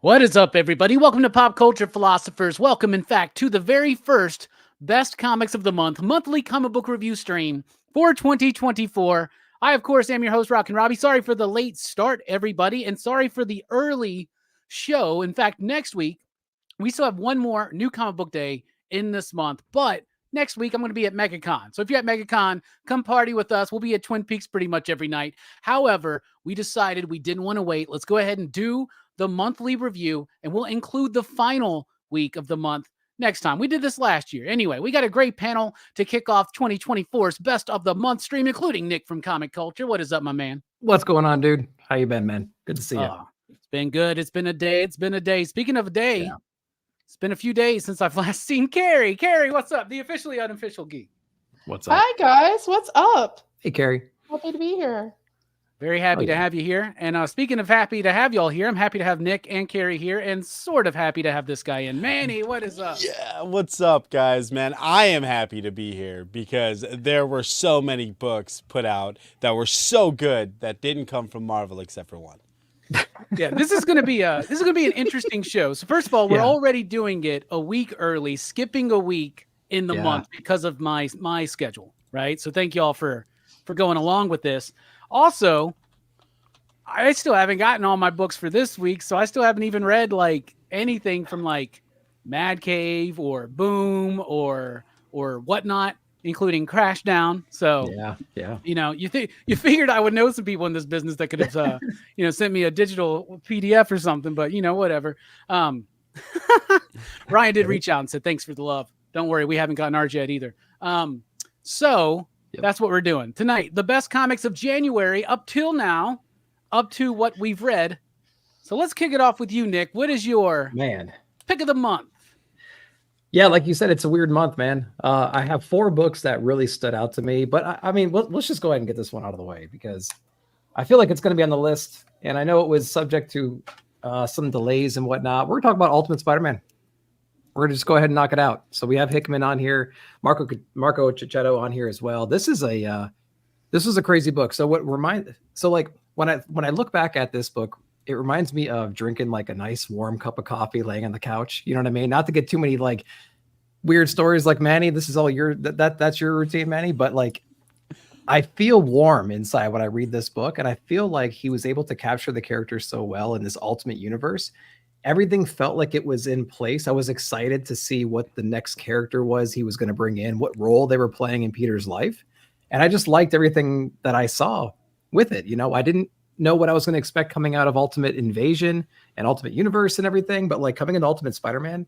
What is up, everybody? Welcome to Pop Culture Philosophers. Welcome, in fact, to the very first Best Comics of the Month monthly comic book review stream for 2024. I, of course, am your host, Rockin Robbie. Sorry for the late start, everybody, and sorry for the early show. In fact, next week, we still have one more new comic book day in this month, but next week I'm going to be at MegaCon. So if you're at MegaCon, come party with us. We'll be at Twin Peaks pretty much every night. However, we decided we didn't want to wait. Let's go ahead and do the monthly review, and we'll include the final week of the month next time. We did this last year. Anyway, we got a great panel to kick off 2024's Best of the Month stream, including Nick from Comic Culture. What is up, my man? What's going on, dude? How you been, man? Good to see you. It's been good. It's been a day. It's been a day. Speaking of a day, It's been a few days since I've last seen Carrie. Carrie, what's up? The officially unofficial Geek. What's up? Hi, guys. What's up? Hey, Carrie. Happy to be here. Very happy to have you here. And speaking of happy to have y'all here, I'm happy to have Nick and Carrie here, and sort of happy to have this guy in. Manny, what is up? Yeah, what's up, guys, man? I am happy to be here because there were so many books put out that were so good that didn't come from Marvel except for one. Yeah, this is gonna be an interesting show. So first of all, we're already doing it a week early, skipping a week in the month because of my schedule, right? So thank you all for going along with this. Also, I still haven't gotten all my books for this week, so I still haven't even read like anything from like Mad Cave or Boom or whatnot, including Crashdown. So you know, you figured I would know some people in this business that could have sent me a digital PDF or something, but whatever. Ryan did reach out and said thanks for the love. Don't worry, we haven't gotten ours yet either. That's what we're doing tonight. The best comics of January up till now, up to what we've read. So let's kick it off with you, Nick. What is your pick of the month? Yeah, like you said, it's a weird month, man. I have 4 books that really stood out to me, but I mean, let's just go ahead and get this one out of the way because I feel like it's going to be on the list, and I know it was subject to some delays and whatnot. We're talking about Ultimate Spider-Man. We're going to just go ahead and knock it out. So we have Hickman on here, Marco Cicchetto on here as well. This was a crazy book. So like when I look back at this book, it reminds me of drinking like a nice warm cup of coffee, laying on the couch. You know what I mean? Not to get too many like weird stories like Manny. This is all that's your routine, Manny. But like, I feel warm inside when I read this book, and I feel like he was able to capture the characters so well in this Ultimate Universe. Everything felt like it was in place. I was excited to see what the next character was he was going to bring in, what role they were playing in Peter's life. And I just liked everything that I saw with it. I didn't know what I was going to expect coming out of Ultimate Invasion and Ultimate Universe and everything, but like coming into Ultimate Spider-Man,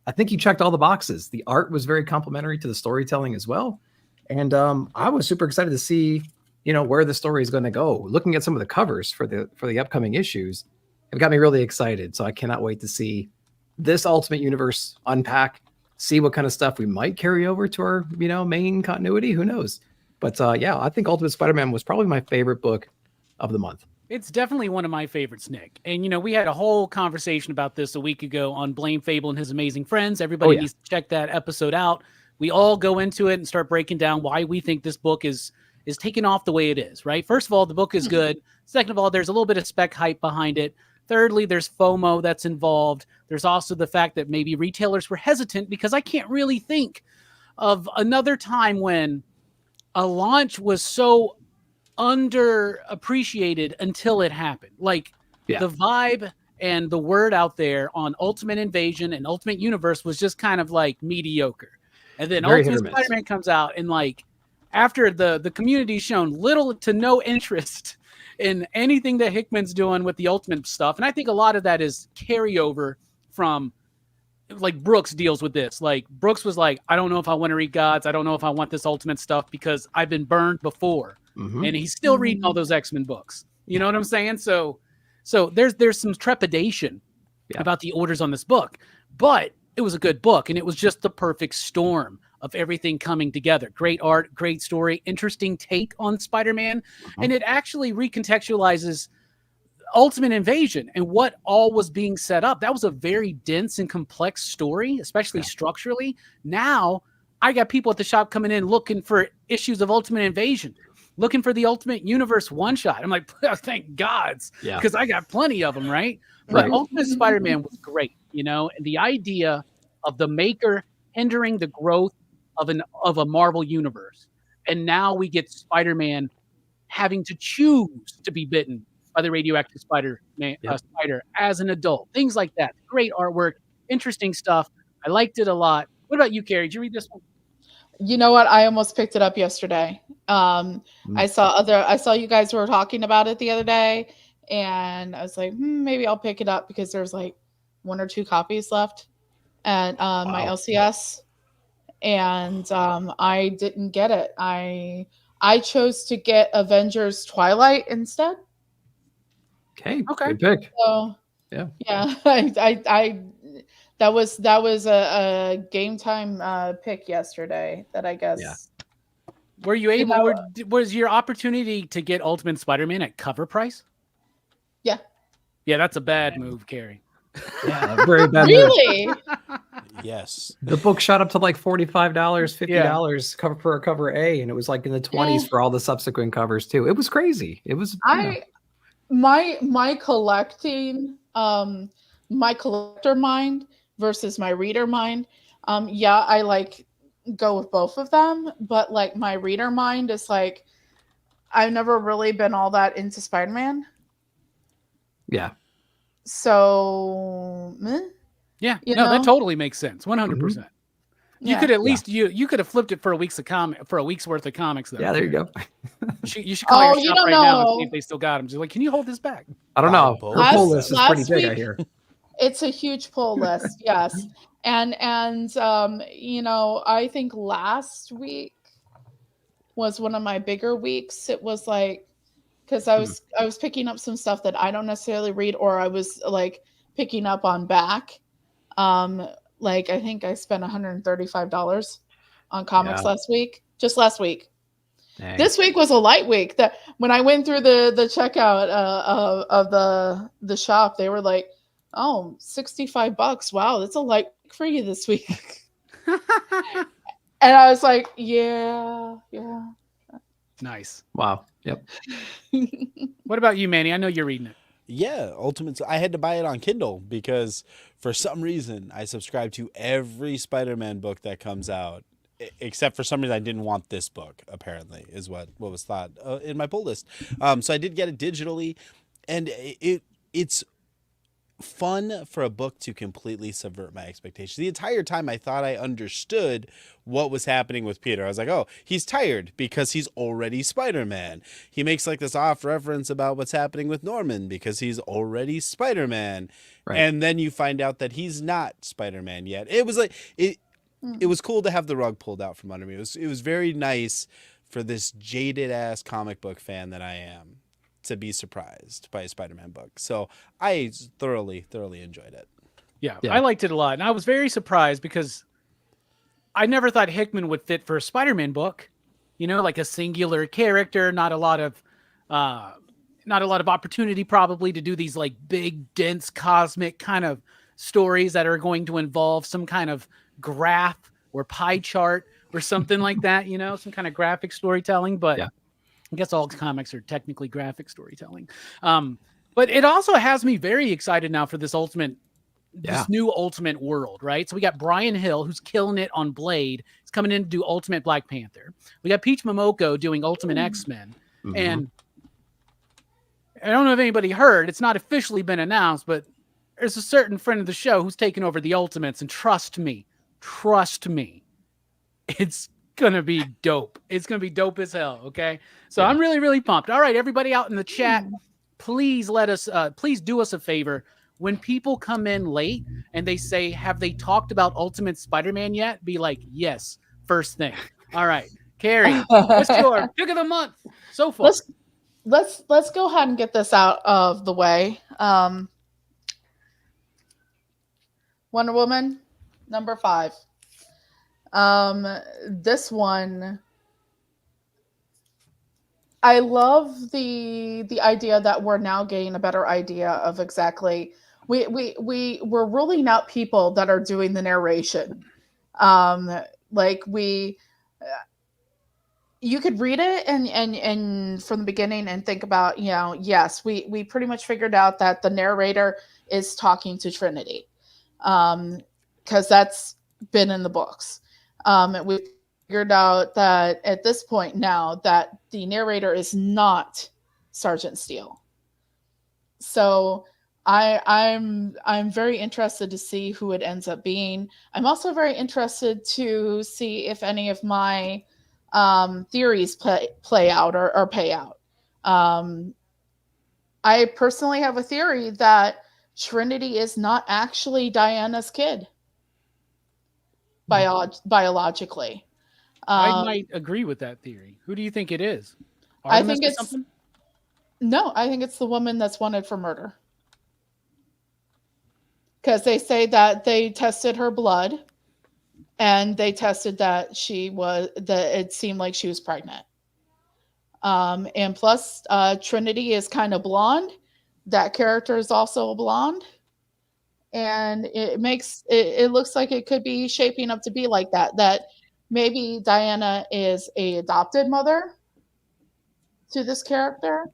I think he checked all the boxes. The art was very complimentary to the storytelling as well. And I was super excited to see, where the story is going to go. Looking at some of the covers for the upcoming issues, it got me really excited. So I cannot wait to see this Ultimate Universe unpack, see what kind of stuff we might carry over to our, main continuity. Who knows? But I think Ultimate Spider-Man was probably my favorite book of the month. It's definitely one of my favorites, Nick. And, we had a whole conversation about this a week ago on Blame Fable and His Amazing Friends. Everybody needs to check that episode out. We all go into it and start breaking down why we think this book is taking off the way it is, right? First of all, the book is good. Second of all, there's a little bit of spec hype behind it. Thirdly, there's FOMO that's involved. There's also the fact that maybe retailers were hesitant because I can't really think of another time when a launch was so underappreciated until it happened. Like the vibe and the word out there on Ultimate Invasion and Ultimate Universe was just kind of like mediocre. And then Ultimate Spider-Man comes out, and like after the community's shown little to no interest in anything that Hickman's doing with the Ultimate stuff. And I think a lot of that is carryover from like Brooks deals with this. Like Brooks was like, I don't know if I want to read Gods. I don't know if I want this Ultimate stuff because I've been burned before. And he's still reading all those X-Men books. You know what I'm saying? So there's some trepidation about the orders on this book, but it was a good book, and it was just the perfect storm of everything coming together. Great art, great story, interesting take on Spider-Man, and it actually recontextualizes Ultimate Invasion and what all was being set up. That was a very dense and complex story, especially structurally. Now I got people at the shop coming in looking for issues of Ultimate Invasion. looking for the Ultimate Universe one-shot. I'm like, thank gods, because I got plenty of them, right? But Ultimate Spider-Man was great, you know, and the idea of the maker hindering the growth of a Marvel universe. And now we get Spider-Man having to choose to be bitten by the radioactive spider as an adult. Things like that. Great artwork, interesting stuff. I liked it a lot. What about you, Carrie? Did you read this one? You know what? I almost picked it up yesterday. I saw you guys were talking about it the other day, and I was like, maybe I'll pick it up because there's like 1 or 2 copies left at my LCS, and I didn't get it. I chose to get Avengers Twilight instead. Okay. Good pick. So yeah, I that was a game time pick yesterday that I guess. Yeah. Were you able? Was your opportunity to get Ultimate Spider-Man at cover price? Yeah. Yeah, that's a bad move, Carrie. Yeah, very bad. Really? Yes. The book shot up to like $45, $50 cover for a cover A, and it was like in the 20s for all the subsequent covers too. It was crazy. It was my collecting, my collector mind versus my reader mind. I like go with both of them, but like my reader mind is like I've never really been all that into Spider-Man. Yeah. So yeah, that totally makes sense. 100%. You could at least you could have flipped it for a week's worth of comics though. Yeah, there you go. You should call your shop right now and see if they still got them. Just like, can you hold this back? I don't know. Her pull list is pretty big, I hear. It's a huge pull list, yes. And you know, I think last week was one of my bigger weeks. It was like because I was picking up some stuff that I don't necessarily read, or I was like picking up on back. Like I think I spent $135 on comics last week. Just last week. Dang. This week was a light week. That when I went through the checkout of the shop, they were like, "Oh, $65. Wow, that's a light week for you this week." And I was like, "Yeah." Nice. Wow. Yep. What about you, Manny? I know you're reading it. Yeah, Ultimate. I had to buy it on Kindle because for some reason I subscribe to every Spider-Man book that comes out, except for some reason I didn't want this book. Apparently, is what was thought in my pull list. So I did get it digitally, and it's fun for a book to completely subvert my expectations. The entire time I thought I understood what was happening with Peter. I was like, oh, he's tired because he's already Spider-Man. He makes like this off reference about what's happening with Norman because he's already Spider-Man. Right. And then you find out that he's not Spider-Man yet. It was like it was cool to have the rug pulled out from under me. It was very nice for this jaded ass comic book fan that I am to be surprised by a Spider-Man book. So I thoroughly enjoyed it. Yeah, I liked it a lot. And I was very surprised because I never thought Hickman would fit for a Spider-Man book. You know, like a singular character, not a lot of opportunity probably to do these like big, dense, cosmic kind of stories that are going to involve some kind of graph or pie chart or something like that, you know, some kind of graphic storytelling. But I guess all comics are technically graphic storytelling. But it also has me very excited now for this new Ultimate world, right? So we got Brian Hill, who's killing it on Blade. He's coming in to do Ultimate Black Panther. We got Peach Momoko doing Ultimate X-Men. And I don't know if anybody heard, it's not officially been announced, but there's a certain friend of the show who's taking over the Ultimates, and trust me, it's gonna be dope. It's gonna be dope as hell. Okay, so I'm really pumped. All right, everybody out in the chat, please please do us a favor. When people come in late and they say, "Have they talked about Ultimate Spider-Man yet?" Be like, "Yes," first thing. All right, Carrie, what's your pick of the month so far? Let's go ahead and get this out of the way. Wonder Woman, number 5. This one, I love the idea that we're now getting a better idea of exactly we're ruling out people that are doing the narration. you could read it and from the beginning and think about, yes, we pretty much figured out that the narrator is talking to Trinity, because that's been in the books. We figured out that at this point now that the narrator is not Sergeant Steele. So I'm very interested to see who it ends up being. I'm also very interested to see if any of my theories play out or pay out. I personally have a theory that Trinity is not actually Diana's kid biologically. I might agree with that theory. Who do you think it is? I think it's something? No, I think it's the woman that's wanted for murder. Because they say that they tested her blood and they tested that it seemed like she was pregnant. And plus, Trinity is kind of blonde. That character is also a blonde. And it looks like it could be shaping up to be like that maybe Diana is a adopted mother to this character,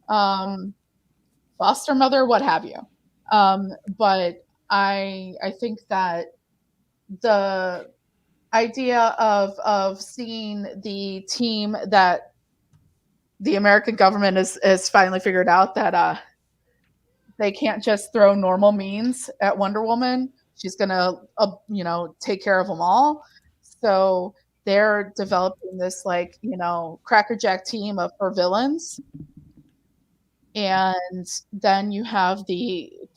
foster mother, what have you. But I think that the idea of seeing the team that the American government has finally figured out that they can't just throw normal means at Wonder Woman. She's gonna take care of them all. So they're developing this crackerjack team of her villains. And then you have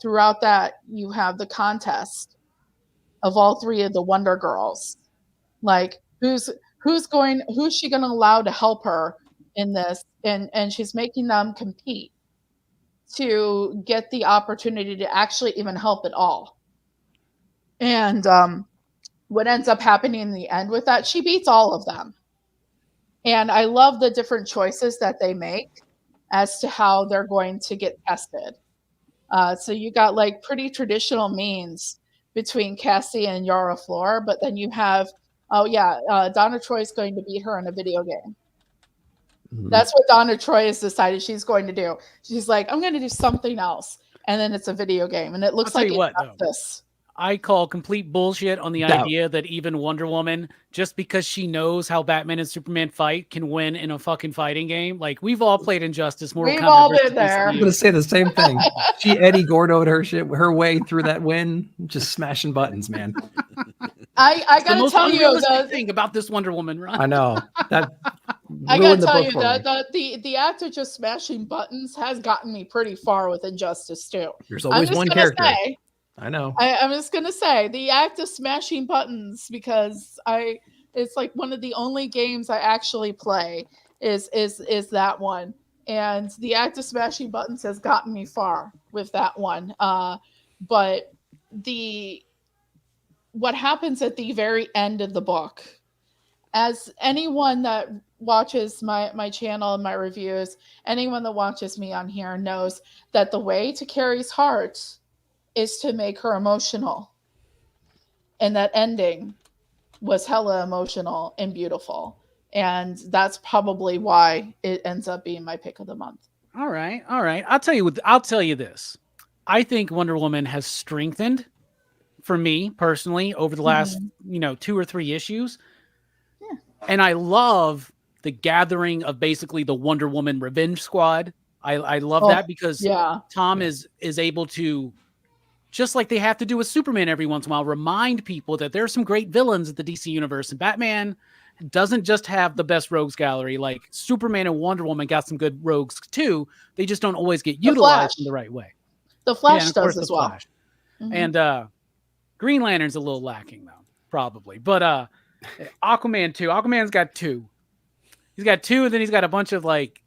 throughout that, you have the contest of all three of the Wonder Girls. Like who's she going to allow to help her in this? And she's making them compete to get the opportunity to actually even help at all. And what ends up happening in the end with that, she beats all of them. And I love the different choices that they make as to how they're going to get tested. So you got like pretty traditional means between Cassie and Yara Flor, but then you have, Donna Troy's going to beat her in a video game. Mm-hmm. That's what Donna Troy has decided she's going to do. She's like, I'm going to do something else. And then it's a video game. And it looks like this. I call complete bullshit on the idea that even Wonder Woman, just because she knows how Batman and Superman fight, can win in a fucking fighting game. Like, we've all played Injustice. We've all been there. I'm going to say the same thing. She Eddie Gordo'd her way through that win, just smashing buttons, man. I got to tell you the thing about this Wonder Woman run. I know. That I got to tell you that the act of just smashing buttons has gotten me pretty far with Injustice too. There's always one character. I know. I'm just gonna say the act of smashing buttons, because it's like one of the only games I actually play is that one, and the act of smashing buttons has gotten me far with that one. But what happens at the very end of the book, as anyone that watches my channel and my reviews, anyone that watches me on here knows that the way to Carrie's heart is to make her emotional. And that ending was hella emotional and beautiful. And that's probably why it ends up being my pick of the month. All right. I'll tell you this. I think Wonder Woman has strengthened for me personally over the last, 2 or 3 issues. Yeah. And I love the gathering of basically the Wonder Woman Revenge Squad. I love that because Tom is able to, just like they have to do with Superman every once in a while, remind people that there are some great villains at the DC universe, and Batman doesn't just have the best rogues gallery. Like Superman and Wonder Woman got some good rogues too. They just don't always get utilized in the right way. The Flash does as well. Mm-hmm. And Green Lantern's a little lacking though, probably. But Aquaman too. Aquaman's got 2. He's got 2, and then he's got a bunch of like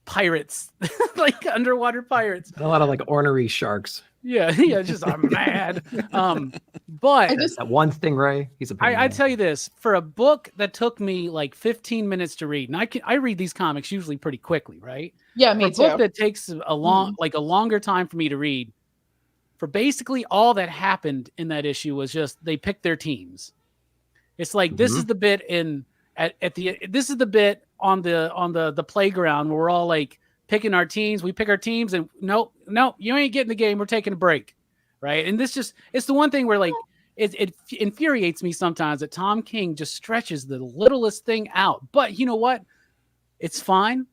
pirates, like underwater pirates. And a lot of like ornery sharks. Yeah, just I'm mad. But that one Stingray, he's a pain. I tell you this, for a book that took me like 15 minutes to read, and I read these comics usually pretty quickly, right? Yeah, me too. A book that takes a longer time for me to read, for basically all that happened in that issue was just they picked their teams. It's like this is the bit in this is the bit on the playground where we're all like picking our teams. We pick our teams and no, you ain't getting the game. We're taking a break. Right. And it's the one thing where like it infuriates me sometimes that Tom King just stretches the littlest thing out. But you know what? It's fine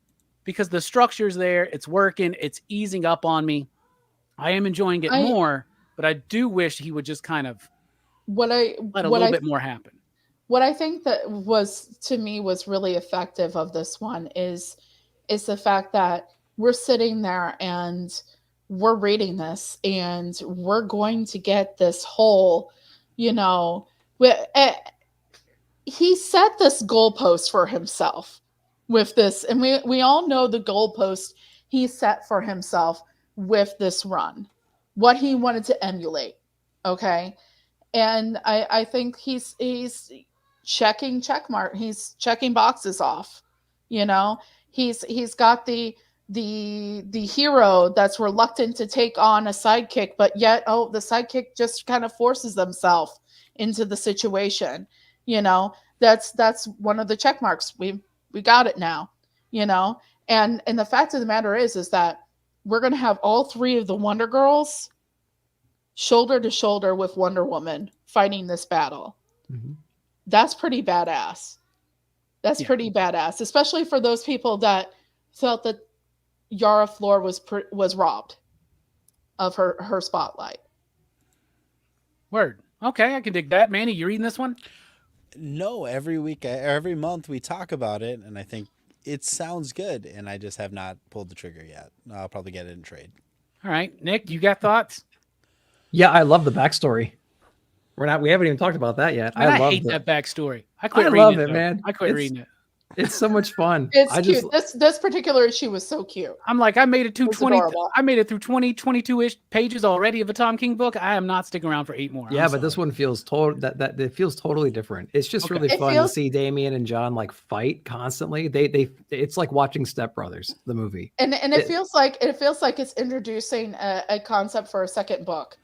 because the structure's there. It's working. It's easing up on me. I am enjoying it more, but I do wish he would just kind of let a little bit more happen. What I think that was really effective of this one is the fact that we're sitting there and we're reading this and we're going to get this whole, he set this goalpost for himself with this. And we all know the goalpost he set for himself with this run, what he wanted to emulate. Okay. And I think he's checking checkmark. He's checking boxes off. He's got the hero that's reluctant to take on a sidekick, but yet the sidekick just kind of forces themselves into the situation. That's one of the check marks. We got it now. And the fact of the matter is that we're going to have all three of the Wonder Girls shoulder to shoulder with Wonder Woman fighting this battle. Mm-hmm. That's pretty badass. That's pretty badass, especially for those people that felt that Yara Flor was robbed of her spotlight. Word. Okay, I can dig that. Manny, you reading this one? No, every month we talk about it, and I think it sounds good, and I just have not pulled the trigger yet. I'll probably get it in trade. All right, Nick, you got thoughts? Yeah, I love the backstory. We haven't even talked about that yet. Man, I hate that backstory. I love it, man. I quit reading it. It's so much fun. It's cute. This particular issue was so cute. I'm like, I made it through 22-ish pages already of a Tom King book. I am not sticking around for 8 more. Yeah, but this one feels it feels totally different. It's just really fun to see Damian and John like fight constantly. It's like watching Step Brothers, the movie. And it feels like it's introducing a concept for a second book.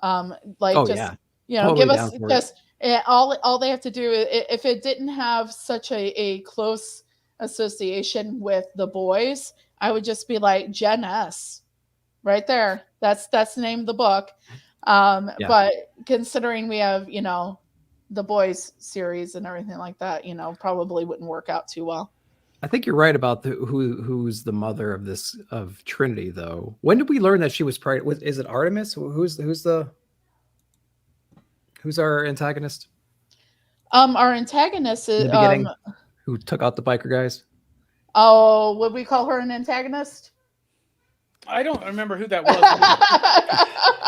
Totally give us just. All they have to do is, if it didn't have such a close association with the boys, I would just be like Gen S, right there. That's the name of the book. But considering we have the boys series and everything like that, probably wouldn't work out too well. I think you're right about who's the mother of Trinity though. When did we learn that she was pregnant? Is it Artemis? Who's our antagonist? Our antagonist is who took out the biker guys. Oh, would we call her an antagonist? I don't remember who that was.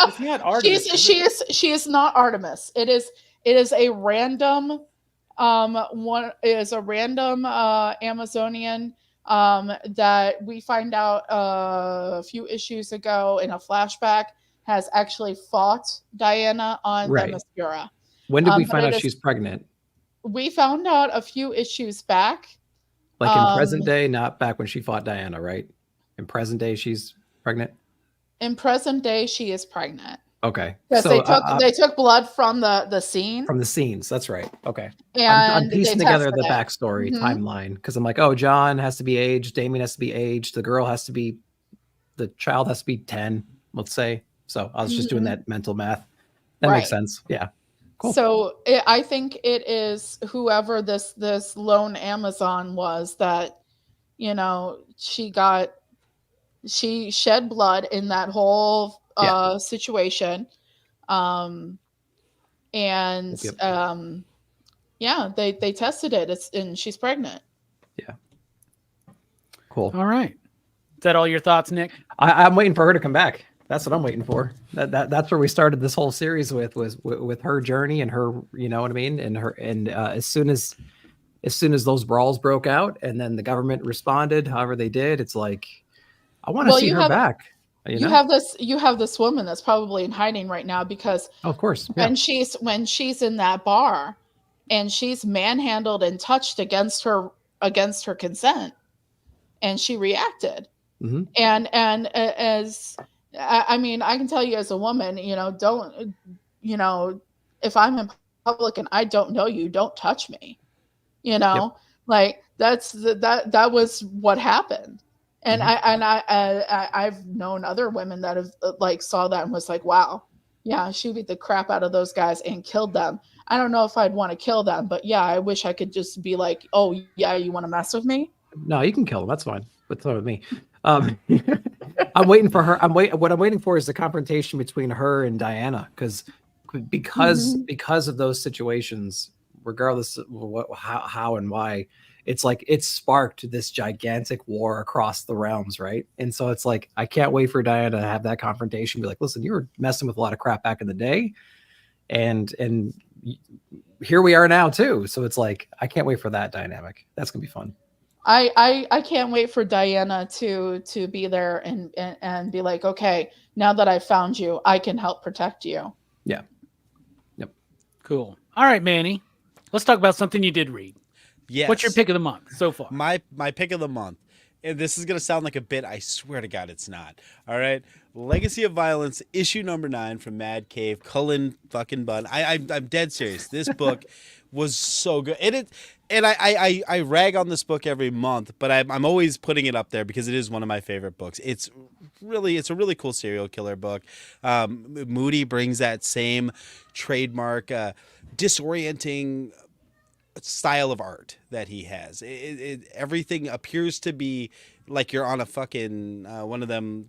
It's not Artemis. She is not Artemis. It is a random Amazonian that we find out a few issues ago in a flashback has actually fought Diana on Themyscira. When did we find out she's pregnant? We found out a few issues back. Like in present day, not back when she fought Diana, right? In present day, she's pregnant? In present day, she is pregnant. Okay. Yes, so, they took blood from the scene. From the scenes, that's right. Okay. And I'm piecing together the backstory timeline because I'm like, John has to be aged, Damien has to be aged, the child has to be 10, let's say. So I was just doing that mental math. That makes sense. Yeah. Cool. So I think it is whoever this lone Amazon was that, she shed blood in that whole situation. They tested it. And she's pregnant. Yeah. Cool. All right. Is that all your thoughts, Nick? I'm waiting for her to come back. That's what I'm waiting for. That's where we started this whole series with her journey and her, you know what I mean? And as soon as those brawls broke out and then the government responded, however they did, it's like, I want to see her back. You have this woman that's probably in hiding right now because of course, when she's in that bar and she's manhandled and touched against her consent and she reacted. Mm-hmm. And as I mean, I can tell you as a woman, if I'm in public and I don't know you, don't touch me. Like that was what happened. And I've known other women that have like saw that and was like, wow, yeah, she beat the crap out of those guys and killed them. I don't know if I'd want to kill them, but yeah, I wish I could just be like, oh yeah, you want to mess with me? No, you can kill them. That's fine. What's wrong with me? I'm waiting for her. What I'm waiting for is the confrontation between her and Diana, because of those situations, regardless of how and why, it's like it sparked this gigantic war across the realms, right? And so it's like I can't wait for Diana to have that confrontation. Be like, listen, you were messing with a lot of crap back in the day, and here we are now too. So it's like I can't wait for that dynamic. That's gonna be fun. I can't wait for Diana to be there and be like, okay, now that I've found you, I can help protect you. Yeah. Yep. Cool. All right, Manny. Let's talk about something you did read. Yes. What's your pick of the month so far? My pick of the month. And this is going to sound like a bit. I swear to God, it's not. All right. Legacy of Violence, issue number 9 from Mad Cave, Cullen fucking Bunn. I'm dead serious. This book was so good. And I rag on this book every month, but I'm always putting it up there because it is one of my favorite books. It's a really cool serial killer book. Moody brings that same trademark, disorienting style of art that he has. Everything appears to be like you're on a fucking one of them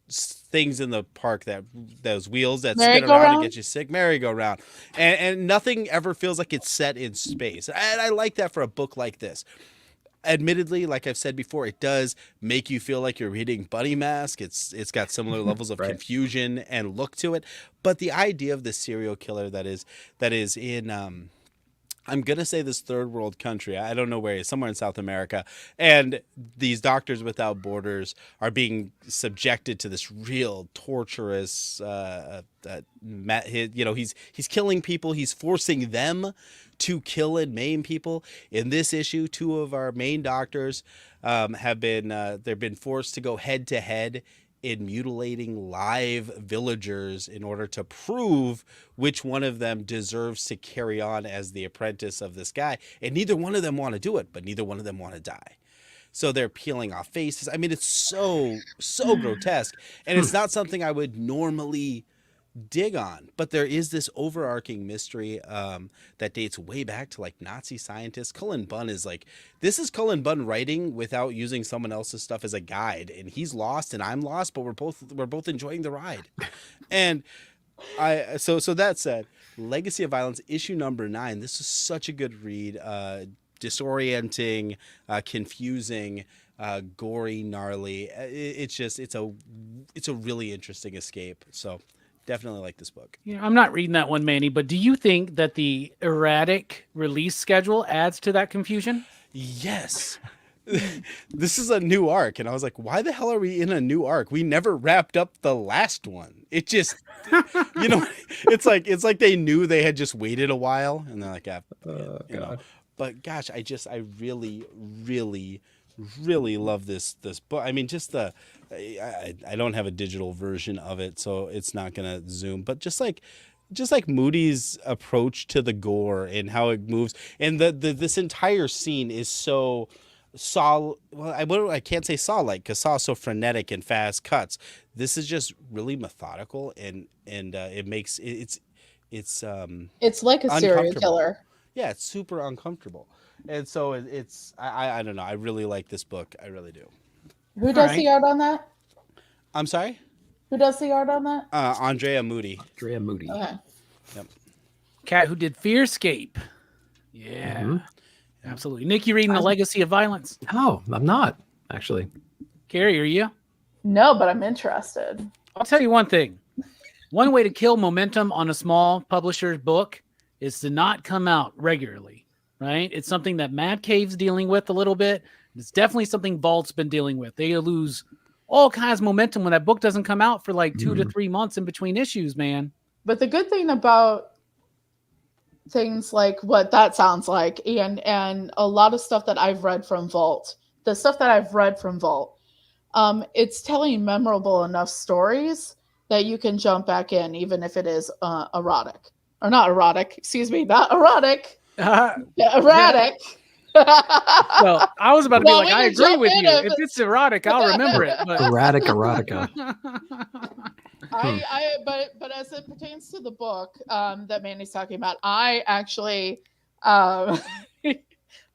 things in the park, that those wheels that spin around and get you sick, merry-go-round, and nothing ever feels like it's set in space. And I like that for a book like this. Admittedly, like I've said before, it does make you feel like you're reading Bunny Mask. It's got similar levels of confusion and look to it, but the idea of the serial killer that is in I'm going to say this third world country. I don't know where it is, somewhere in South America. And these Doctors Without Borders are being subjected to this real torturous, he's killing people. He's forcing them to kill and maim people. In this issue, 2 of our main doctors they've been forced to go head to head in mutilating live villagers in order to prove which one of them deserves to carry on as the apprentice of this guy. And neither one of them want to do it, but neither one of them want to die. So they're peeling off faces. I mean, it's so grotesque. And it's not something I would normally dig on, but there is this overarching mystery that dates way back to like Nazi scientists. Cullen Bunn is like, this is Cullen Bunn writing without using someone else's stuff as a guide, and he's lost and I'm lost, but we're both enjoying the ride. And so that said, Legacy of Violence, issue number 9. This is such a good read. Disorienting, confusing, gory, gnarly. It's a really interesting escape. So definitely like this book. Yeah, I'm not reading that one, Manny, but do you think that the erratic release schedule adds to that confusion? Yes. This is a new arc, and I was like, why the hell are we in a new arc? We never wrapped up the last one. It just, it's like they knew they had just waited a while, and they're like, God. But gosh, I really, really, really love this book. I mean, just I don't have a digital version of it, so it's not gonna zoom, but just like Moody's approach to the gore and how it moves, and this entire scene is so Saw. Well, I can't say Saw-like because Saw is so frenetic and fast cuts. This is just really methodical, and it makes it's like a serial killer. Yeah, it's super uncomfortable. And so it's I don't know. I really like this book. I really do. Who does the art on that? I'm sorry? Who does the art on that? Andrea Moody. Andrea Moody. Okay. Yep. Cat who did Fearscape. Yeah. Mm-hmm. Absolutely. Nick, you reading The Legacy of Violence? No, I'm not, actually. Carrie, are you? No, but I'm interested. I'll tell you one thing. One way to kill momentum on a small publisher's book is to not come out regularly, right? It's something that Mad Cave's dealing with a little bit. It's definitely something Vault's been dealing with. They lose all kinds of momentum when that book doesn't come out for like 2 to 3 months in between issues, man. But the good thing about things like what that sounds like, and a lot of stuff that I've read from Vault, it's telling memorable enough stories that you can jump back in, even if it is erratic. Or not erotic, excuse me, not erotic. Erratic. Well, I was about to be like, I agree with you. If If it's erotic, I'll remember it. But... Erotica. But as it pertains to the book that Mandy's talking about, I actually, wow,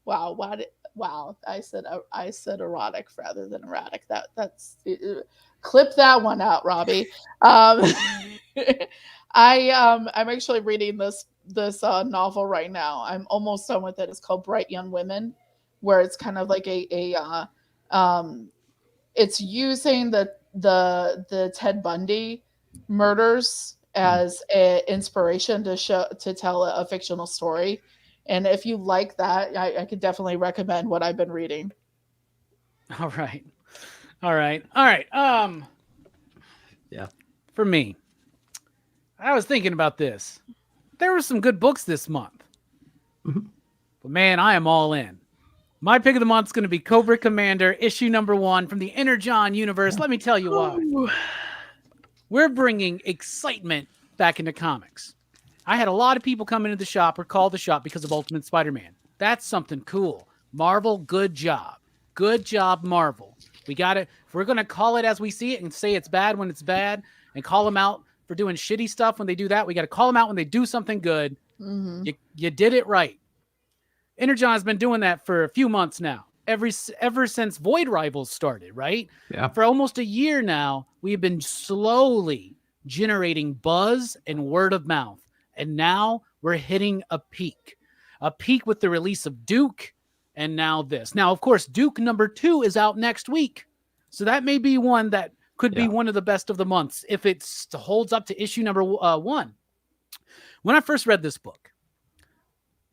I said erotic rather than erratic. That's clip that one out, Robbie. I'm actually reading this novel right now. I'm almost done with it. It's called Bright Young Women, where it's kind of like it's using the Ted Bundy murders as an inspiration to tell a fictional story. And if you like that, I could definitely recommend what I've been reading. All right. Yeah. For me, I was thinking about this. There were some good books this month. Mm-hmm. But man, I am all in. My pick of the month is going to be Cobra Commander, issue number 1 from the Energon universe. Let me tell you why. We're bringing excitement back into comics. I had a lot of people come into the shop or call the shop because of Ultimate Spider-Man. That's something cool. Marvel, good job. Good job, Marvel. We got it. If we're going to call it as we see it and say it's bad when it's bad and call them out for doing shitty stuff when they do that, we got to call them out when they do something good. Mm-hmm. You did it right. Energon has been doing that for a few months now. Ever since Void Rivals started, right? Yeah. For almost a year now, we've been slowly generating buzz and word of mouth. And now we're hitting a peak with the release of Duke and now this. Now, of course, Duke number 2 is out next week. So that may be one that could be one of the best of the months if it holds up to issue number 1. When I first read this book,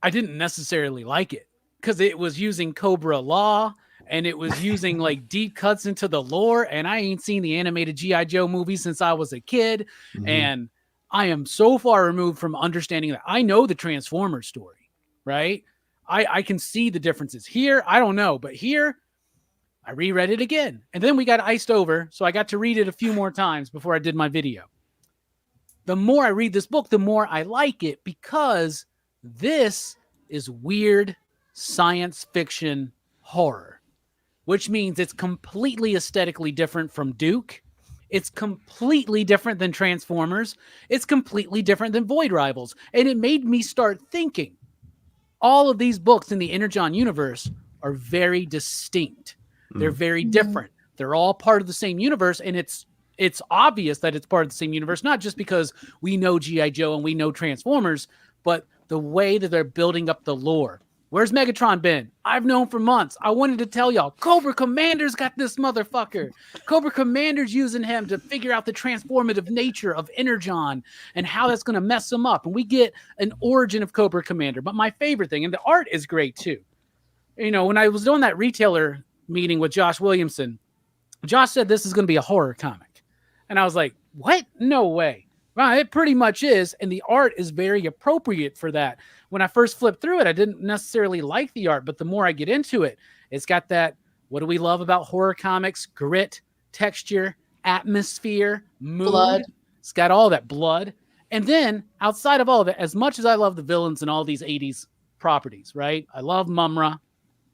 I didn't necessarily like it because it was using Cobra Law and it was using like deep cuts into the lore. And I ain't seen the animated G.I. Joe movie since I was a kid. Mm-hmm. And I am so far removed from understanding that. I know the Transformers story, right? I can see the differences. Here, I don't know. But here, I reread it again. And then we got iced over. So I got to read it a few more times before I did my video. The more I read this book, the more I like it because this is weird science fiction horror, which means it's completely aesthetically different from Duke. It's completely different than Transformers. It's completely different than Void Rivals. And it made me start thinking all of these books in the Energon universe are very distinct. They're very different. They're all part of the same universe. And it's obvious that it's part of the same universe, not just because we know G.I. Joe and we know Transformers, but the way that they're building up the lore. Where's Megatron been? I've known for months. I wanted to tell y'all, Cobra Commander's got this motherfucker. Cobra Commander's using him to figure out the transformative nature of Energon and how that's going to mess him up. And we get an origin of Cobra Commander. But my favorite thing, and the art is great too. You know, when I was doing that retailer meeting with Josh Williamson, Josh said this is going to be a horror comic. And I was like, what? No way. Well, it pretty much is. And the art is very appropriate for that. When I first flipped through it, I didn't necessarily like the art, but the more I get into it, it's got that, what do we love about horror comics? Grit, texture, atmosphere, mood. Blood. It's got all that blood. And then outside of all of it, as much as I love the villains and all these 80s properties, right? I love Mumra,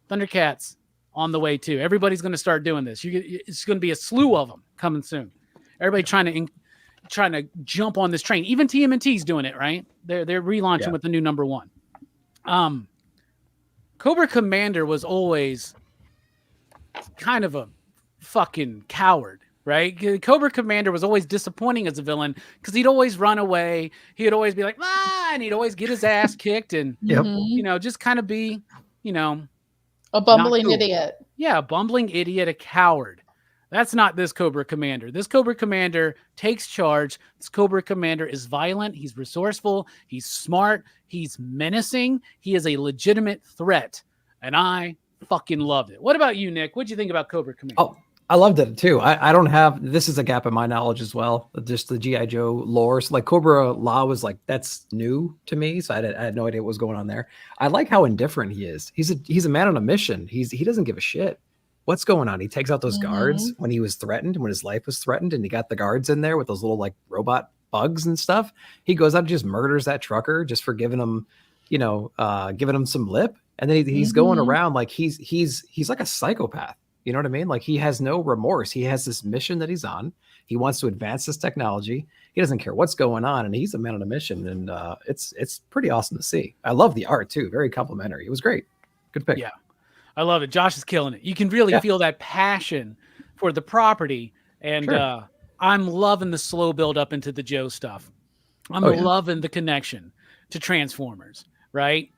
Thundercats on the way too. Everybody's going to start doing this. It's going to be a slew of them coming soon. Everybody trying to jump on this train. Even TMNT's doing it, right? They're relaunching with the new number 1. Cobra Commander was always kind of a fucking coward, right? Cobra Commander was always disappointing as a villain because he'd always run away. He'd always be like, and he'd always get his ass kicked and, you know, just kind of be, you know, a bumbling idiot. Yeah, a bumbling idiot, a coward. That's not this Cobra Commander. This Cobra Commander takes charge. This Cobra Commander is violent. He's resourceful. He's smart. He's menacing. He is a legitimate threat. And I fucking loved it. What about you, Nick? What'd you think about Cobra Commander? Oh, I loved it too. I don't have, this is a gap in my knowledge as well. Just the G.I. Joe lore. So like Cobra Law was like, that's new to me. So I had no idea what was going on there. I like how indifferent he is. He's a man on a mission. He doesn't give a shit. What's going on? He takes out those guards when he was threatened, when his life was threatened, and he got the guards in there with those little like robot bugs and stuff. He goes out and just murders that trucker just for giving him, you know, giving him some lip. And then he's going around like he's like a psychopath. You know what I mean? Like he has no remorse. He has this mission that he's on. He wants to advance this technology. He doesn't care what's going on, and he's a man on a mission. And it's pretty awesome to see. I love the art too. Very complimentary. It was great. Good pick. Yeah, I love it. Josh is killing it. You can really feel that passion for the property, and I'm loving the slow build up into the Joe stuff. I'm loving the connection to Transformers, right?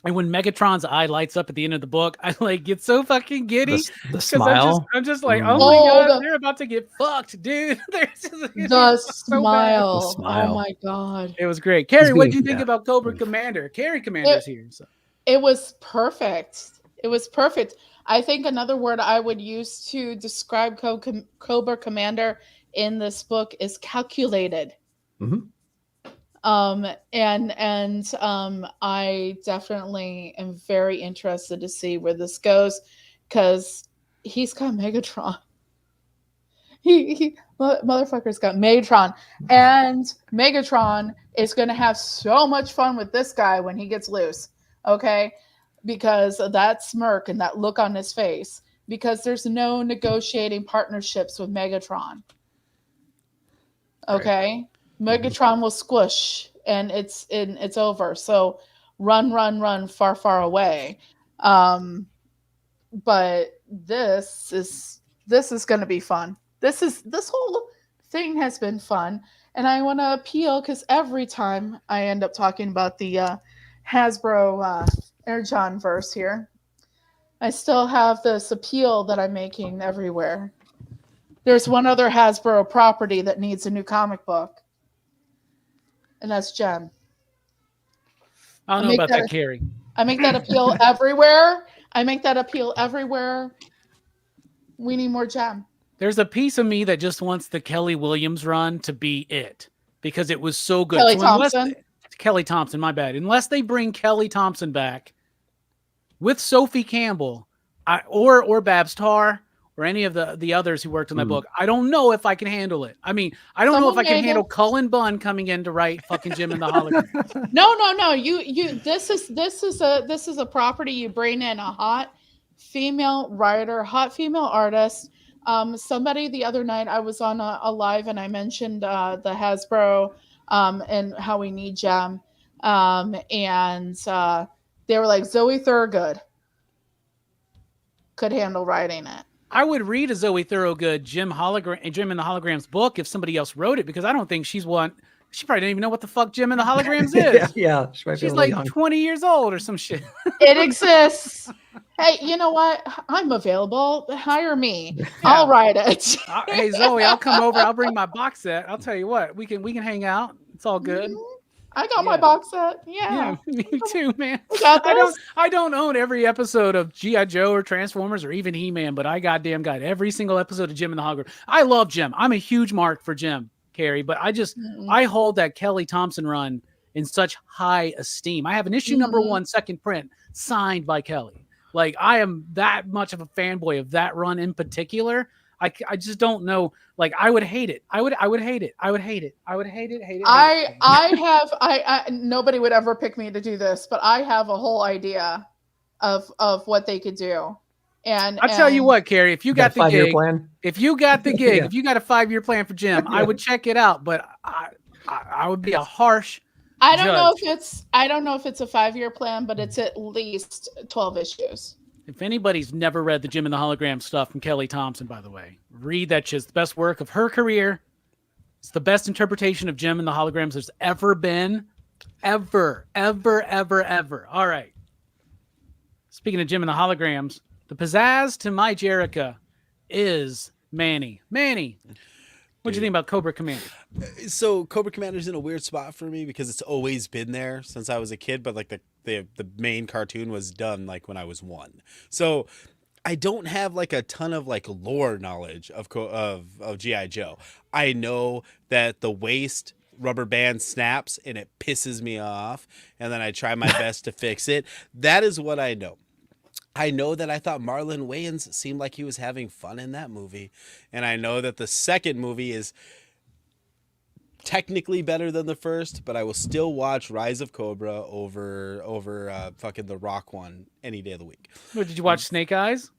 And when Megatron's eye lights up at the end of the book, I like get so fucking giddy. The smile. I'm just like, oh my god, they're about to get fucked, dude. The smile. Oh my god. It was great. Carrie, what did you think about Cobra Commander? Carrie Commander's here. So. It was perfect. It was perfect. I think another word I would use to describe Cobra Commander in this book is calculated. Mm-hmm. I definitely am very interested to see where this goes, because he's got Megatron. He motherfucker's got Megatron, and Megatron is going to have so much fun with this guy when he gets loose. Okay. Because of that smirk and that look on his face, because there's no negotiating partnerships with Megatron. Okay. Megatron will squish and it's over. So run far, far away. But this is going to be fun. This whole thing has been fun. And I want to appeal, because every time I end up talking about the Hasbro Airjohn verse here, I still have this appeal that I'm making everywhere. There's one other Hasbro property that needs a new comic book, and that's Gem. I don't know about that, Carrie. I make that appeal everywhere. We need more Gem. There's a piece of me that just wants the Kelly Williams run to be it, because it was so good. Kelly Thompson, my bad. Unless they bring Kelly Thompson back with Sophie Campbell or Babs Tarr or any of the others who worked on that book, I don't know if I can handle it. I mean, I don't know if I can handle Cullen Bunn coming in to write fucking Jim and the Hologram. No. You this is a property. You bring in a hot female writer, hot female artist. Somebody the other night, I was on a live and I mentioned the Hasbro and how we need Gem. And they were like, Zoe Thorogood could handle writing it. I would read a Zoe Thorogood Jim and the Holograms book if somebody else wrote it, because I don't think she probably didn't even know what the fuck Jim and the Holograms is. Yeah. She's like young. 20 years old or some shit. It exists. Hey, you know what? I'm available. Hire me. Yeah. I'll write it. Hey, Zoe, I'll come over. I'll bring my box set. I'll tell you what, we can hang out. It's all good. I got my box set. Yeah, me too, man. I don't own every episode of G.I. Joe or Transformers or even He-Man, but I goddamn got every single episode of Jim and the Hologram. I love Jim. I'm a huge mark for Jim, Carrie, but I hold that Kelly Thompson run in such high esteem. I have an issue number 1 second print signed by Kelly. Like, I am that much of a fanboy of that run in particular. I just don't know. Like, I would hate it. I would hate it. Nobody would ever pick me to do this, but I have a whole idea of what they could do. And I'll tell you what, Carrie, if you got the gig, if you got the gig, if you got a 5-year plan for Jim, I would check it out, but I would be a harsh I don't know if it's a 5-year plan, but it's at least 12 issues. If anybody's never read the Jim and the Hologram stuff from Kelly Thompson, by the way, read that shit. It's the best work of her career. It's the best interpretation of Jim and the Holograms there's ever been. Ever. All right. Speaking of Jim and the Holograms, the pizzazz to my Jerica is Manny. Manny, what'd you think about Cobra Commander? So Cobra Commander's in a weird spot for me because it's always been there since I was a kid, but like the main cartoon was done like when I was 1. So I don't have like a ton of like lore knowledge of G.I. Joe. I know that the waist rubber band snaps and it pisses me off, and then I try my best to fix it. That is what I know. I know that I thought Marlon Wayans seemed like he was having fun in that movie, and I know that the second movie is technically better than the first, but I will still watch Rise of Cobra over fucking the Rock one any day of the week. What, did you watch Snake Eyes?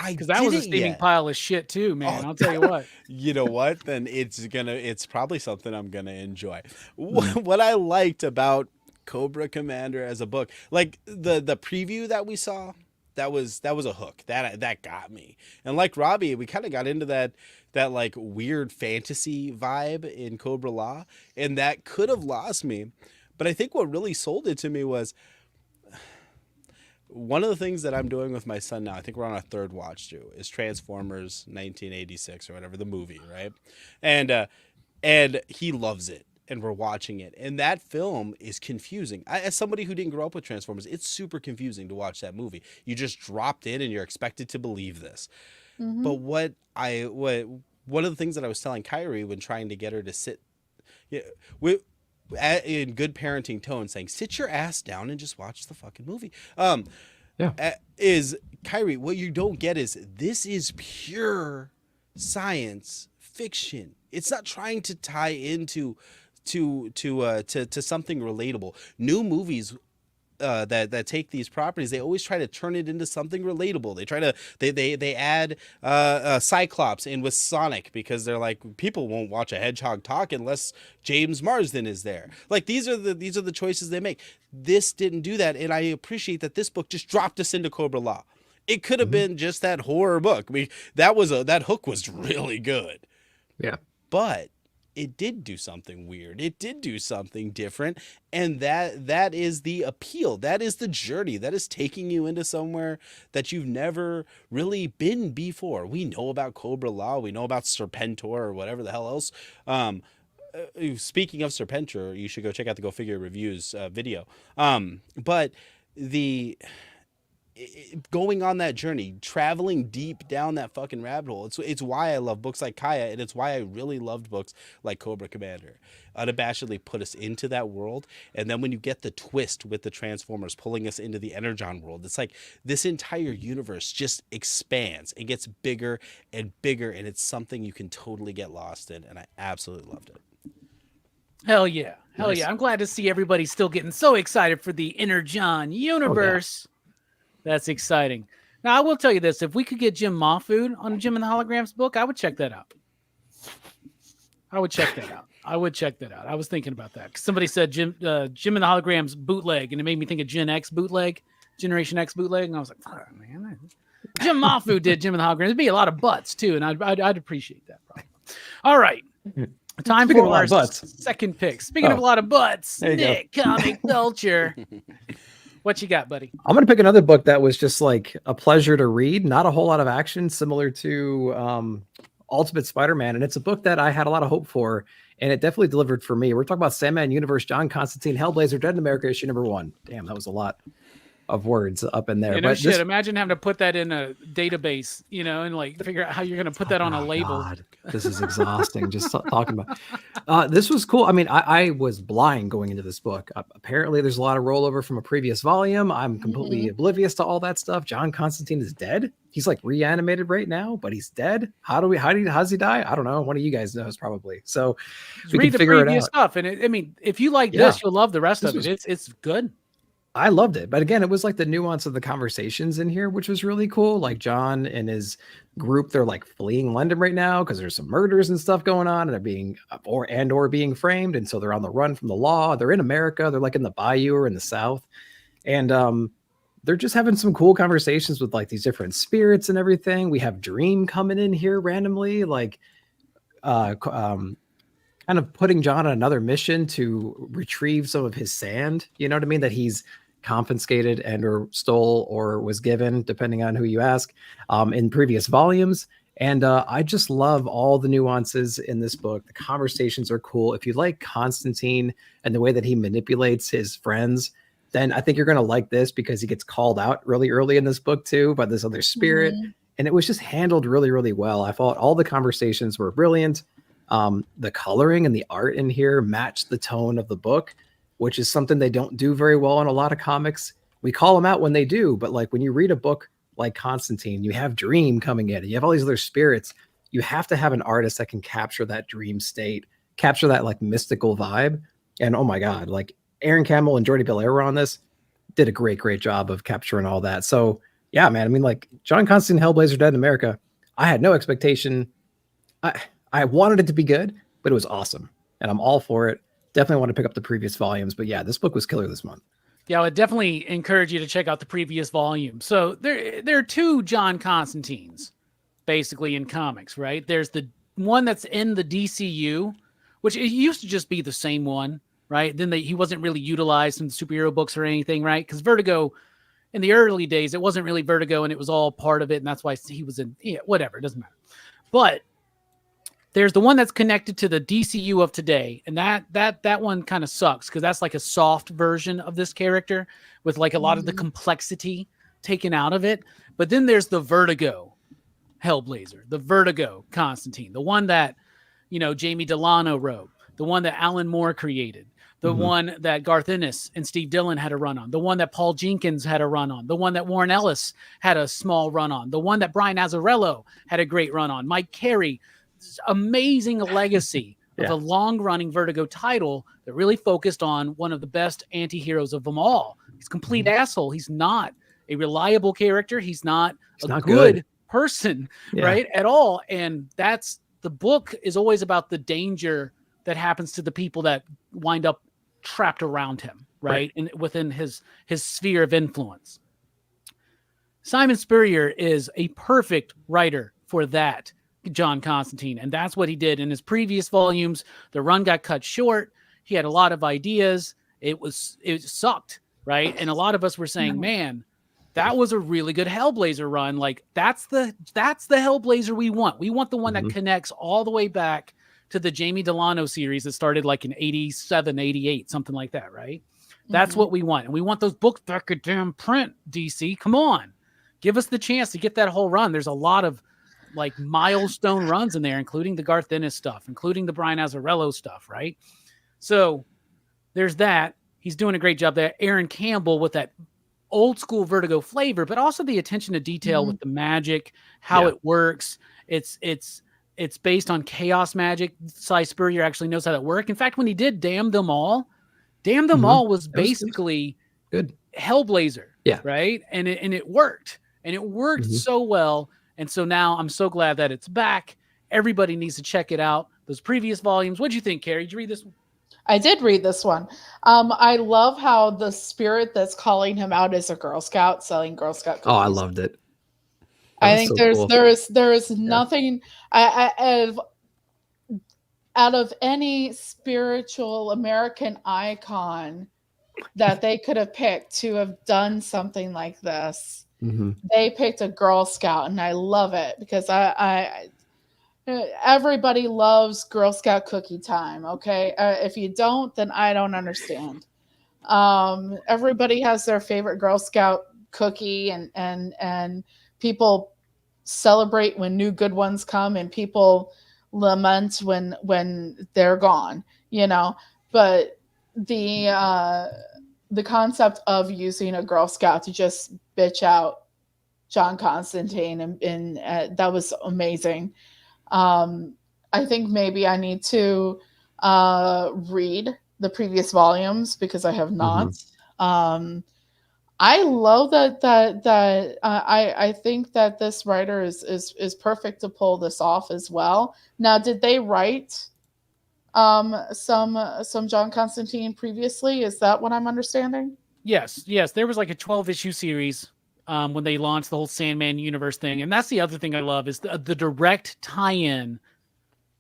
Because that was a steaming pile of shit too, man. I'll tell you what. You know what? Then it's probably something I'm gonna enjoy. What I liked about Cobra Commander as a book, like the preview that we saw, that was a hook that got me. And like Robbie, we kind of got into that like weird fantasy vibe in Cobra Law, and that could have lost me. But I think what really sold it to me was one of the things that I'm doing with my son now. I think we're on our third watch through, is Transformers 1986 or whatever, the movie, right? And he loves it. And we're watching it, and that film is confusing. As somebody who didn't grow up with Transformers, it's super confusing to watch that movie. You just dropped in and you're expected to believe this. Mm-hmm. But one of the things that I was telling Kyrie when trying to get her to sit, in good parenting tone, saying, sit your ass down and just watch the fucking movie. Is Kyrie, what you don't get is this is pure science fiction. It's not trying to tie into to something relatable. New movies that take these properties, they always try to turn it into something relatable. They try to they add Cyclops in with Sonic because they're like, people won't watch a hedgehog talk unless James Marsden is there. Like these are the choices they make. This didn't do that, and I appreciate that this book just dropped us into Cobra Law. It could have been just that horror book. I mean, that hook was really good. Yeah, but it did do something weird. It did do something different. And that is the appeal. That is the journey. That is taking you into somewhere that you've never really been before. We know about Cobra Law. We know about Serpentor or whatever the hell else. Speaking of Serpentor, you should go check out the Go Figure Reviews video. But going on that journey, traveling deep down that fucking rabbit hole. It's why I love books like Kaya, and it's why I really loved books like Cobra Commander. Unabashedly put us into that world, and then when you get the twist with the Transformers pulling us into the Energon world, it's like this entire universe just expands. It gets bigger and bigger, and it's something you can totally get lost in, and I absolutely loved it. Hell yeah. Hell yeah. I'm glad to see everybody still getting so excited for the Energon universe. That's exciting. Now, I will tell you this. If we could get Jim Mahfood on Jim and the Holograms book, I would check that out. I was thinking about that. Somebody said Jim and the Holograms bootleg, and it made me think of Generation X bootleg, and I was like, oh, man. Jim Mahfood did Jim and the Holograms. It'd be a lot of butts, too, and I'd appreciate that. Probably. All right. Time for our second pick. Speaking of a lot of butts, Nick, comic culture. What you got, buddy? I'm going to pick another book that was just like a pleasure to read. Not a whole lot of action, similar to Ultimate Spider-Man. And it's a book that I had a lot of hope for, and it definitely delivered for me. We're talking about Sandman Universe, John Constantine, Hellblazer, Dead in America, issue number 1. Damn, that was a lot of words up in there. But imagine having to put that in a database, and like figure out how you're going to put that on a label. God. This is exhausting just talking about. This was cool. I mean, I was blind going into this book. Apparently, there's a lot of rollover from a previous volume. I'm completely oblivious to all that stuff. John Constantine is dead. He's like reanimated right now, but he's dead. How does he die? I don't know. One of you guys knows probably. So we read can figure it out. Stuff, and if you like this, you'll love the rest of it. It's good. I loved it. But again, it was like the nuance of the conversations in here, which was really cool. Like John and his group, they're like fleeing London right now because there's some murders and stuff going on, and they're being or being framed. And so they're on the run from the law. They're in America. They're like in the bayou or in the South. And they're just having some cool conversations with like these different spirits and everything. We have Dream coming in here randomly, like kind of putting John on another mission to retrieve some of his sand. You know what I mean? That he's confiscated and or stole or was given, depending on who you ask, in previous volumes. And I just love all the nuances in this book. The conversations are cool. If you like Constantine and the way that he manipulates his friends, then I think you're going to like this, because he gets called out really early in this book too by this other spirit. And it was just handled really, really well. I thought all the conversations were brilliant. The coloring and the art in here matched the tone of the book, which is something they don't do very well in a lot of comics. We call them out when they do, but like when you read a book like Constantine, you have Dream coming in, and you have all these other spirits. You have to have an artist that can capture that dream state, capture that like mystical vibe. And oh my God, like Aaron Campbell and Jordi Belair were on this, did a great job of capturing all that. So yeah, man, I mean, like John Constantine, Hellblazer Dead in America, I had no expectation. I wanted it to be good, but it was awesome. And I'm all for it. Definitely want to pick up the previous volumes, but yeah, this book was killer this month. Yeah, I would definitely encourage you to check out the previous volume. So there are two John Constantines, basically, in comics, right? There's the one that's in the DCU, which it used to just be the same one, right? Then he wasn't really utilized in the superhero books or anything, right? Because Vertigo, in the early days, it wasn't really Vertigo, and it was all part of it, and that's why he was in, whatever, it doesn't matter. But there's the one that's connected to the DCU of today, and that one kind of sucks because that's like a soft version of this character with like a lot of the complexity taken out of it. But then there's the Vertigo Hellblazer, the Vertigo Constantine, the one that, Jamie Delano wrote, the one that Alan Moore created, the one that Garth Ennis and Steve Dillon had a run on, the one that Paul Jenkins had a run on, the one that Warren Ellis had a small run on, the one that Brian Azzarello had a great run on, Mike Carey. Amazing legacy of a long-running Vertigo title that really focused on one of the best anti-heroes of them all. He's a complete asshole. He's not a reliable character. He's not a good person, right, at all. And the book is always about the danger that happens to the people that wind up trapped around him, right? And within his sphere of influence. Simon Spurrier is a perfect writer for that John Constantine, and that's what he did in his previous volumes. The run got cut short. He had a lot of ideas. It sucked, right? And a lot of us were saying, man, that was a really good Hellblazer run. Like that's the Hellblazer we want. We want the one that connects all the way back to the Jamie Delano series that started like in 87, 88, something like that, right? That's what we want. And we want those books back at damn print, DC. Come on. Give us the chance to get that whole run. There's a lot of like milestone runs in there, including the Garth Ennis stuff, including the Brian Azzarello stuff, right? So there's that. He's doing a great job there. Aaron Campbell with that old school Vertigo flavor, but also the attention to detail with the magic, how it works. It's based on chaos magic. Cy Spurrier actually knows how that works. In fact, when he did Damn Them All was basically good Hellblazer, right? And it worked. And it worked so well. And so now I'm so glad that it's back. Everybody needs to check it out. Those previous volumes. What'd you think, Carrie? Did you read this one? I did read this one. I love how the spirit that's calling him out is a Girl Scout selling Girl Scout cookies. Oh, I loved it. I think there is nothing out of any spiritual American icon that they could have picked to have done something like this. They picked a Girl Scout, and I love it because everybody loves Girl Scout cookie time. Okay, if you don't, then I don't understand. Everybody has their favorite Girl Scout cookie, and people celebrate when new good ones come, and people lament when they're gone. But the concept of using a Girl Scout to just bitch out John Constantine and that was amazing. I think maybe I need to read the previous volumes because I have not. I love that I think that this writer is perfect to pull this off as well. Now, did they write some John Constantine previously? Is that what I'm understanding? Yes. There was like a 12-issue series when they launched the whole Sandman universe thing. And that's the other thing I love is the direct tie-in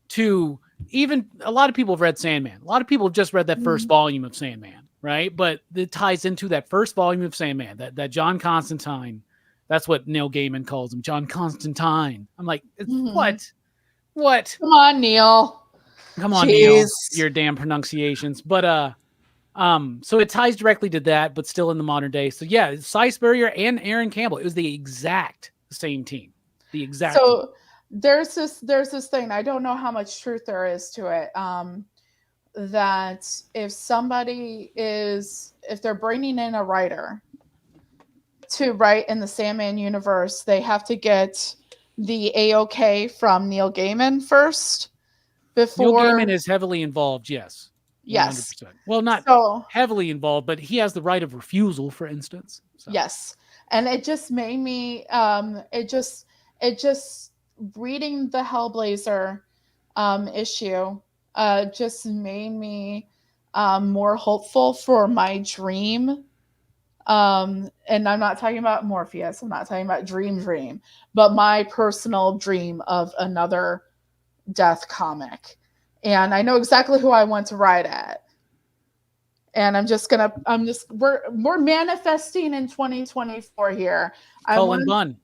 to even a lot of people have read Sandman. A lot of people have just read that first volume of Sandman, right? But it ties into that first volume of Sandman, that John Constantine. That's what Neil Gaiman calls him, John Constantine. I'm like, what? Come on, Neil. Come on, Neil, your damn pronunciations. But so it ties directly to that, but still in the modern day. So yeah, Cy Spurrier and Aaron Campbell. It was the exact same team. The exact. So team. There's this thing. I don't know how much truth there is to it. That if they're bringing in a writer to write in the Sandman universe, they have to get the A-OK from Neil Gaiman first. before. Neil Gaiman is heavily involved. Yes. Yes. 100%. Well, not heavily involved, but he has the right of refusal, for instance. So. Yes. And it just made me, it just reading the Hellblazer issue just made me more hopeful for my dream. And I'm not talking about Morpheus. I'm not talking about Dream, but my personal dream of another Death comic. And I know exactly who I want to write at. And we're manifesting in 2024 here. Cullen Bunn.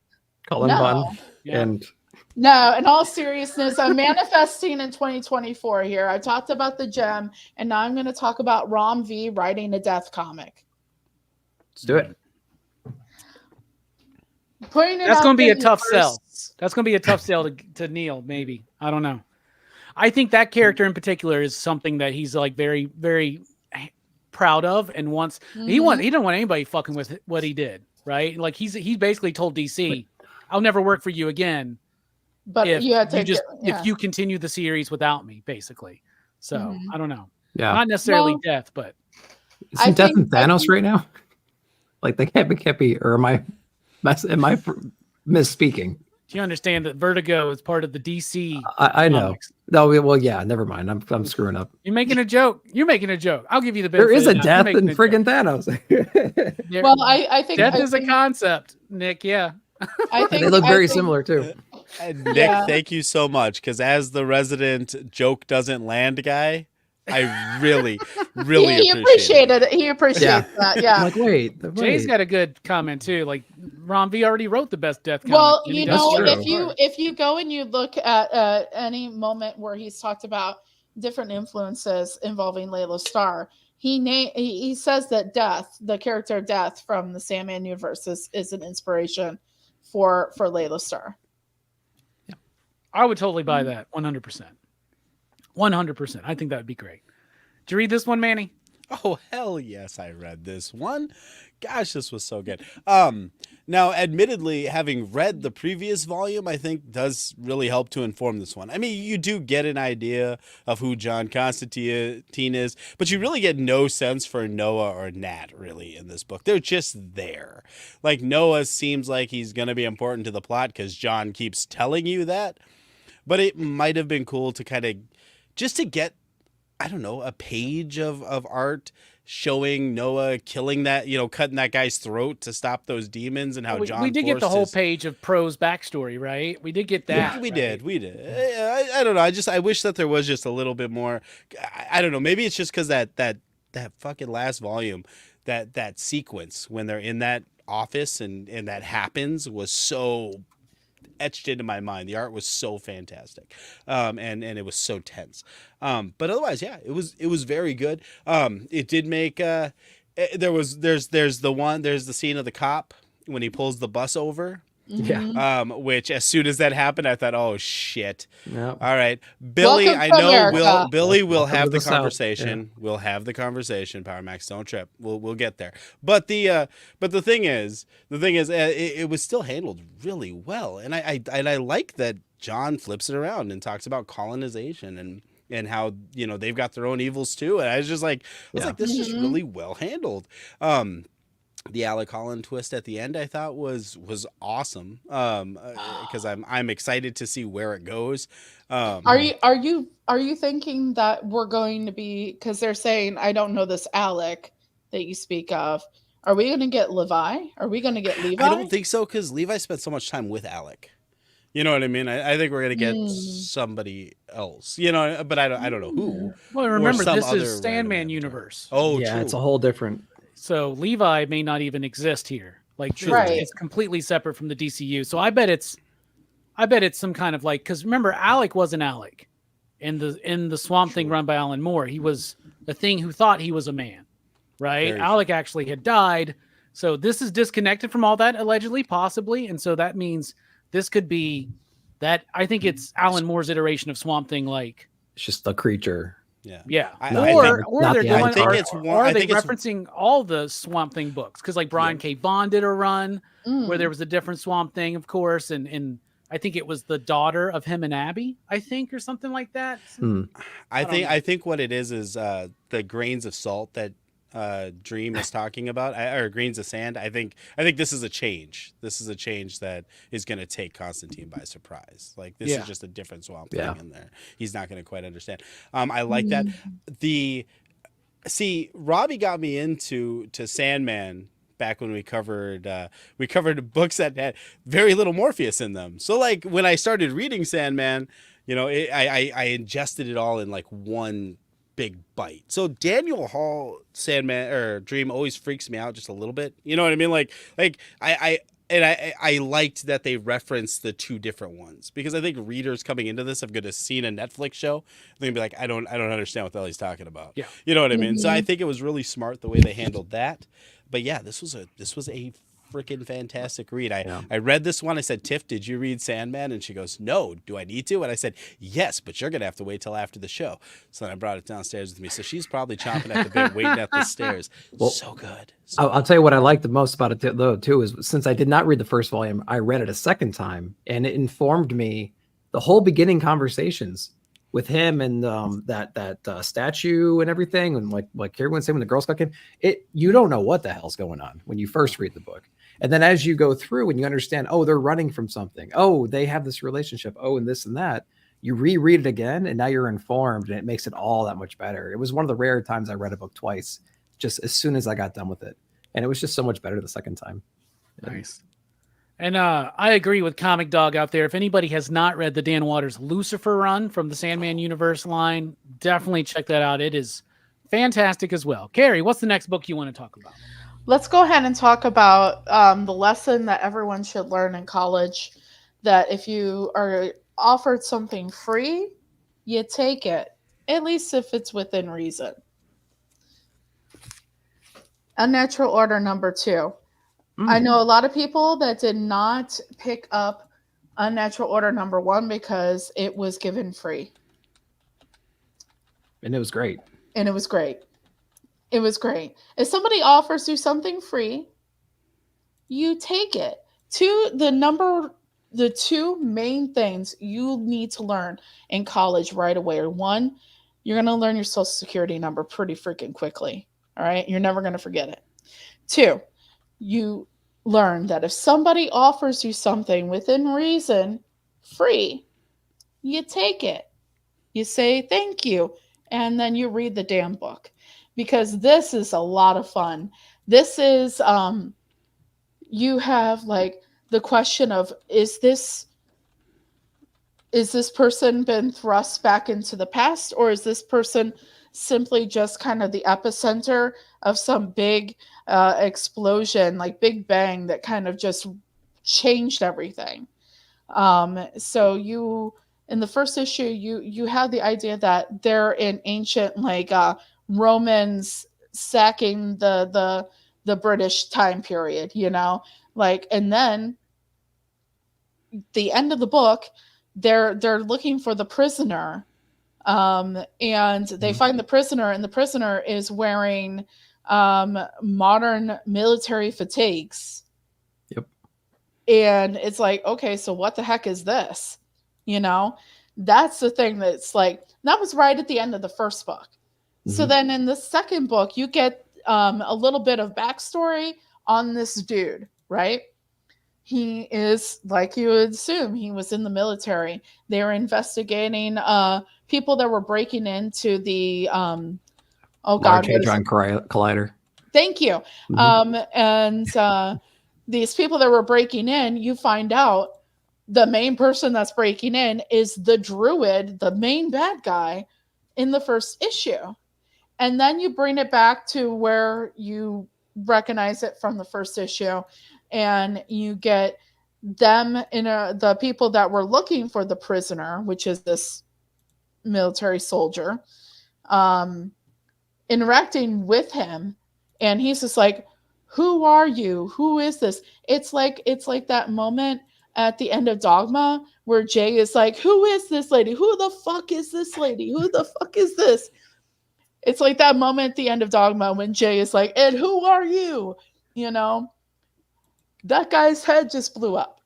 Yeah. And no, in all seriousness, I'm manifesting in 2024 here. I talked about the gem, and now I'm going to talk about Rom V writing a Death comic. Let's do it. That's going to be a tough sell. That's going to be a tough sell to Neil, maybe. I don't know. I think that character in particular is something that he's like very, very proud of and wants. Mm-hmm. He didn't want anybody fucking with what he did, right? Like he basically told DC, "I'll never work for you again." But if you continue the series without me, basically. So I don't know. Yeah, not necessarily Death, but isn't Death and Thanos right now? Like they can't be. Or am I misspeaking? Do you understand that Vertigo is part of the DC? I know. No, well, yeah. Never mind. I'm screwing up. You're making a joke. I'll give you the benefit. There is a Death in friggin' Thanos. Well, I think Death is a concept, Nick. Yeah. I think they look very similar too. Nick, thank you so much. Because as the resident joke doesn't land guy, I really appreciated it. He appreciates that. Yeah. I'm like, wait. Jay's got a good comment too. Like Ron V already wrote the best Death comic. Well, if you go and you look at any moment where he's talked about different influences involving Layla Starr, he says that Death, the character Death from the Sandman universe, is an inspiration for Layla Starr. Yeah, I would totally buy that 100%. 100%. I think that would be great. Did you read this one, Manny? Oh, hell yes, I read this one. Gosh, this was so good. Now, admittedly, having read the previous volume, I think does really help to inform this one. I mean, you do get an idea of who John Constantine is, but you really get no sense for Noah or Nat, really, in this book. They're just there. Like, Noah seems like he's going to be important to the plot because John keeps telling you that, but it might have been cool to kind of just to get, I don't know, a page of art showing Noah killing that, cutting that guy's throat to stop those demons, and how we did get the whole page of Pro's backstory, right? We did get that. Yeah, we did. I don't know. I wish that there was just a little bit more. I don't know. Maybe it's just because that fucking last volume, that sequence when they're in that office and that happens was so etched into my mind. The art was so fantastic, and it was so tense. But otherwise, yeah, it was very good. It did make there's the scene of the cop when he pulls the bus over. Yeah. Which as soon as that happened, I thought, oh shit. No. All right, Billy. Welcome I to know America. Billy will Welcome have to the the South. conversation. Yeah. We'll have the conversation. Power Max, don't trip. We'll get there. But the thing is, it was still handled really well, and I like that John flips it around and talks about colonization and how they've got their own evils too. And I was just like, this is really well handled. The Alec Holland twist at the end I thought was awesome. Because I'm excited to see where it goes. Are you thinking that we're going to be, because they're saying, I don't know this Alec that you speak of. Are we going to get Levi? Are we going to get Levi? I don't think so, because Levi spent so much time with Alec. You know what I mean? I think we're gonna get somebody else. But I don't know who. Well, remember this is Sandman universe. Oh, yeah, true. it's a whole different. So Levi may not even exist here. Like Right. it's completely separate from the DCU. So I bet it's some kind of like, because remember Alec wasn't Alec in the Swamp Thing run by Alan Moore. He was the Thing who thought he was a man, right? Very Alec actually had died. So this is disconnected from all that allegedly, possibly, and so that means this could be that. I think it's Alan Moore's iteration of Swamp Thing, like It's just a creature. Yeah. Or they're the doing, Avatar. are they referencing all the Swamp Thing books? Because like Brian K. Vaughan did a run where there was a different Swamp Thing, of course, and I think it was the daughter of him and Abby, I think, or something like that. I think what it is the grains of salt that Dream is talking about, or grains of sand. I think this is a change. This is a change that is going to take Constantine by surprise. Like this is just a different swamp thing in there. He's not going to quite understand. I like that. Robbie got me into Sandman back when we covered books that had very little Morpheus in them. So like when I started reading Sandman, I ingested it all in like one big bite. So Daniel Hall Sandman or Dream always freaks me out just a little bit. You know what I mean? Like I liked that they referenced the two different ones, because I think readers coming into this have going to see a Netflix show. They're gonna be like, I don't understand what the hell he's talking about. Yeah. You know what I mean? So I think it was really smart the way they handled that. But yeah, this was a freaking fantastic read. I read this one. I said, Tiff, did you read Sandman? And she goes, no. Do I need to? And I said, yes, but you're going to have to wait till after the show. So then I brought it downstairs with me. So she's probably chomping at the bit, waiting at the stairs. Well, so good. I'll tell you what I like the most about it, though, too, is since I did not read the first volume, I read it a second time, and it informed me the whole beginning conversations with him and that statue and everything, and like everyone said when the Girl Scout came, you don't know what the hell's going on when you first read the book. And then as you go through and you understand, oh, they're running from something. Oh, they have this relationship. Oh, and this and that. You reread it again, and now you're informed, and it makes it all that much better. It was one of the rare times I read a book twice, just as soon as I got done with it. And it was just so much better the second time. Nice. And I agree with Comic Dog out there. If anybody has not read the Dan Waters Lucifer run from the Sandman Universe line, definitely check that out. It is fantastic as well. Carrie, what's the next book you want to talk about? Let's go ahead and talk about the lesson that everyone should learn in college, that if you are offered something free, you take it, at least if it's within reason. Unnatural Order number 2. I know a lot of people that did not pick up Unnatural Order number 1 because it was given free. And it was great. It was great. If somebody offers you something free, you take it. The two main things you need to learn in college right away are, 1, you're going to learn your social security number pretty freaking quickly. All right. You're never going to forget it. 2, you learn that if somebody offers you something within reason, free, you take it. You say thank you, and then you read the damn book, because this is a lot of fun. This is you have like the question of, is this person been thrust back into the past, or is this person simply just kind of the epicenter of some big explosion, like Big Bang, that kind of just changed everything? So you, in the first issue, you have the idea that they're in ancient, like Romans sacking the British time period, and then the end of the book, they're looking for the prisoner, and they find the prisoner, and the prisoner is wearing modern military fatigues. Yep. And it's like, okay, so what the heck is this? That's the thing that's like, that was right at the end of the first book. So then in the second book, you get a little bit of backstory on this dude, right? He is, like you would assume, he was in the military. They were investigating people that were breaking into the Large Hadron Collider. Thank you. And these people that were breaking in, you find out the main person that's breaking in is the druid, the main bad guy in the first issue. And then you bring it back to where you recognize it from the first issue, and you get them the people that were looking for the prisoner, which is this military soldier, interacting with him, and he's just like, who are you? Who is this? It's like that moment at the end of Dogma where Jay is like, who is this lady? Who the fuck is this lady? Who the fuck is this? It's like that moment at the end of Dogma when Jay is like, and who are you? That guy's head just blew up,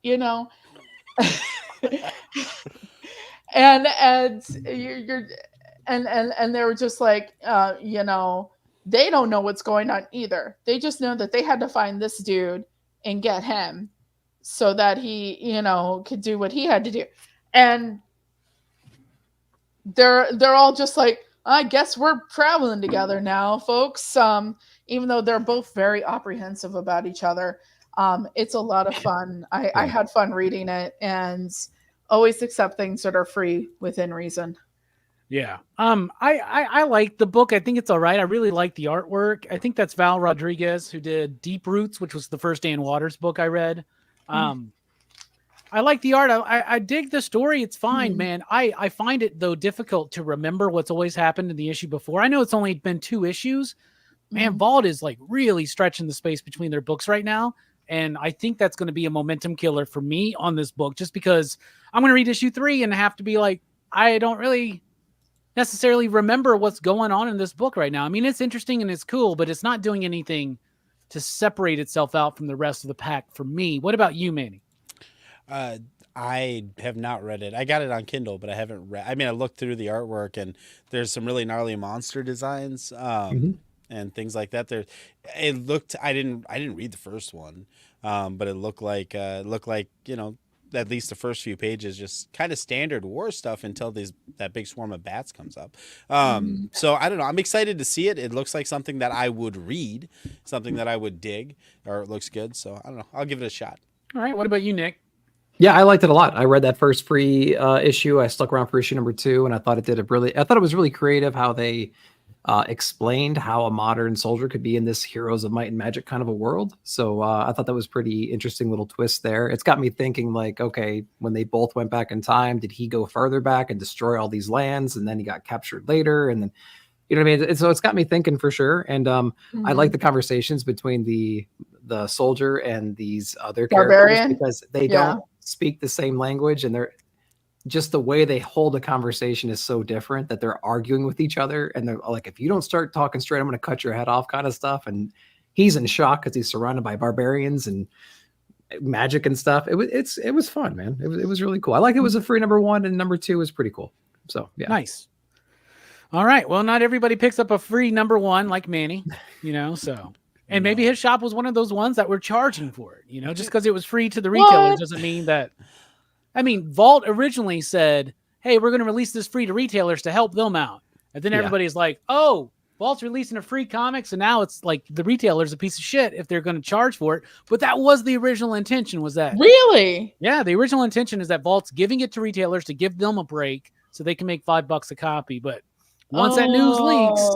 and you're and they were just like, you know, they don't know what's going on either. They just know that they had to find this dude and get him so that he, you know, could do what he had to do. And they're all just like, I guess we're traveling together now, folks. Even though they're both very apprehensive about each other. It's a lot of fun. I had fun reading it, and always accept things that are free within reason. Yeah. I like the book. I think it's all right. I really like the artwork. I think that's Val Rodriguez, who did Deep Roots, which was the first Dan Waters book I read. I like the art. I dig the story. It's fine, man. I find it, though, difficult to remember what's always happened in the issue before. I know it's only been 2 issues. Man, Vault is like really stretching the space between their books right now. And I think that's going to be a momentum killer for me on this book, just because I'm going to read issue 3 and have to be like, I don't really necessarily remember what's going on in this book right now. I mean, it's interesting and it's cool, but it's not doing anything to separate itself out from the rest of the pack for me. What about you, Manny? I have not read it. I got it on Kindle, but I haven't read. I mean, I looked through the artwork, and there's some really gnarly monster designs and things like that. It looked. I didn't read the first one, but it looked like you know, at least the first few pages, just kind of standard war stuff until that big swarm of bats comes up. So I don't know. I'm excited to see it. It looks like something that I would read, something that I would dig, or it looks good. So I don't know. I'll give it a shot. All right. What about you, Nick? Yeah, I liked it a lot. I read that first free issue. I stuck around for issue number 2, and I thought it was really creative how they explained how a modern soldier could be in this heroes of might and magic kind of a world. So I thought that was pretty interesting little twist there. It's got me thinking, like, okay, when they both went back in time, did he go further back and destroy all these lands, and then he got captured later, and then, you know what I mean? So it's got me thinking for sure. And I like the conversations between the soldier and these other characters, because they don't speak the same language, and they're just the way they hold a conversation is so different that they're arguing with each other, and they're like, if you don't start talking straight, I'm going to cut your head off, kind of stuff. And he's in shock because he's surrounded by barbarians and magic and stuff. It was fun, man. It was really cool. I like it was a free number 1, and number 2 was pretty cool. So yeah, nice. All right. Well, not everybody picks up a free number 1 like Manny, you know, so. And maybe his shop was one of those ones that were charging for it, you know, just because it was free to the retailers doesn't mean that. I mean, Vault originally said, hey, we're going to release this free to retailers to help them out. And then everybody's like, oh, Vault's releasing a free comic. So now it's like the retailer's a piece of shit if they're going to charge for it. But that was the original intention, was that. Really? Yeah. The original intention is that Vault's giving it to retailers to give them a break so they can make $5 a copy. But once that news leaks,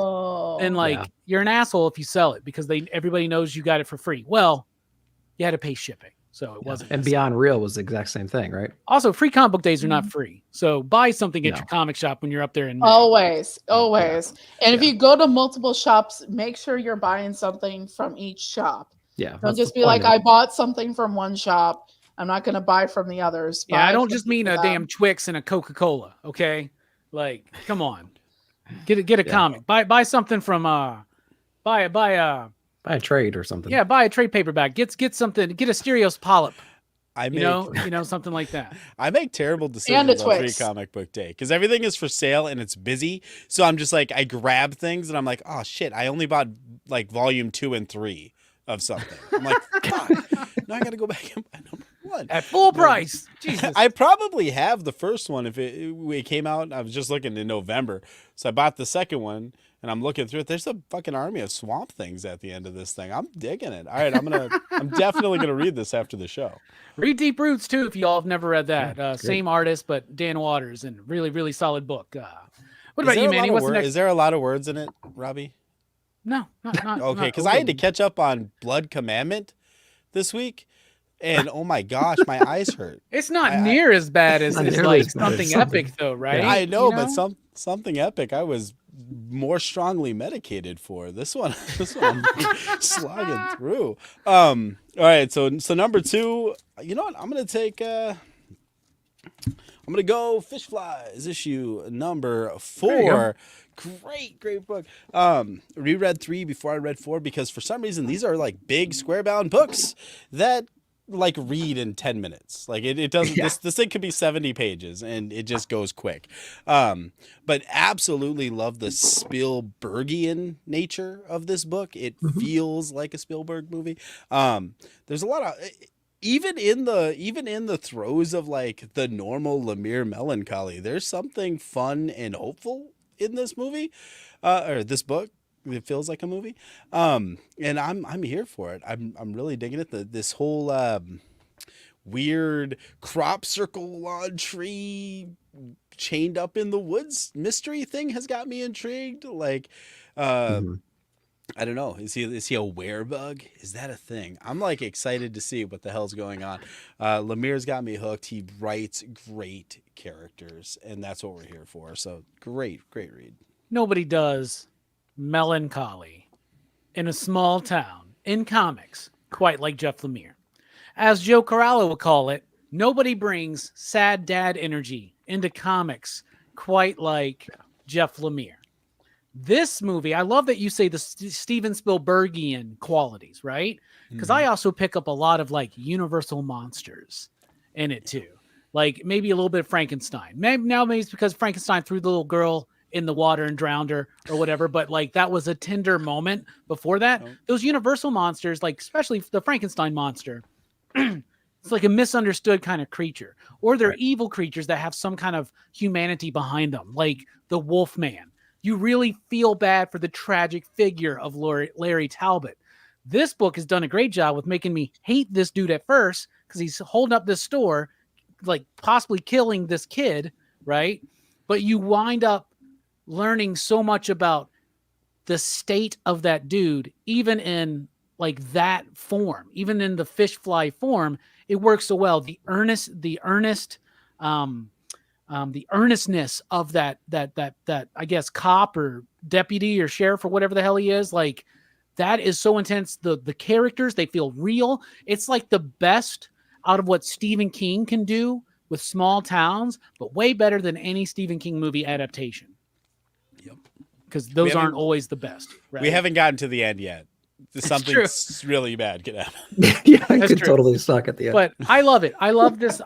then you're an asshole if you sell it, because everybody knows you got it for free. Well, you had to pay shipping, so it wasn't. And Beyond Real was the exact same thing, right? Also, free comic book days are not free, so buy something at your comic shop when you're up there in May. Always. And if you go to multiple shops, make sure you're buying something from each shop. Yeah, don't just be like, I bought something from one shop, I'm not going to buy from the others. I don't just mean a damn Twix and a Coca-Cola. Okay, like, come on. Get a comic. Buy something from buy a trade or something. Yeah, buy a trade paperback. Get something. Get a Stereos Polyp. You know, something like that. I make terrible decisions on Free Comic Book Day because everything is for sale and it's busy. So I'm just like, I grab things and I'm like, oh shit, I only bought like volume 2 and 3 of something. I'm like, fuck. Now I got to go back and buy number 1 at full price. Jesus. I probably have the first one if it came out. I was just looking in November, so I bought the second one. And I'm looking through it. There's a fucking army of Swamp Things at the end of this thing. I'm digging it. All right, I'm definitely gonna read this after the show. Read Deep Roots too if y'all have never read that. Same artist, but Dan Waters, and really, really solid book. What about you, Manny? What's the next? Is there a lot of words in it, Robbie? No, not okay, because I had to catch up on Blood Commandment this week. And oh my gosh, my eyes hurt. It's not near as bad as like something epic, though, right? Yeah, I know, but something epic. I was more strongly medicated for this one. I'm slogging through. All right, so number 2. You know what? I'm gonna go Fish Flies issue number 4. Great book. Reread 3 before I read 4 because for some reason these are like big square bound books that like read in 10 minutes. Like it doesn't, this thing could be 70 pages and it just goes quick. But absolutely love the Spielbergian nature of this book. It feels like a Spielberg movie. There's a lot of, even in the throes of like the normal Lemire melancholy, there's something fun and hopeful in this movie, or this book. It feels like a movie, and I'm here for it. I'm really digging it. This whole weird crop circle on tree chained up in the woods mystery thing has got me intrigued. Like, I don't know. Is he a werebug? Is that a thing? I'm like excited to see what the hell's going on. Lemire's got me hooked. He writes great characters, and that's what we're here for. So great read. Nobody does melancholy in a small town in comics quite like Jeff Lemire. As Joe Corallo would call it, nobody brings sad dad energy into comics quite like Jeff Lemire. This movie, I love that you say the Steven Spielbergian qualities, right? Because I also pick up a lot of like Universal monsters in it too. Like maybe a little bit of Frankenstein. Maybe it's because Frankenstein threw the little girl in the water and drowned her or whatever. But like that was a tender moment before that. Those Universal monsters, like especially the Frankenstein monster, it's like a misunderstood kind of creature. Or they're evil creatures that have some kind of humanity behind them, like the Wolfman. You really feel bad for the tragic figure of Larry Talbot. This book has done a great job with making me hate this dude at first because he's holding up this store, like possibly killing this kid, right? But you wind up learning so much about the state of that dude, even in like that form, even in the fish fly form, it works so well. The earnestness of that I guess cop or deputy or sheriff or whatever the hell he is, like that is so intense. The characters, they feel real. It's like the best out of what Stephen King can do with small towns, but way better than any Stephen King movie adaptation. Yep. Because those aren't always the best. Right? We haven't gotten to the end yet. Something really bad could happen. Yeah, I could totally suck at the end. But I love it. I love this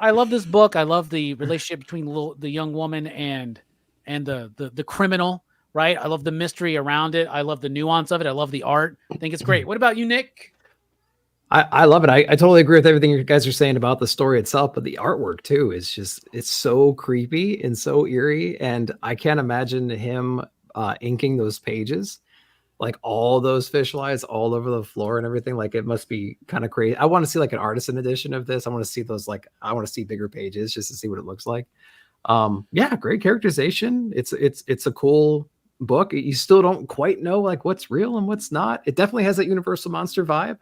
book. I love the relationship between the young woman and the criminal, right? I love the mystery around it. I love the nuance of it. I love the art. I think it's great. What about you, Nick? I love it. I totally agree with everything you guys are saying about the story itself, but the artwork too is just, it's so creepy and so eerie. And I can't imagine him inking those pages, like all those fish flies all over the floor and everything. Like it must be kind of crazy. I want to see like an artisan edition of this. I want to see those, like, I want to see bigger pages just to see what it looks like. Yeah, great characterization. It's a cool book. You still don't quite know like what's real and what's not. It definitely has that Universal monster vibe.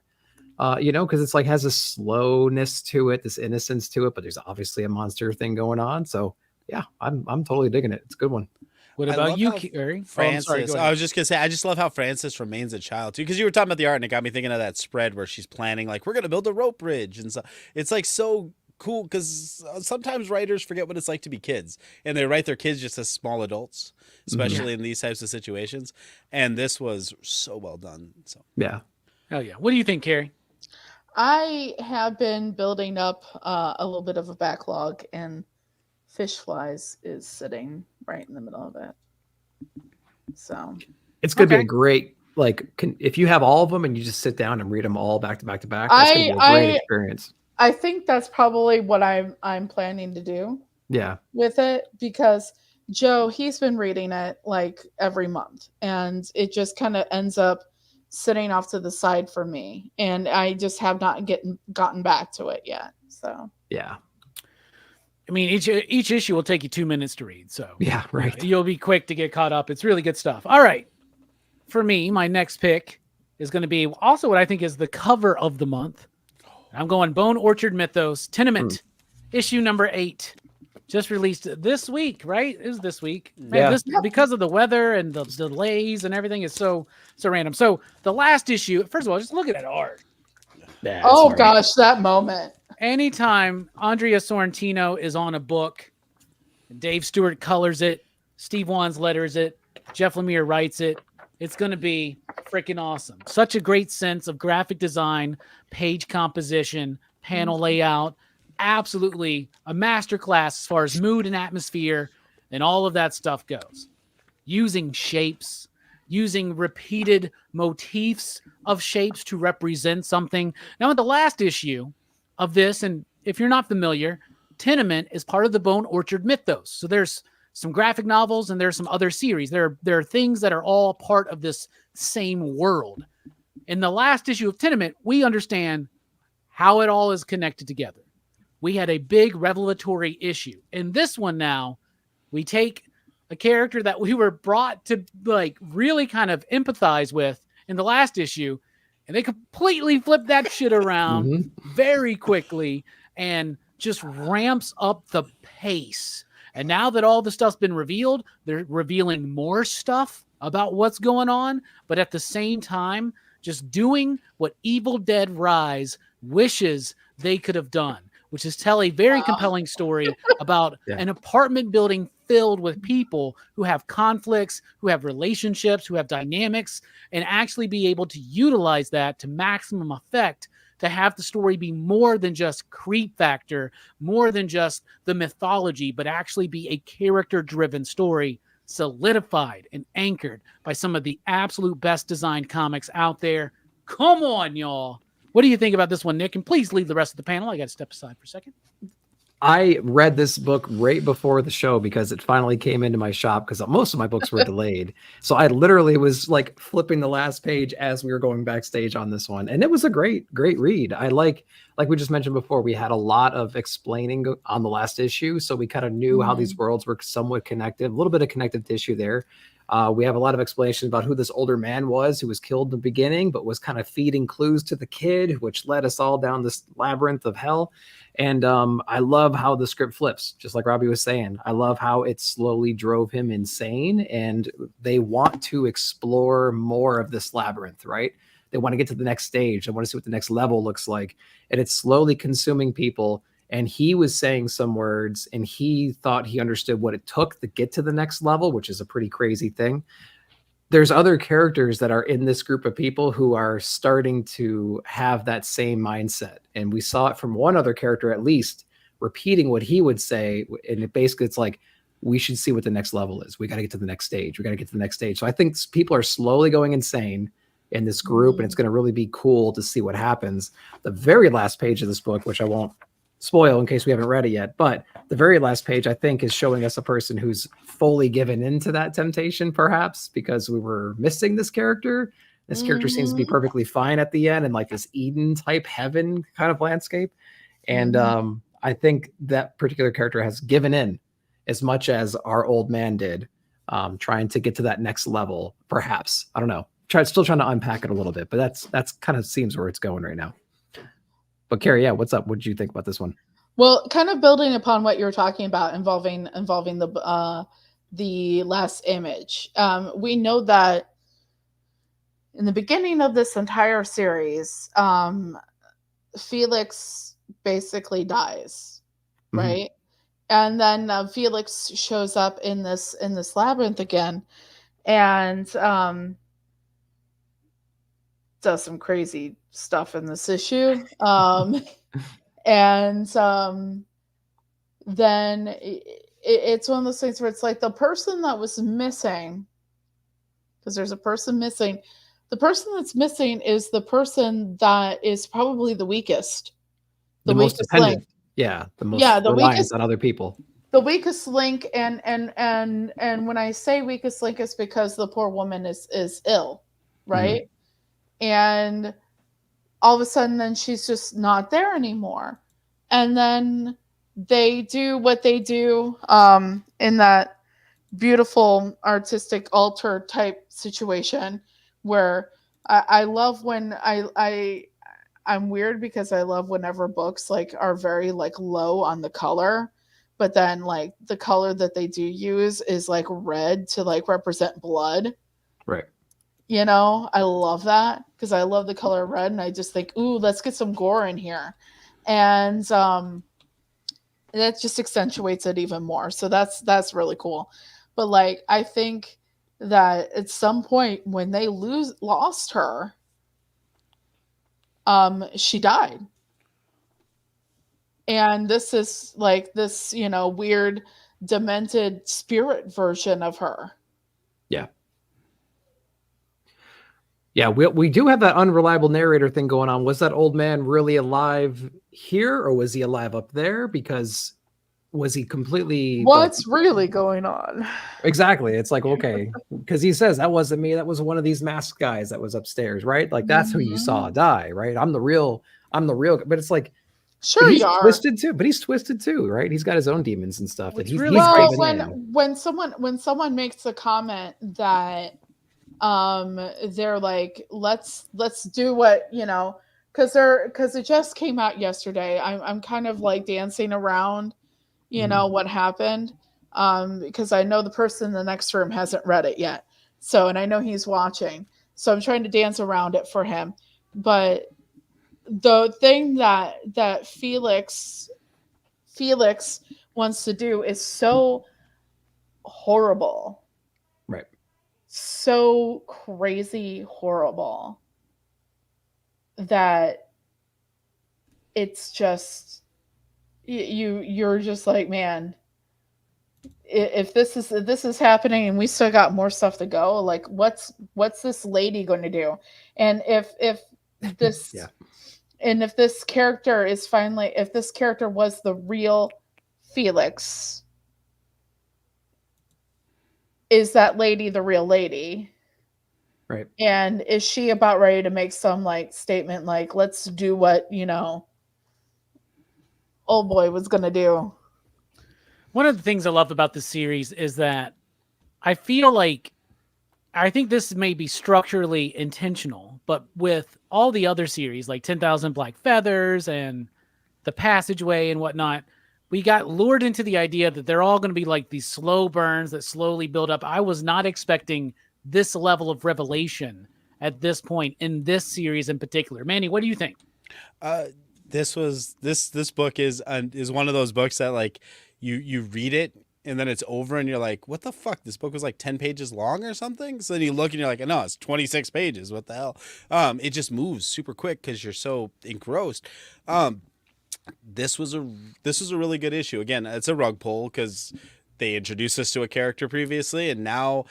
Because it's like has a slowness to it, this innocence to it, but there's obviously a monster thing going on. So yeah, I'm totally digging it. It's a good one. What about you, Carrie? Francis? I was just gonna say, I just love how Francis remains a child too, because you were talking about the art, and it got me thinking of that spread where she's planning, like, we're gonna build a rope bridge, and so it's like so cool because sometimes writers forget what it's like to be kids, and they write their kids just as small adults, especially in these types of situations. And this was so well done. So yeah, hell yeah. What do you think, Carrie? I have been building up a little bit of a backlog, and Fish Flies is sitting right in the middle of it. So it's going to be a great, like, if you have all of them and you just sit down and read them all back to back to back, that's going to be a great experience. I think that's probably what I'm planning to do. Yeah. With it, because Joe, he's been reading it like every month, and it just kind of ends up sitting off to the side for me, and I just have not gotten back to it yet. So yeah, I mean, each issue will take you 2 minutes to read, so yeah, right. You'll be quick to get caught up. It's really good stuff. All right, for me, my next pick is going to be also what I think is the cover of the month. I'm going Bone Orchard Mythos Tenement, issue number 8. Just released this week, right? It was this week. Man, because of the weather and the delays and everything is so random. So the last issue, first of all, just look at that art. Gosh, that moment. Anytime Andrea Sorrentino is on a book, Dave Stewart colors it, Steve Wands letters it, Jeff Lemire writes it, it's going to be freaking awesome. Such a great sense of graphic design, page composition, panel layout, absolutely a masterclass as far as mood and atmosphere and all of that stuff goes. Using shapes, using repeated motifs of shapes to represent something. Now, in the last issue of this, and if you're not familiar, Tenement is part of the Bone Orchard mythos. So there's some graphic novels and there's some other series. There are things that are all part of this same world. In the last issue of Tenement, we understand how it all is connected together. We had a big revelatory issue. In this one now, we take a character that we were brought to like really kind of empathize with in the last issue, and they completely flip that shit around very quickly and just ramps up the pace. And now that all the stuff's been revealed, they're revealing more stuff about what's going on, but at the same time, just doing what Evil Dead Rise wishes they could have done, which is tell a very compelling story about an apartment building filled with people who have conflicts, who have relationships, who have dynamics, and actually be able to utilize that to maximum effect to have the story be more than just creep factor, more than just the mythology, but actually be a character-driven story solidified and anchored by some of the absolute best designed comics out there. Come on, y'all. What do you think about this one, Nick? And please leave the rest of the panel. I got to step aside for a second. I read this book right before the show because it finally came into my shop because most of my books were delayed. So I literally was like flipping the last page as we were going backstage on this one. And it was a great read. I like we just mentioned before, we had a lot of explaining on the last issue. So we kind of knew how these worlds were somewhat connected, a little bit of connective tissue there. We have a lot of explanations about who this older man was who was killed in the beginning, but was kind of feeding clues to the kid, which led us all down this labyrinth of hell. And I love how the script flips, just like Robbie was saying. I love how it slowly drove him insane, and they want to explore more of this labyrinth, right? They want to get to the next stage. They want to see what the next level looks like. And it's slowly consuming people. And he was saying some words, and he thought he understood what it took to get to the next level, which is a pretty crazy thing. There's other characters that are in this group of people who are starting to have that same mindset. And we saw it from one other character, at least, repeating what he would say. And it basically, it's like, we should see what the next level is. We got to get to the next stage. We got to get to the next stage. So I think people are slowly going insane in this group, and it's going to really be cool to see what happens. The very last page of this book, which I won't spoil in case we haven't read it yet, but the very last page, I think, is showing us a person who's fully given into that temptation, perhaps because we were missing this character. This character seems to be perfectly fine at the end in like this Eden type heaven kind of landscape. And I think that particular character has given in as much as our old man did, trying to get to that next level, perhaps. I don't know. Still trying to unpack it a little bit, but that's kind of seems where it's going right now. But Carrie, yeah, what's up? What did you think about this one? Well, kind of building upon what you were talking about involving the last image. We know that in the beginning of this entire series, Felix basically dies, right? And then Felix shows up in this labyrinth again, and does some crazy stuff in this issue. And then it's one of those things where it's like the person that was missing, because there's a person missing. The person that's missing is the person that is probably the weakest. The most dependent. Link. Yeah. The most reliant on other people. The weakest link, and when I say weakest link, is because the poor woman is ill, right? And all of a sudden, then she's just not there anymore. And then they do what they do in that beautiful artistic altar type situation where I love when I'm weird because I love whenever books like are very like low on the color, but then like the color that they do use is like red to like represent blood. Right. You know, I love that because I love the color red, and I just think, ooh, let's get some gore in here. And that just accentuates it even more. So that's really cool. But like, I think that at some point when they lost her, she died. And this is like this, you know, weird, demented spirit version of her. Yeah. Yeah, we do have that unreliable narrator thing going on. Was that old man really alive here, or was he alive up there? Because was he completely What's really going on? Exactly. It's like, okay, because he says that wasn't me. That was one of these masked guys that was upstairs, right? Like that's who you saw die, right? I'm the real. But it's like, sure, he's you are twisted too. But he's twisted too, right? He's got his own demons and stuff. It's He's really well crazy. when someone makes a comment that they're like, let's do what, you know, because it just came out yesterday. I'm kind of like dancing around, you know, what happened, because I know the person in the next room hasn't read it yet, so, and I know he's watching, so I'm trying to dance around it for him. But the thing that Felix wants to do is so horrible, right? So crazy horrible that it's just you're just like, man, if this is happening and we still got more stuff to go, like what's this lady going to do? And if this yeah. And if this character is finally, if this character was the real Felix, is that lady the real lady? Right. And is she about ready to make some like statement like, let's do what, you know, old boy was going to do? One of the things I love about this series is that I feel like, I think this may be structurally intentional, but with all the other series like 10,000 Black Feathers and The Passageway and whatnot, we got lured into the idea that they're all going to be like these slow burns that slowly build up. I was not expecting this level of revelation at this point in this series in particular. Manny, what do you think? This book is one of those books that like you read it and then it's over and you're like, what the fuck? This book was like 10 pages long or something. So then you look and you're like, no, it's 26 pages. What the hell? It just moves super quick because you're so engrossed. This was a really good issue. Again, it's a rug pull because they introduced us to a character previously and now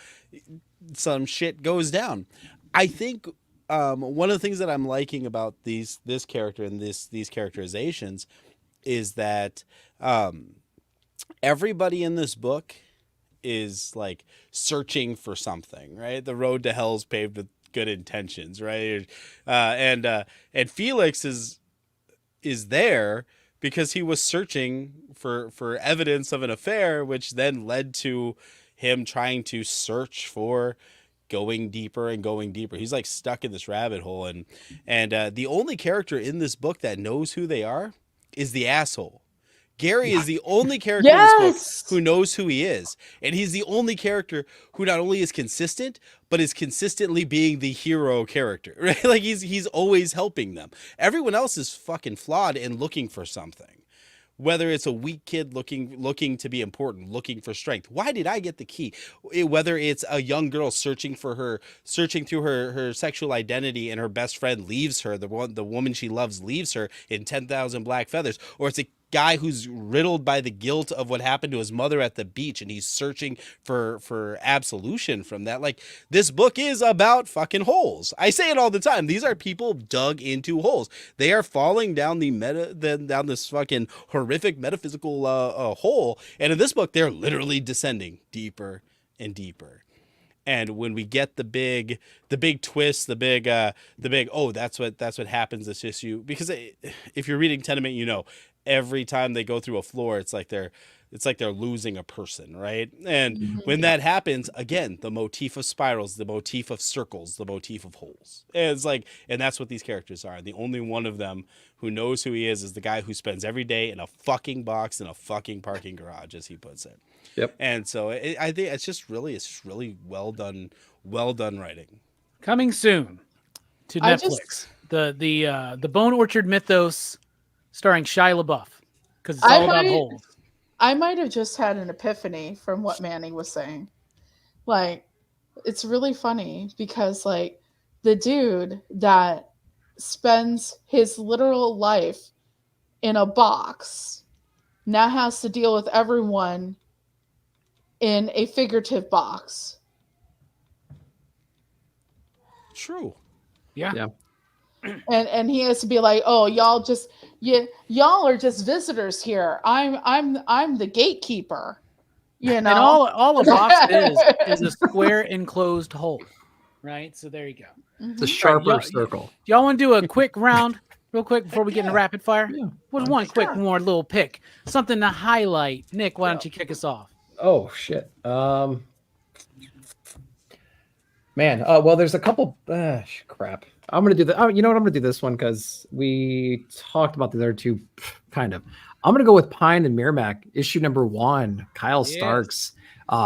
some shit goes down. I think one of the things that I'm liking about this character and these characterizations is that everybody in this book is like searching for something, right? The road to hell is paved with good intentions, right? And Felix is there because he was searching for evidence of an affair, which then led to him trying to search for going deeper and going deeper. He's like stuck in this rabbit hole, and the only character in this book that knows who they are is the asshole. Gary is the only character in this book who knows who he is. And he's the only character who not only is consistent, but is consistently being the hero character, right? Like he's always helping them. Everyone else is fucking flawed and looking for something. Whether it's a weak kid looking to be important, looking for strength. Why did I get the key? Whether it's a young girl searching through her sexual identity and her best friend leaves her, the woman she loves leaves her in 10,000 Black Feathers, or it's a guy who's riddled by the guilt of what happened to his mother at the beach and he's searching for absolution from that. Like, this book is about fucking holes. I say it all the time. These are people dug into holes. They are falling down down this fucking horrific metaphysical hole, and in this book they're literally descending deeper and deeper. And when we get the big twist, the big oh, that's what happens this issue, because if you're reading Tenement, you know, every time they go through a floor, it's like they're losing a person, right? And when that happens, again, the motif of spirals, the motif of circles, the motif of holes. And it's like, and that's what these characters are. The only one of them who knows who he is the guy who spends every day in a fucking box in a fucking parking garage, as he puts it. Yep. And so I think it's really well done writing. Coming soon to Netflix, the Bone Orchard Mythos, starring Shia LaBeouf, because it's all about holes. I might have just had an epiphany from what Manny was saying. Like, it's really funny because like the dude that spends his literal life in a box now has to deal with everyone in a figurative box. True. Yeah. And he has to be like, oh, y'all are just visitors here. I'm the gatekeeper. You know, and all a box is a square enclosed hole, right? So there you go. It's a sharper circle. Y'all want to do a quick round, real quick, before we get into rapid fire? Yeah. What's one quick more little pick? Something to highlight. Nick, why don't you kick us off? Oh shit. Man. Well, there's a couple. Crap. I'm gonna do the. Oh, you know what? I'm gonna do this one because we talked about the other two, kind of. I'm gonna go with Pine and Merrac, issue number 1. Kyle Starks,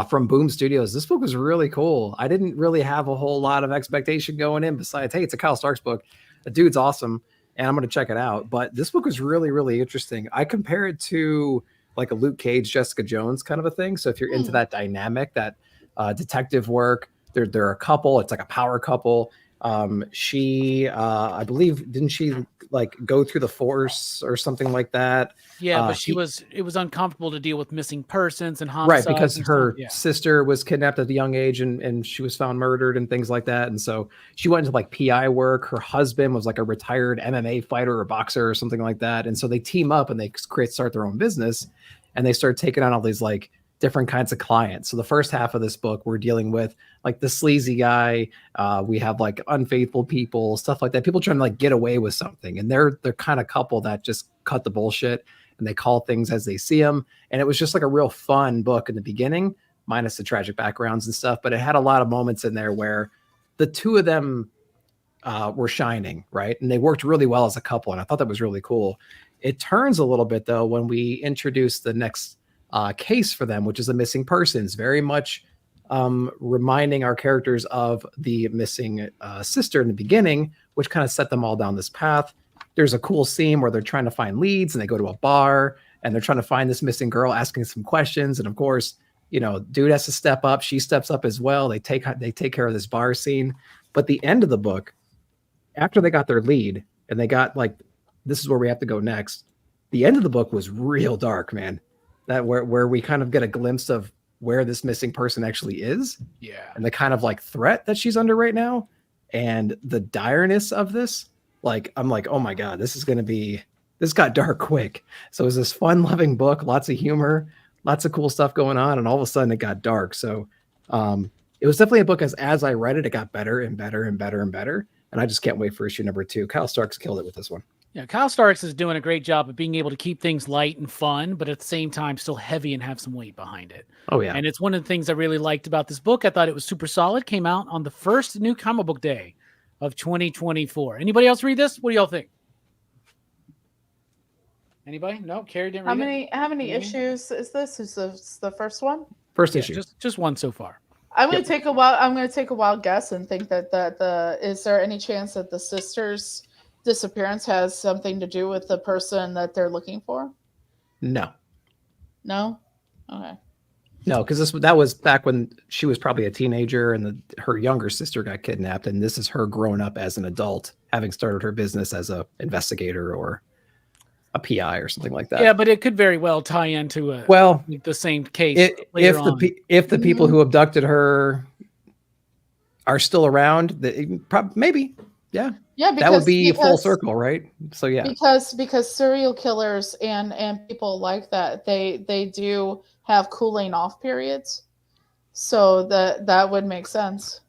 from Boom Studios. This book was really cool. I didn't really have a whole lot of expectation going in. Besides, hey, it's a Kyle Starks book. The dude's awesome, and I'm gonna check it out. But this book was really, really interesting. I compare it to like a Luke Cage, Jessica Jones kind of a thing. So if you're into that dynamic, that detective work, they're a couple. It's like a power couple. She I believe, didn't she like go through the force or something like that? Yeah, but it was uncomfortable to deal with missing persons and homicides. Right, because her sister was kidnapped at a young age and she was found murdered and things like that. And so she went into like PI work. Her husband was like a retired MMA fighter or boxer or something like that. And so they team up and they start their own business, and they start taking on all these like different kinds of clients. So the first half of this book, we're dealing with like the sleazy guy. We have like unfaithful people, stuff like that. People trying to like get away with something. And they're kind of couple that just cut the bullshit and they call things as they see them. And it was just like a real fun book in the beginning, minus the tragic backgrounds and stuff. But it had a lot of moments in there where the two of them were shining, right? And they worked really well as a couple. And I thought that was really cool. It turns a little bit though when we introduce the next case for them, which is the missing persons, very much reminding our characters of the missing sister in the beginning, which kind of set them all down this path. There's a cool scene where they're trying to find leads and they go to a bar and they're trying to find this missing girl, asking some questions. And of course, you know, dude has to step up. She steps up as well. They take care of this bar scene. But the end of the book, after they got their lead and they got like, this is where we have to go next. The end of the book was real dark, man. That where we kind of get a glimpse of where this missing person actually is. Yeah. And the kind of like threat that she's under right now and the direness of this. Like, I'm like, oh my God, this got dark quick. So it was this fun loving book, lots of humor, lots of cool stuff going on. And all of a sudden it got dark. So it was definitely a book as I read it, it got better and better and better and better. And I just can't wait for issue number 2. Kyle Starks killed it with this one. Yeah, Kyle Starks is doing a great job of being able to keep things light and fun, but at the same time still heavy and have some weight behind it. Oh, yeah. And it's one of the things I really liked about this book. I thought it was super solid. Came out on the first new comic book day of 2024. Anybody else read this? What do y'all think? Anybody? No, Carrie didn't read it. How many issues is this? Is this the first one? First issue. Just one so far. I'm going to take a wild guess and think that is there any chance that the sister's disappearance has something to do with the person that they're looking for? No. Okay. No, because that was back when she was probably a teenager and her younger sister got kidnapped, and this is her growing up as an adult, having started her business as a investigator or a PI or something like that. Yeah, but it could very well tie into the same case. If the people who abducted her are still around, maybe. Yeah. Yeah, that would be full circle, right? So yeah. Because serial killers and people like that, they do have cooling off periods. So that would make sense.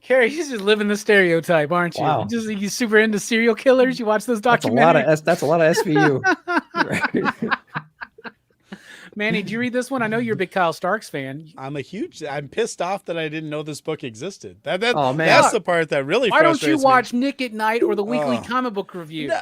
Carrie, you're just living the stereotype, aren't you? Wow. You super into serial killers. You watch those documentaries. That's a lot of SVU. Manny, did you read this one? I know you're a big Kyle Starks fan. I'm pissed off that I didn't know this book existed. Man. That's the part that really frustrates me. Why don't you watch Nick at Night or the weekly comic book review?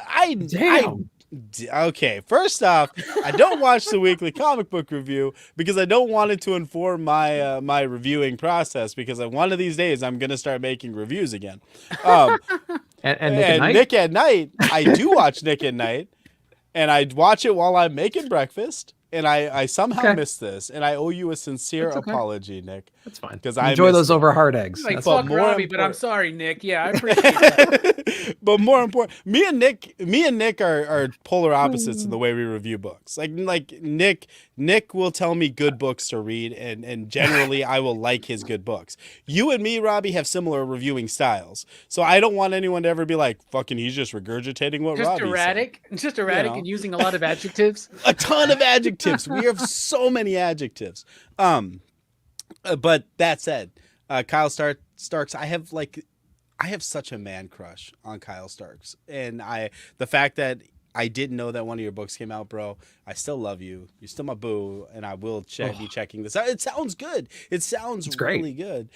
Okay, first off, I don't watch the weekly comic book review because I don't want it to inform my my reviewing process, because one of these days I'm going to start making reviews again. And Nick at Night, I do watch Nick at Night, and I watch it while I'm making breakfast. And I somehow missed this, and I owe you a sincere apology, Nick. That's fine. Because I enjoy those over hard eggs. Like, That's fuck Robbie, but I'm sorry, Nick. Yeah, I appreciate that. But more important, me and Nick are polar opposites in the way we review books. Like Nick will tell me good books to read, and generally I will like his good books. You and me, Robbie, have similar reviewing styles, so I don't want anyone to ever be like, "Fucking, he's just regurgitating what Robbie said." Just erratic, and using a lot of adjectives. A ton of adjectives. We have so many adjectives. But that said, Kyle Starks, I have such a man crush on Kyle Starks, and the fact that I didn't know that one of your books came out, bro. I still love you. You're still my boo, and I will be checking this out. It sounds good. It sounds really good.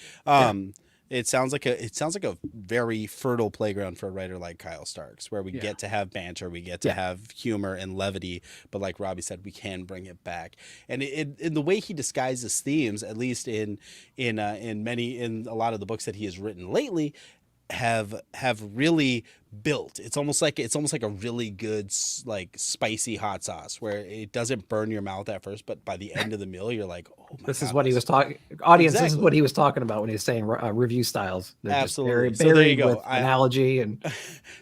It sounds like a very fertile playground for a writer like Kyle Starks, where we get to have banter, we get to have humor and levity, but like Robbie said, we can bring it back. And in the way he disguises themes, at least in a lot of the books that he has written lately, have really built. It's almost like a really good like spicy hot sauce where it doesn't burn your mouth at first, but by the end of the meal you're like, oh my this God, is what he was talking. Audience, Exactly. This is what he was talking about when he was saying review styles. They're Absolutely. just So there you buried go. with analogy and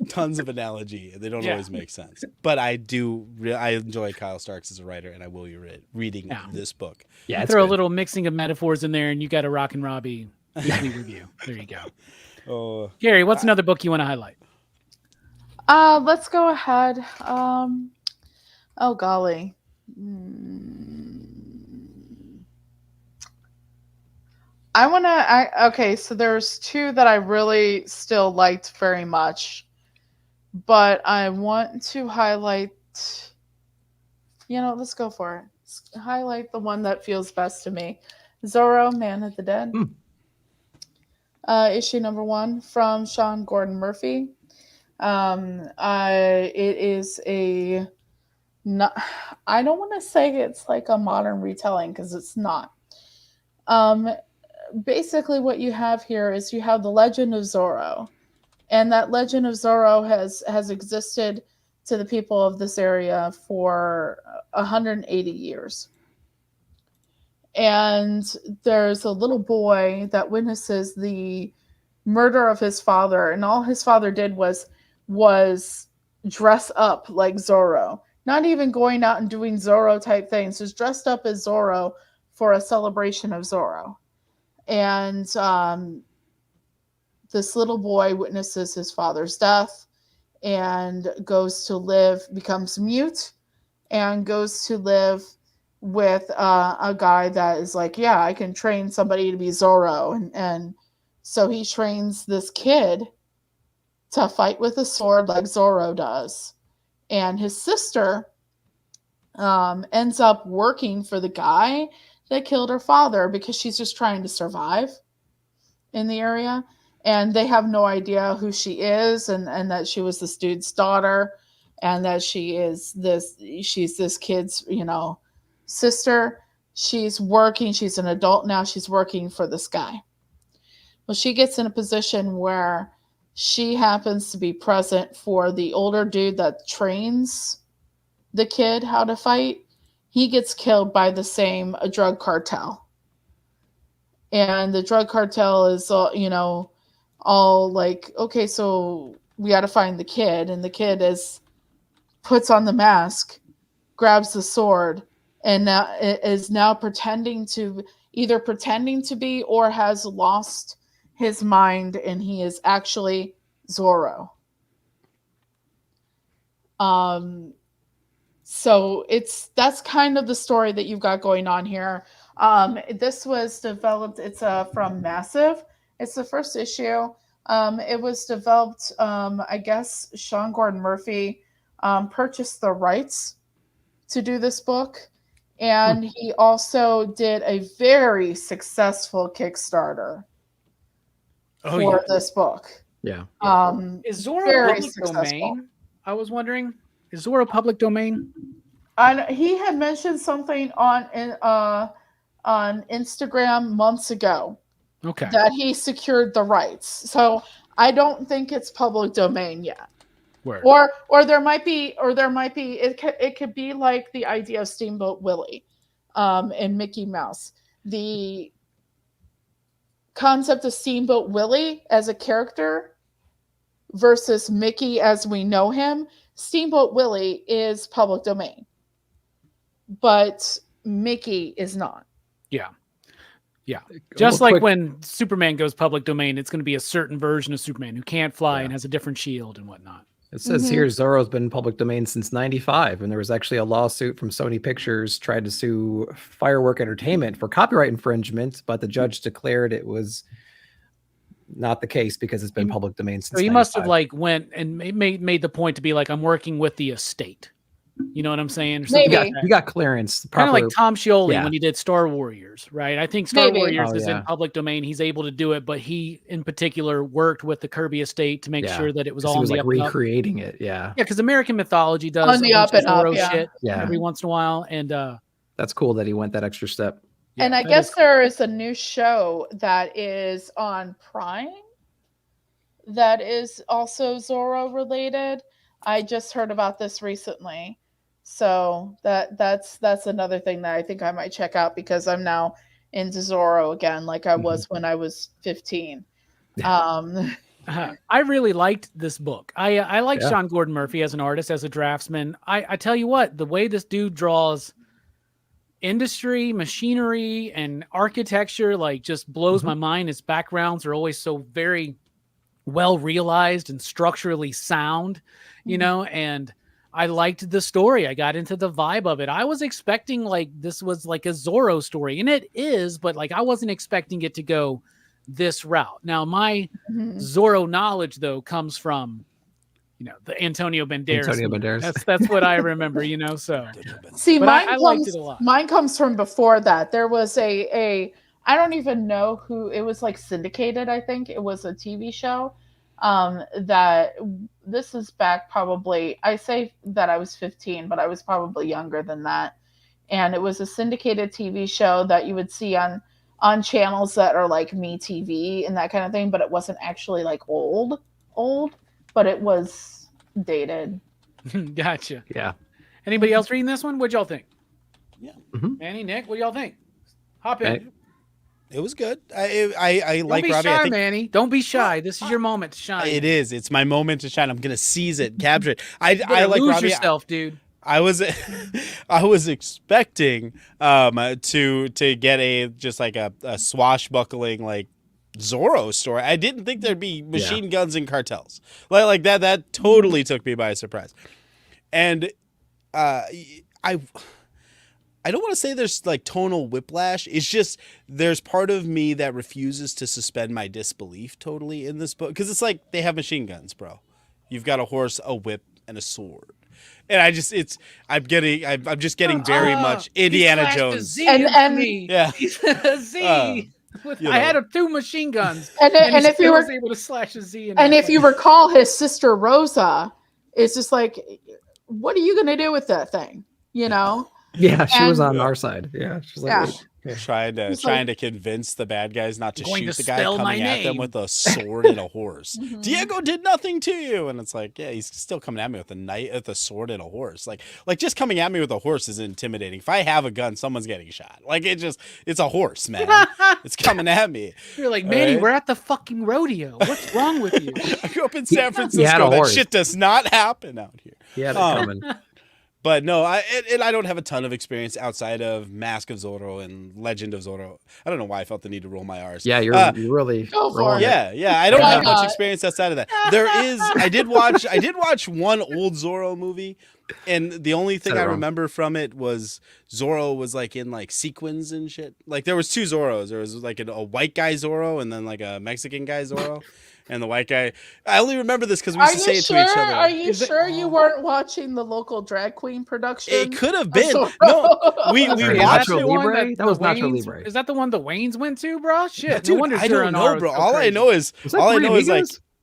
tons of analogy. They don't always make sense, but I enjoy Kyle Starks as a writer, and I will be reading this book. yeah, Throw a little mixing of metaphors in there, and you got a Rockin Robbie weekly review. There you go. Oh, Gary, what's another book you want to highlight? Let's go ahead. Oh golly. Okay, so there's two that I really still liked very much, but I want to highlight, let's go for it. Let's highlight the one that feels best to me. Zorro, Man of the Dead. Issue number 1 from Sean Gordon Murphy. It is I don't want to say it's like a modern retelling because it's not. Basically what you have here is you have the legend of Zorro, and that legend of Zorro has existed to the people of this area for 180 years. And there's a little boy that witnesses the murder of his father, and all his father did was dress up like Zorro. Not even going out and doing Zorro type things, just dressed up as Zorro for a celebration of Zorro. And this little boy witnesses his father's death and becomes mute, and goes to live with a guy that is like, yeah, I can train somebody to be Zorro. And so he trains this kid to fight with a sword like Zorro does. And his sister ends up working for the guy that killed her father because she's just trying to survive in the area. And they have no idea who she is, and that she was this dude's daughter, and that she's this kid's, sister. She's working. She's an adult now. She's working for this guy. Well, she gets in a position where she happens to be present for the older dude that trains the kid how to fight. He gets killed by the same drug cartel. And the drug cartel is, all like, okay, so we got to find the kid. And the kid puts on the mask, grabs the sword, and is now pretending to be or has lost his mind, and he is actually Zorro. So that's kind of the story that you've got going on here. This was developed, it's from Massive. It's the first issue. It was developed, I guess Sean Gordon Murphy purchased the rights to do this book. And he also did a very successful Kickstarter for this book. Yeah. Is Zorro public domain? I was wondering. Is Zorro public domain? He had mentioned something on Instagram months ago. Okay. That he secured the rights. So I don't think it's public domain yet. Word. Or there might be it could be like the idea of Steamboat Willie and Mickey Mouse. The concept of Steamboat Willie as a character versus Mickey as we know him, Steamboat Willie is public domain, but Mickey is not. Yeah. Yeah. Just like when Superman goes public domain, it's going to be a certain version of Superman who can't fly and has a different shield and whatnot. It says here Zorro's been in public domain since '95, and there was actually a lawsuit from Sony Pictures tried to sue Firework Entertainment for copyright infringement, but the judge declared it was not the case because it's been public domain since. So he must have like went and made the point to be like, I'm working with the estate. You know what I'm saying? Maybe. You got clearance. Kind of like Tom Scioli when he did Star Warriors, right? I think Star Warriors is in public domain. He's able to do it, but he in particular worked with the Kirby estate to make sure that it was all on the up recreating it. Yeah. Yeah, because American mythology does on the up and up shit every once in a while. And that's cool that he went that extra step. Yeah, and I guess there is a new show that is on Prime that is also Zorro related. I just heard about this recently. So that's another thing that I think I might check out because I'm now into Zorro again, like I was when I was 15. I really liked this book. I like Sean Gordon Murphy as an artist, as a draftsman. I tell you what, the way this dude draws industry, machinery, and architecture like just blows my mind. His backgrounds are always so very well realized and structurally sound, you know, and I liked the story. I got into the vibe of it. I was expecting like this was like a Zorro story, and it is, but like I wasn't expecting it to go this route. Now, my Zorro knowledge though comes from, you know, the Antonio Banderas. That's what I remember, you know. So see, mine comes from before that. There was a I don't even know who it was, like syndicated. I think it was a TV show. That this is back probably, I say that I was 15, but I was probably younger than that. And it was a syndicated TV show that you would see on channels that are like MeTV and that kind of thing, but it wasn't actually like old, but it was dated. Gotcha. Yeah. Anybody else reading this one? What'd y'all think? Yeah. Manny, Nick, what do y'all think? Hop in. Hey. It was good. I like Robbie. Don't be shy, Manny. Don't be shy. This is your moment to shine. It is. It's my moment to shine. I'm gonna seize it, capture it. I like lose Robbie. Yourself, dude. I was expecting to get a swashbuckling like Zorro story. I didn't think there'd be machine guns and cartels like that. That totally took me by surprise. And I don't want to say there's like tonal whiplash. It's just there's part of me that refuses to suspend my disbelief totally in this book because it's like they have machine guns, bro. You've got a horse, a whip, and a sword, and I'm just getting very much Indiana Jones. And yeah, Z. I had 2 machine guns, and if you were able to slash a Z, and if you recall, his sister Rosa is just like, what are you going to do with that thing? You know. Yeah, she was on our side. Yeah, she's like trying to convince the bad guys not to shoot the guy coming at them with a sword and a horse. Diego did nothing to you, and it's like, yeah, he's still coming at me with a knife, with a sword and a horse. Like just coming at me with a horse is intimidating. If I have a gun, someone's getting shot. Like it's a horse, man. It's coming at me. You're like, Manny, we're at the fucking rodeo. What's wrong with you? I grew up in San Francisco. That shit does not happen out here. Yeah, they're coming. But no, I don't have a ton of experience outside of Mask of Zorro and Legend of Zorro. I don't know why I felt the need to roll my R's. Yeah, you're really rolling. Yeah. I don't have much experience outside of that. I did watch one old Zorro movie, and the only thing I remember from it was Zorro was like in like sequins and shit. Like there was 2 Zorros. There was like a white guy Zorro and then like a Mexican guy Zorro. And the white guy, I only remember this because we used to say it to each other. Are you sure you weren't watching the local drag queen production? It could have been. No, we watched it. That was Nacho Libre. Is that the one the Waynes went to, bro? Shit, dude, I don't know, bro. All I know is like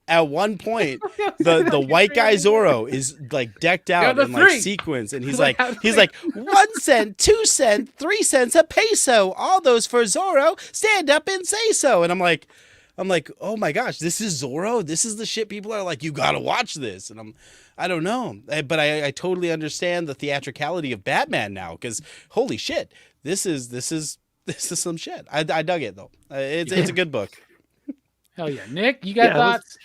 at one point the white guy Zorro is like decked out in like sequins, and he's like 1 cent, 2 cents, 3 cents a peso. All those for Zorro. Stand up and say so. And I'm like, oh my gosh, this is Zorro. This is the shit people are like, you gotta watch this. And I don't know, but I totally understand the theatricality of Batman now because holy shit, this is this is some shit. I dug it though. It's a good book. Hell yeah, Nick, you got thoughts?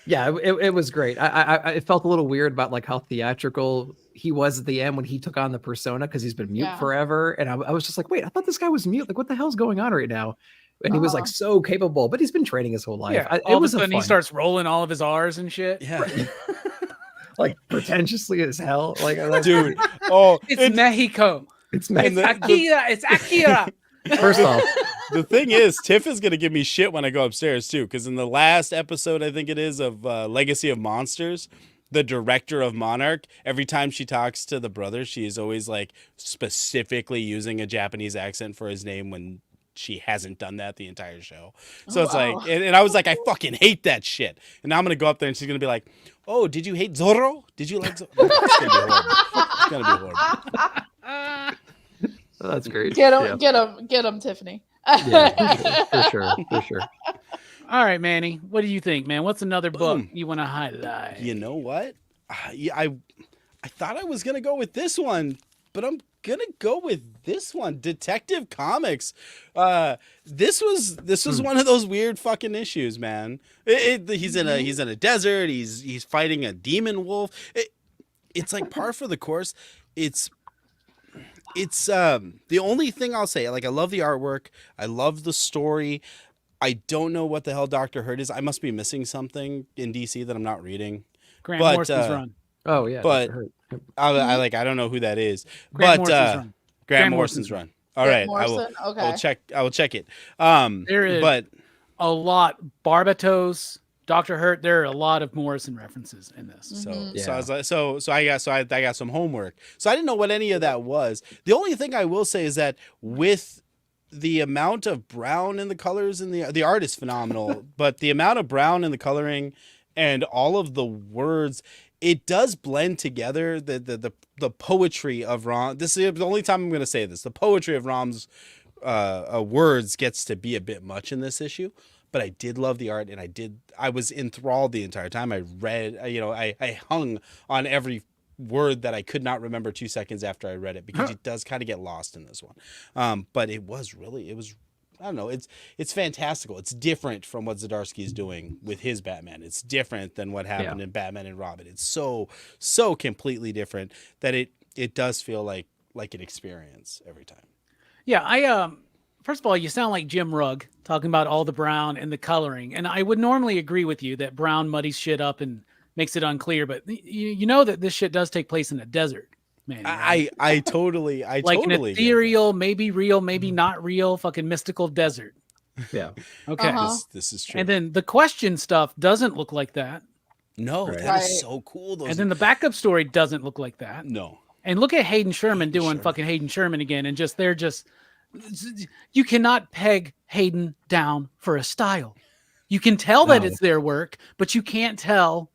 It was great. I felt a little weird about like how theatrical he was at the end when he took on the persona because he's been mute forever, and I was just like, wait, I thought this guy was mute. Like, what the hell's going on right now? And he was like so capable, but he's been training his whole life. Yeah, all of a sudden he starts rolling all of his R's and shit. Yeah. Like pretentiously as hell. Like, dude, it's Mexico. It's Mexico. It's Akira. First off, the thing is, Tiff is gonna give me shit when I go upstairs too, because in the last episode, I think it is of Legacy of Monsters, the director of Monarch, every time she talks to the brother, she is always like specifically using a Japanese accent for his name when she hasn't done that the entire show. So it's like, and I was like, I fucking hate that shit. And now I'm gonna go up there and she's gonna be like, oh, did you hate Zorro? Did you like Zorro? It's gonna be horrible. It's gonna be horrible. That's great. Get him, Tiffany. For sure. All right, Manny, what do you think, man? What's another book you want to highlight? You know what? I thought I was gonna go with this one, but I'm gonna go with this one, Detective Comics. This was one of those weird fucking issues, man. He's in a desert. He's fighting a demon wolf. It's like par for the course. It's the only thing I'll say. Like, I love the artwork. I love the story. I don't know what the hell Dr. Hurt is. I must be missing something in DC that I'm not reading. Grant Morrison's run. Oh yeah, but I don't know who that is. Grant Morrison's run. All right, Morrison? I will check it. There is a lot. Barbatos, Dr. Hurt. There are a lot of Morrison references in this. So I was like, I got some homework. So I didn't know what any of that was. The only thing I will say is that with the amount of brown in the colors and the art is phenomenal, but the amount of brown in the coloring and all of the words, it does blend together. The poetry of Rom. This is the only time I'm going to say this. The poetry of Rom's words gets to be a bit much in this issue, but I did love the art, and I was enthralled the entire time. I read, I hung on every word that I could not remember 2 seconds after I read it, because it does kind of get lost in this one. But it was I don't know. It's fantastical. It's different from what Zdarsky is doing with his Batman. It's different than what happened in Batman and Robin. It's so completely different that it does feel like an experience every time. Yeah, first of all, you sound like Jim Rugg talking about all the brown and the coloring. And I would normally agree with you that brown muddies shit up and makes it unclear, but you know that this shit does take place in a desert. Man, right? I totally like an ethereal, maybe real, maybe not real, fucking mystical desert. Yeah. Okay. This is true. And then the question stuff doesn't look like that. No, that is so cool. And then the backup story doesn't look like that. No. And look at Hayden Sherman doing fucking Hayden Sherman again, and you cannot peg Hayden down for a style. You can tell that it's their work, but you can't tell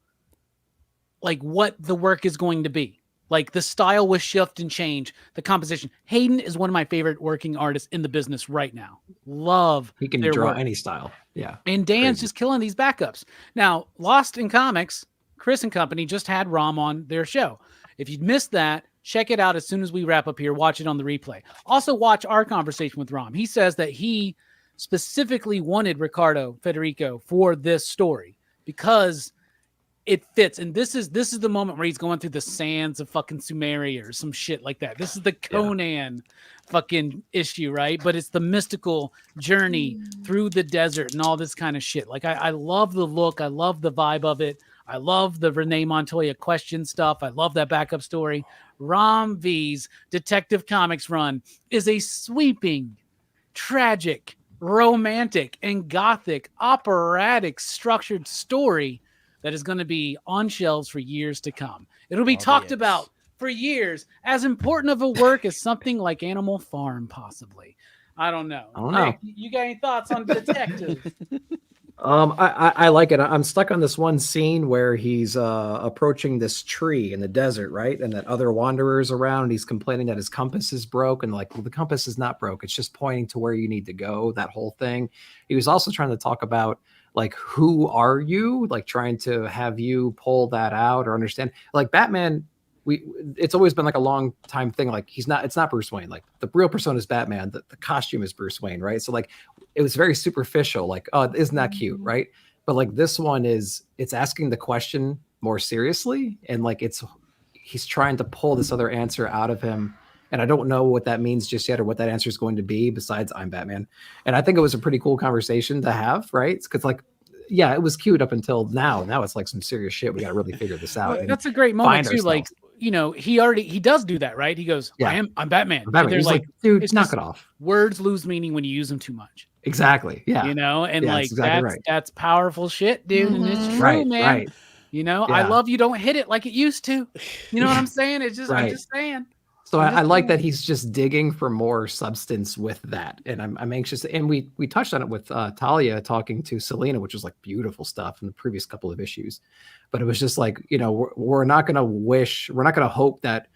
like what the work is going to be. Like, the style will shift and change. The composition. Hayden is one of my favorite working artists in the business right now. Love. He can draw any style. Yeah. And Dan's just killing these backups. Now, Lost in Comics, Chris and company just had Rom on their show. If you missed that, check it out as soon as we wrap up here. Watch it on the replay. Also, watch our conversation with Rom. He says that he specifically wanted Ricardo Federico for this story because it fits. And this is the moment where he's going through the sands of fucking Sumeria or some shit like that. This is the Conan fucking issue, right? But it's the mystical journey through the desert and all this kind of shit. Like, I love the look. I love the vibe of it. I love the Renee Montoya question stuff. I love that backup story. Rom V's Detective Comics run is a sweeping, tragic, romantic, and gothic, operatic, structured story that is going to be on shelves for years to come. It'll be talked about for years, as important of a work as something like Animal Farm, possibly. I don't know. Nick, you got any thoughts on Detective? I like it. I'm stuck on this one scene where he's approaching this tree in the desert, right? And that other wanderers around. He's complaining that his compass is broke, and like, well, the compass is not broke. It's just pointing to where you need to go. That whole thing. He was also trying to talk about, like, who are you? Like, trying to have you pull that out or understand. Like, Batman, it's always been like a long time thing. Like it's not Bruce Wayne. Like the real persona is Batman. The costume is Bruce Wayne, right? So like it was very superficial. Like, oh, isn't that cute, right? But like this one it's asking the question more seriously, and like he's trying to pull this other answer out of him. And I don't know what that means just yet, or what that answer is going to be besides I'm Batman. And I think it was a pretty cool conversation to have, right? Because like, yeah, it was cute up until now. Now it's like some serious shit. We got to really figure this out. Well, that's a great moment too. Like, you know, he does do that, right? He goes, I'm Batman. I'm Batman. He's like, dude, knock it off. Words lose meaning when you use them too much. Exactly. Yeah. You know, and yeah, like exactly that's powerful shit, dude. And it's true, right, man. Right. You know, I love you. Don't hit it like it used to. You know what I'm saying? It's just, I'm just saying. So I like that he's just digging for more substance with that, and I'm anxious. And we touched on it with Talia talking to Selena, which was like beautiful stuff in the previous couple of issues. But it was just like, you know, we're not going to hope that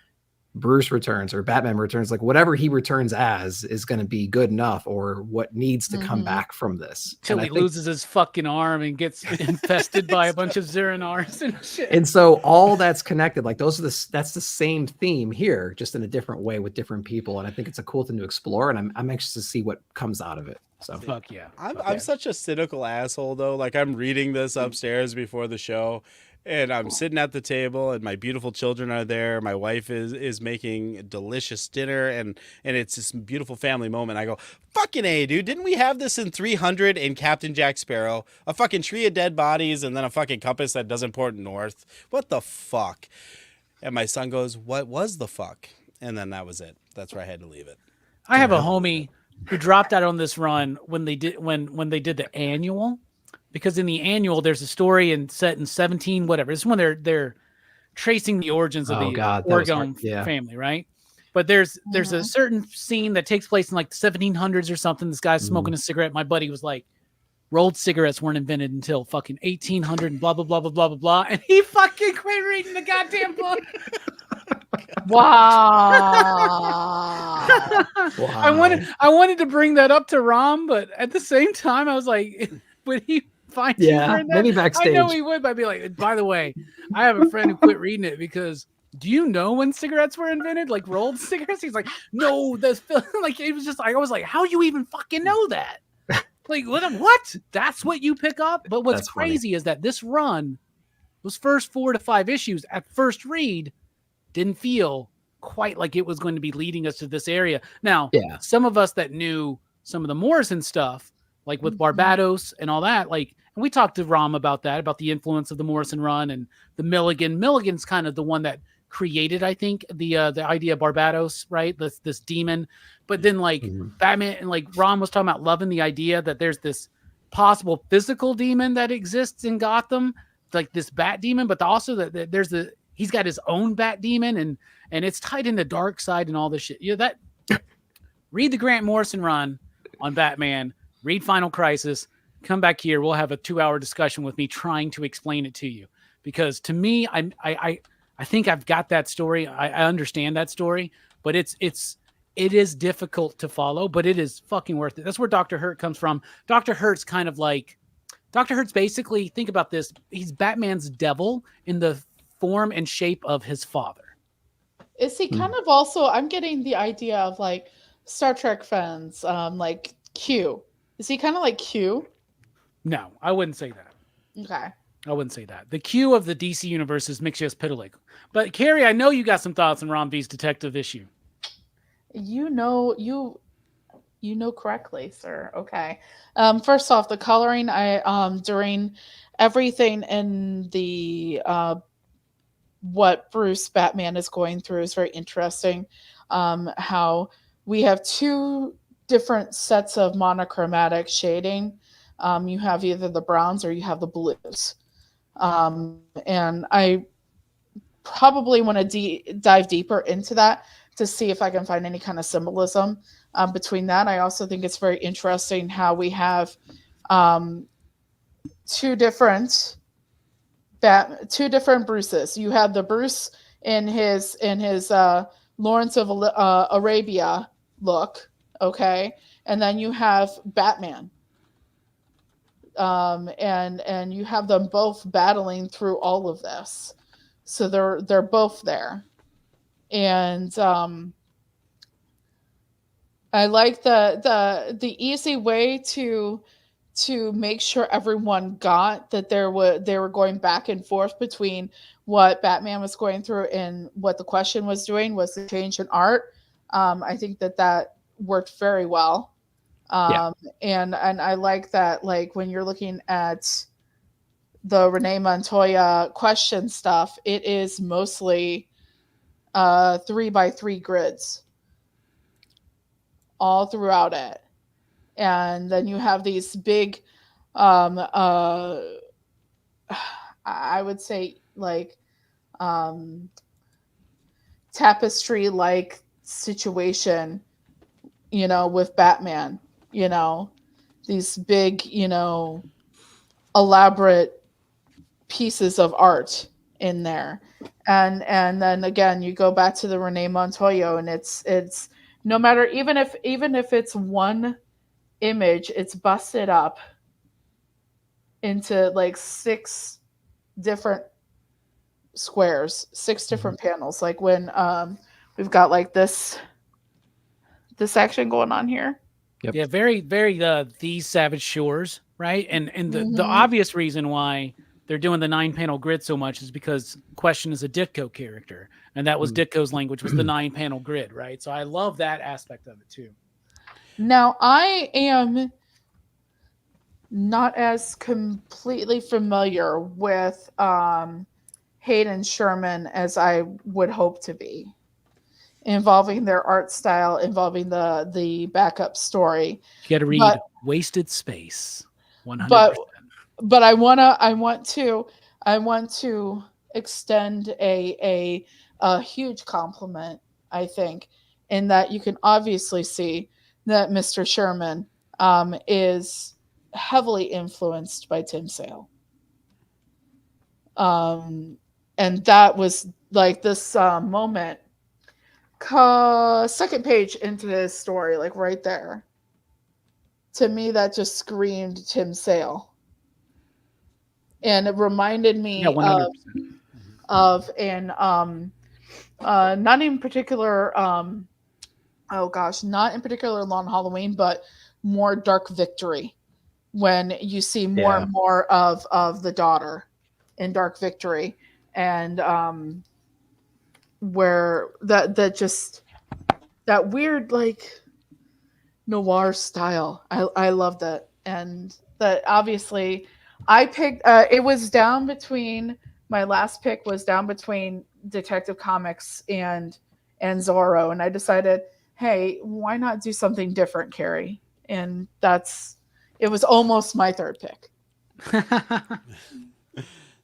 Bruce returns or Batman returns. Like whatever he returns as is going to be good enough, or what needs to come back from this. Till he loses his fucking arm and gets infested by a bunch of Zeranars and shit. And so all that's connected. Like that's the same theme here, just in a different way with different people. And I think it's a cool thing to explore. And I'm anxious to see what comes out of it. So fuck yeah. I'm such a cynical asshole though. Like I'm reading this upstairs before the show, and I'm sitting at the table, and my beautiful children are there. My wife is making delicious dinner, and it's this beautiful family moment. I go, fucking A, dude, didn't we have this in 300 in Captain Jack Sparrow? A fucking tree of dead bodies, and then a fucking compass that doesn't point north. What the fuck? And my son goes, what was the fuck? And then that was it. That's where I had to leave it. I have a homie who dropped out on this run when they did the annual. Because in the annual, there's a story set in 17, whatever. This is when they're tracing the origins of the Oregon family, right? But there's a certain scene that takes place in like the 1700s or something. This guy's smoking a cigarette. My buddy was like, rolled cigarettes weren't invented until fucking 1800 and blah, blah, blah, blah, blah, blah, blah. And he fucking quit reading the goddamn book. Wow. I wanted to bring that up to Rom, but at the same time, I was like, would he find maybe backstage? I know he would, but I'd be like, by the way, I have a friend who quit reading it because do you know when cigarettes were invented? Like rolled cigarettes? He's like, no, like it was just I was like, how do you even fucking know that? Like what? That's what you pick up? But what's crazy is that this run, those first 4 to 5 issues at first read, didn't feel quite like it was going to be leading us to this area. Now, some of us that knew some of the Morrison stuff, like with Barbados and all that, like, and we talked to Rom about that, about the influence of the Morrison run and the Milligan. Milligan's kind of the one that created, I think, the idea of Barbados, right? This demon. But then like Batman and like Rom was talking about loving the idea that there's this possible physical demon that exists in Gotham, like this bat demon, but also that there's he's got his own bat demon and it's tied in the dark side and all this shit. You know, that read the Grant Morrison run on Batman, read Final Crisis, come back here. We'll have a 2-hour discussion with me trying to explain it to you. Because to me, I think I've got that story. I understand that story, but it is difficult to follow, but it is fucking worth it. That's where Dr. Hurt comes from. Dr. Hurt's kind of like, Dr. Hurt's basically, think about this. He's Batman's devil in the form and shape of his father. Is he kind of also, I'm getting the idea of like Star Trek fans, like Q. Is he kind of like Q? No, I wouldn't say that. Okay. I wouldn't say that. The Q of the DC universe is Mixius Pitalik. But Carrie, I know you got some thoughts on Ron V's detective issue. You know correctly, sir. Okay. First off, the coloring, during everything in the what Bruce Batman is going through is very interesting. How we have 2 different sets of monochromatic shading. You have either the browns or you have the blues. And I probably want to dive deeper into that to see if I can find any kind of symbolism between that. I also think it's very interesting how we have 2 different Bruces. You have the Bruce in his Lawrence of Arabia look, okay, and then you have Batman. And you have them both battling through all of this, so they're both there. and I like the easy way to make sure everyone got that they were going back and forth between what Batman was going through and what the Question was doing was the change in art. I think that worked very well. And I like that, like when you're looking at the Renee Montoya Question stuff, it is mostly 3x3 grids all throughout it. And then you have these big I would say like tapestry like situation, with Batman, these big, elaborate pieces of art in there. And then again, you go back to the Renee Montoya, and it's no matter, even if it's one image, it's busted up into like 6 different squares, 6 different panels. Like when we've got like this action going on here. Yep. Yeah, very, very These Savage Shores, right? And the obvious reason why they're doing the 9-panel grid so much is because Question is a Ditko character, and that was Ditko's language, was the 9-panel grid, right? So I love that aspect of it too. Now, I am not as completely familiar with Hayden Sherman as I would hope to be, involving their art style, involving the backup story. You got to read Wasted Space, 100%. But I want to extend a huge compliment, I think, in that you can obviously see that Mr. Sherman is heavily influenced by Tim Sale. And that was like this moment, second page into his story, like right there. To me, that just screamed Tim Sale. And it reminded me of an not in particular not in particular Long Halloween, but more Dark Victory, when you see more and more of the daughter in Dark Victory, and where that weird like noir style. I love that. And that obviously I picked it was down between, my last pick was down between Detective Comics and Zorro, and I decided, hey, why not do something different, Carrie? And it was almost my third pick.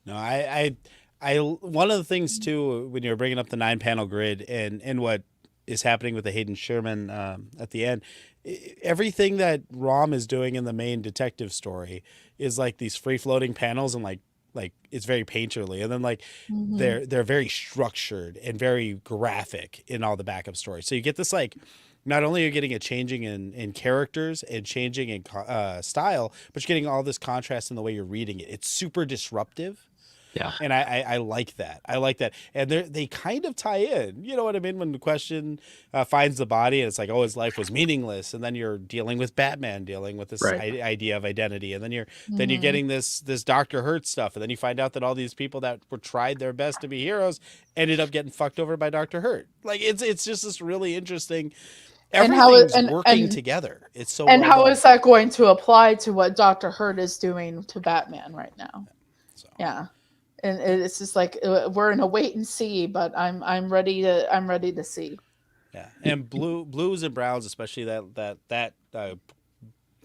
No, I one of the things too, when you're bringing up the 9-panel grid and what is happening with the Hayden Sherman at the end, everything that Rom is doing in the main detective story is like these free floating panels, and like it's very painterly, and then like they're very structured and very graphic in all the backup stories. So you get this, like, not only are you getting a changing in characters and changing in style, but you're getting all this contrast in the way you're reading it. It's super disruptive. Yeah. And I like that. I like that. And they kind of tie in. You know what I mean? When the Question finds the body and it's like, oh, his life was meaningless. And then you're dealing with Batman, dealing with this idea of identity. And then you're getting this Dr. Hurt stuff. And then you find out that all these people that were tried their best to be heroes ended up getting fucked over by Dr. Hurt. Like, it's just this really interesting. Everything's working together. It's so. And how is that going to apply to what Dr. Hurt is doing to Batman right now? Yeah. And it's just like we're in a wait and see, but I'm ready to see. Yeah, and blues and browns, especially that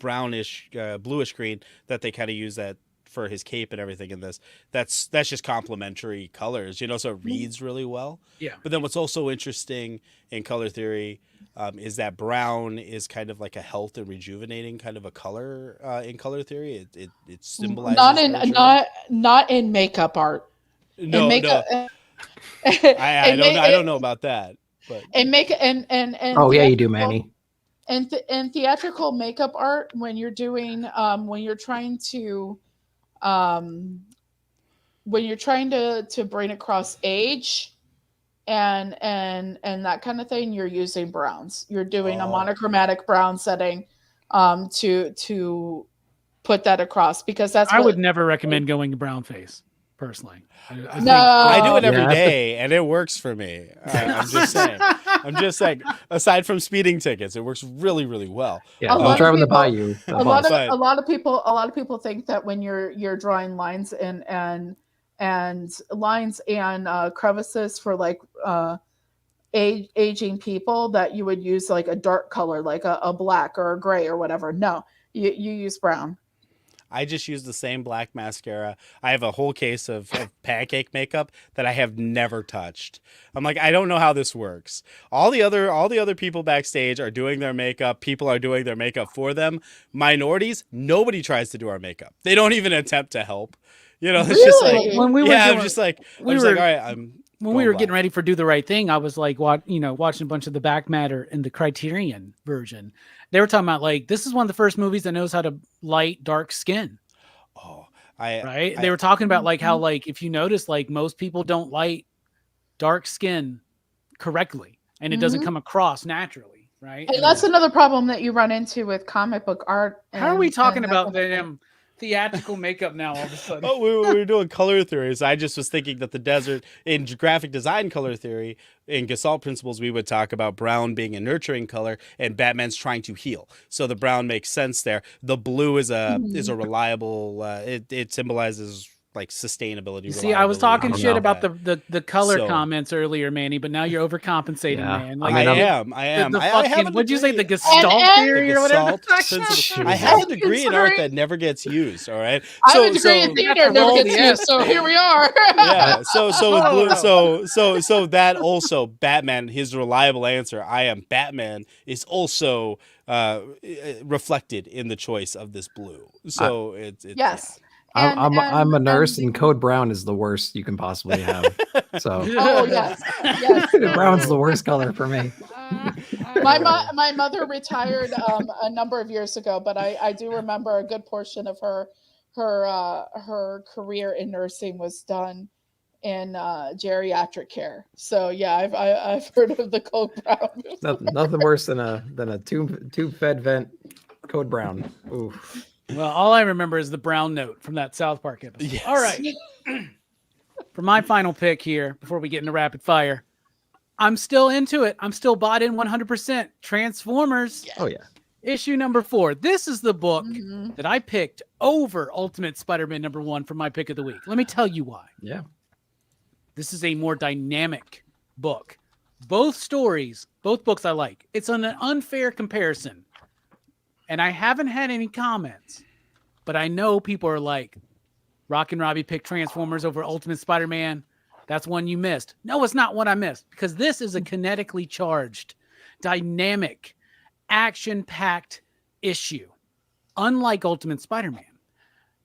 brownish bluish green that they kind of use that for his cape and everything in this. That's just complementary colors, so it reads really well. Yeah. But then what's also interesting in color theory is that brown is kind of like a health and rejuvenating kind of a color in color theory. It symbolizes not in makeup art. No, I don't know about that. But you do, Manny. And theatrical makeup art, when you're doing when you're trying to bring across age, and that kind of thing, you're using browns. You're doing a monochromatic brown setting to put that across, because that's I would never recommend going to brown face personally. I do it every day and it works for me. I'm just saying. I'm just saying, aside from speeding tickets, it works really, really well. Yeah, I'm driving the bayou. A lot of people think that when you're drawing lines and lines and crevices for like aging people, that you would use like a dark color, like a black or a gray or whatever. No, you use brown. I just use the same black mascara. I have a whole case of pancake makeup that I have never touched. I'm like, I don't know how this works. All the other people backstage are doing their makeup. People are doing their makeup for them. Minorities, nobody tries to do our makeup. They don't even attempt to help. You know, it's really? Just like, when we were I'm just like, all right, when we were getting ready for Do the Right Thing, I was like, watching a bunch of the back matter in the Criterion version. They were talking about like, this is one of the first movies that knows how to light dark skin. Oh, They were talking about like how, like, if you notice, like most people don't light dark skin correctly and it doesn't come across naturally. Right. And that's another problem that you run into with comic book art. How are we talking about the theatrical makeup now all of a sudden? Oh, we were doing color theories. I just was thinking that the desert, in graphic design color theory, in Gestalt principles, we would talk about brown being a nurturing color and Batman's trying to heal. So the brown makes sense there. The blue is a reliable, it symbolizes like sustainability. See, I was talking shit about the color comments earlier, Manny, but now you're overcompensating, man. Like, I am. What'd you say? The Gestalt theory or whatever? I have a degree in art that never gets used. All right. I have a degree in theater never gets used. So here we are. Yeah. So that also Batman, his reliable answer, I am Batman, is also reflected in the choice of this blue. So it's yes. I'm a nurse, and code brown is the worst you can possibly have. So, yes. Brown's the worst color for me. My mother retired a number of years ago, but I do remember a good portion of her career in nursing was done in geriatric care. So yeah, I've heard of the code brown. Nothing worse than a tube fed vent code brown. Oof. Well, all I remember is the brown note from that South Park episode. Yes. All right. For my final pick here, before we get into rapid fire, I'm still into it. I'm still bought in 100%. Transformers. Oh, yeah. Issue number 4. This is the book that I picked over Ultimate Spider-Man #1 for my pick of the week. Let me tell you why. Yeah. This is a more dynamic book. Both books I like. It's an unfair comparison. And I haven't had any comments, but I know people are like, Rockin Robbie picked Transformers over Ultimate Spider-Man. That's one you missed. No, it's not one I missed, because this is a kinetically charged, dynamic, action-packed issue, unlike Ultimate Spider-Man.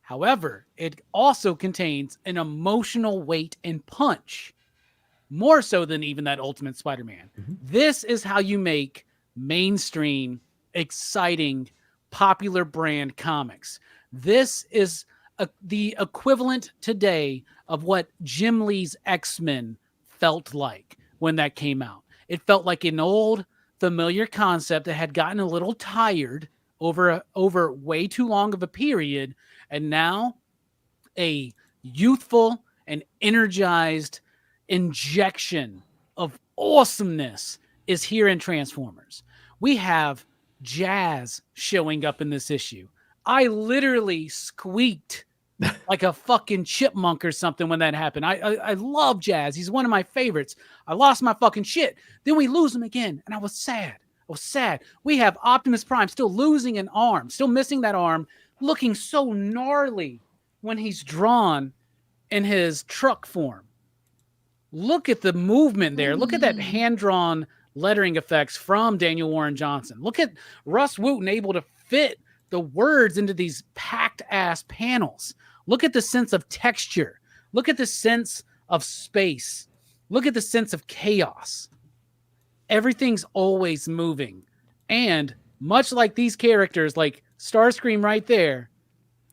However, it also contains an emotional weight and punch, more so than even that Ultimate Spider-Man. This is how you make mainstream, exciting, popular brand comics. This is the equivalent today of what Jim Lee's X-Men felt like when that came out. It felt like an old, familiar concept that had gotten a little tired over way too long of a period, and now a youthful and energized injection of awesomeness is here in Transformers. We have Jazz showing up in this issue. I literally squeaked like a fucking chipmunk or something when that happened. I love Jazz. He's one of my favorites. I lost my fucking shit. Then we lose him again, and I was sad. We have Optimus Prime still losing an arm, still missing that arm, looking so gnarly when he's drawn in his truck form. Look at the movement there. Look at that hand-drawn lettering effects from Daniel Warren Johnson. Look at Russ Wooten able to fit the words into these packed ass panels. Look at the sense of texture. Look at the sense of space. Look at the sense of chaos. Everything's always moving. And much like these characters, like Starscream right there,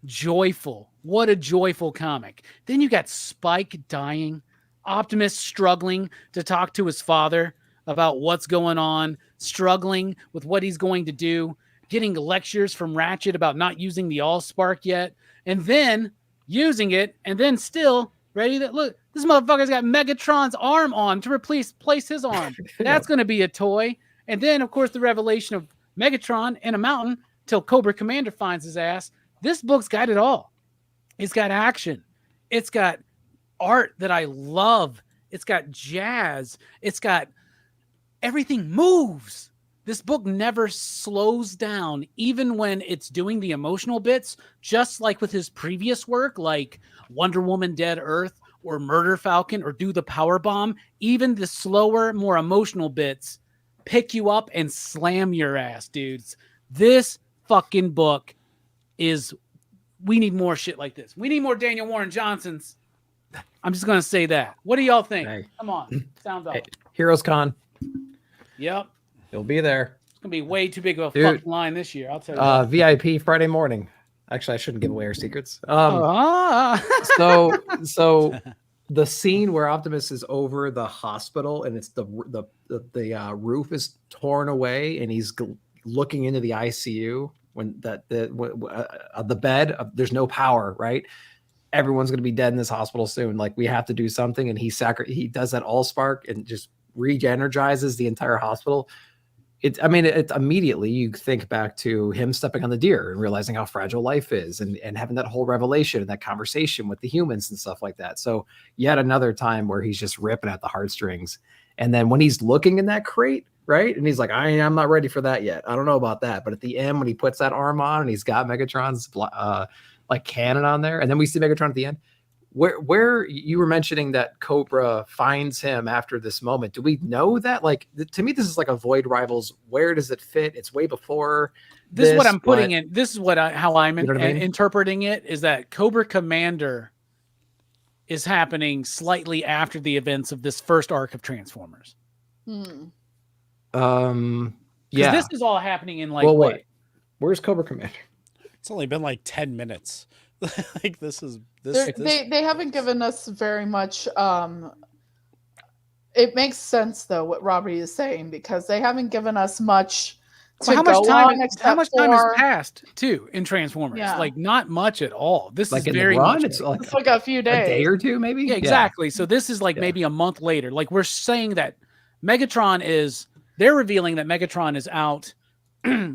joyful. What a joyful comic. Then you got Spike dying. Optimus struggling to talk to his father about what's going on, struggling with what he's going to do, getting lectures from Ratchet about not using the Allspark yet, and then using it, and then still ready to look. This motherfucker's got Megatron's arm on to place his arm. That's going to be a toy. And then, of course, the revelation of Megatron in a mountain till Cobra Commander finds his ass. This book's got it all. It's got action. It's got art that I love. It's got jazz. It's got everything moves. This book never slows down, even when it's doing the emotional bits, just like with his previous work, like Wonder Woman Dead Earth or Murder Falcon or Do the Power Bomb. Even the slower, more emotional bits pick you up and slam your ass, dudes. This fucking book is, we need more shit like this. We need more Daniel Warren Johnsons. I'm just going to say that. What do y'all think? Hey. Come on. Sound off. Hey, Heroes Con. Yep. You'll be there. It's going to be way too big of a fucking line this year. I'll tell you. VIP Friday morning. Actually, I shouldn't give away our secrets. So the scene where Optimus is over the hospital and it's the roof is torn away and he's looking into the ICU when the bed, there's no power, right? Everyone's going to be dead in this hospital soon. Like, we have to do something. And he does that Allspark and just re-energizes the entire hospital. It immediately you think back to him stepping on the deer and realizing how fragile life is and having that whole revelation and that conversation with the humans and stuff like that. So yet another time where he's just ripping at the heartstrings. And then when he's looking in that crate, right? And he's like, I'm not ready for that yet. I don't know about that. But at the end, when he puts that arm on and he's got Megatron's like cannon on there, and then we see Megatron at the end, where you were mentioning that Cobra finds him after this moment. Do we know that? Like, to me, this is like a Void Rivals. Where does it fit? It's way before. This is what I'm putting in. This is how I'm interpreting it, is that Cobra Commander is happening slightly after the events of this first arc of Transformers. Yeah. This is all happening in like, wait. Where's Cobra Commander? It's only been like 10 minutes. Like, they haven't given us very much. It makes sense though what Robbie is saying, because they haven't given us much to how go much time, on. How much time has passed too in Transformers? Yeah. Like, not much at all. This like is very much. It's like a few days, a day or two, maybe. Yeah, exactly. So this is like maybe a month later. Like, we're saying that they're revealing that Megatron is out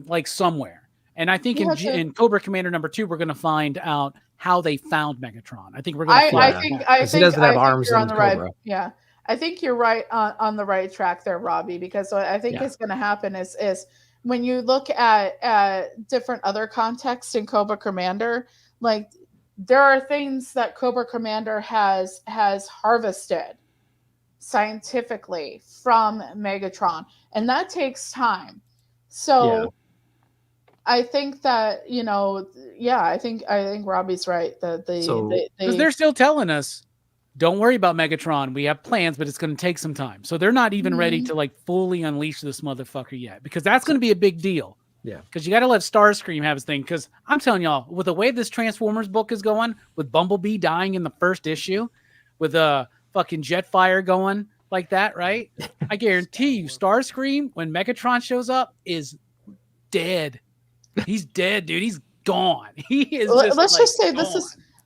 like somewhere. And I think in Cobra Commander #2, we're going to find out how they found Megatron. I think we're going to I think he doesn't have arms you're on the right. Cobra. Yeah, I think you're right on the right track there, Robbie, because what I think is going to happen is when you look at different other contexts in Cobra Commander, like, there are things that Cobra Commander has harvested scientifically from Megatron, and that takes time. So I think that, I think Robbie's right that because they're still telling us, don't worry about Megatron. We have plans, but it's going to take some time. So they're not even ready to like fully unleash this motherfucker yet, because that's going to be a big deal. Yeah. Because you got to let Starscream have his thing. Because I'm telling y'all, with the way this Transformers book is going, with Bumblebee dying in the first issue, with a fucking Jetfire going like that, right? I guarantee you, Starscream, when Megatron shows up, is dead. He's dead, dude. He's gone. He is. Let's just say gone.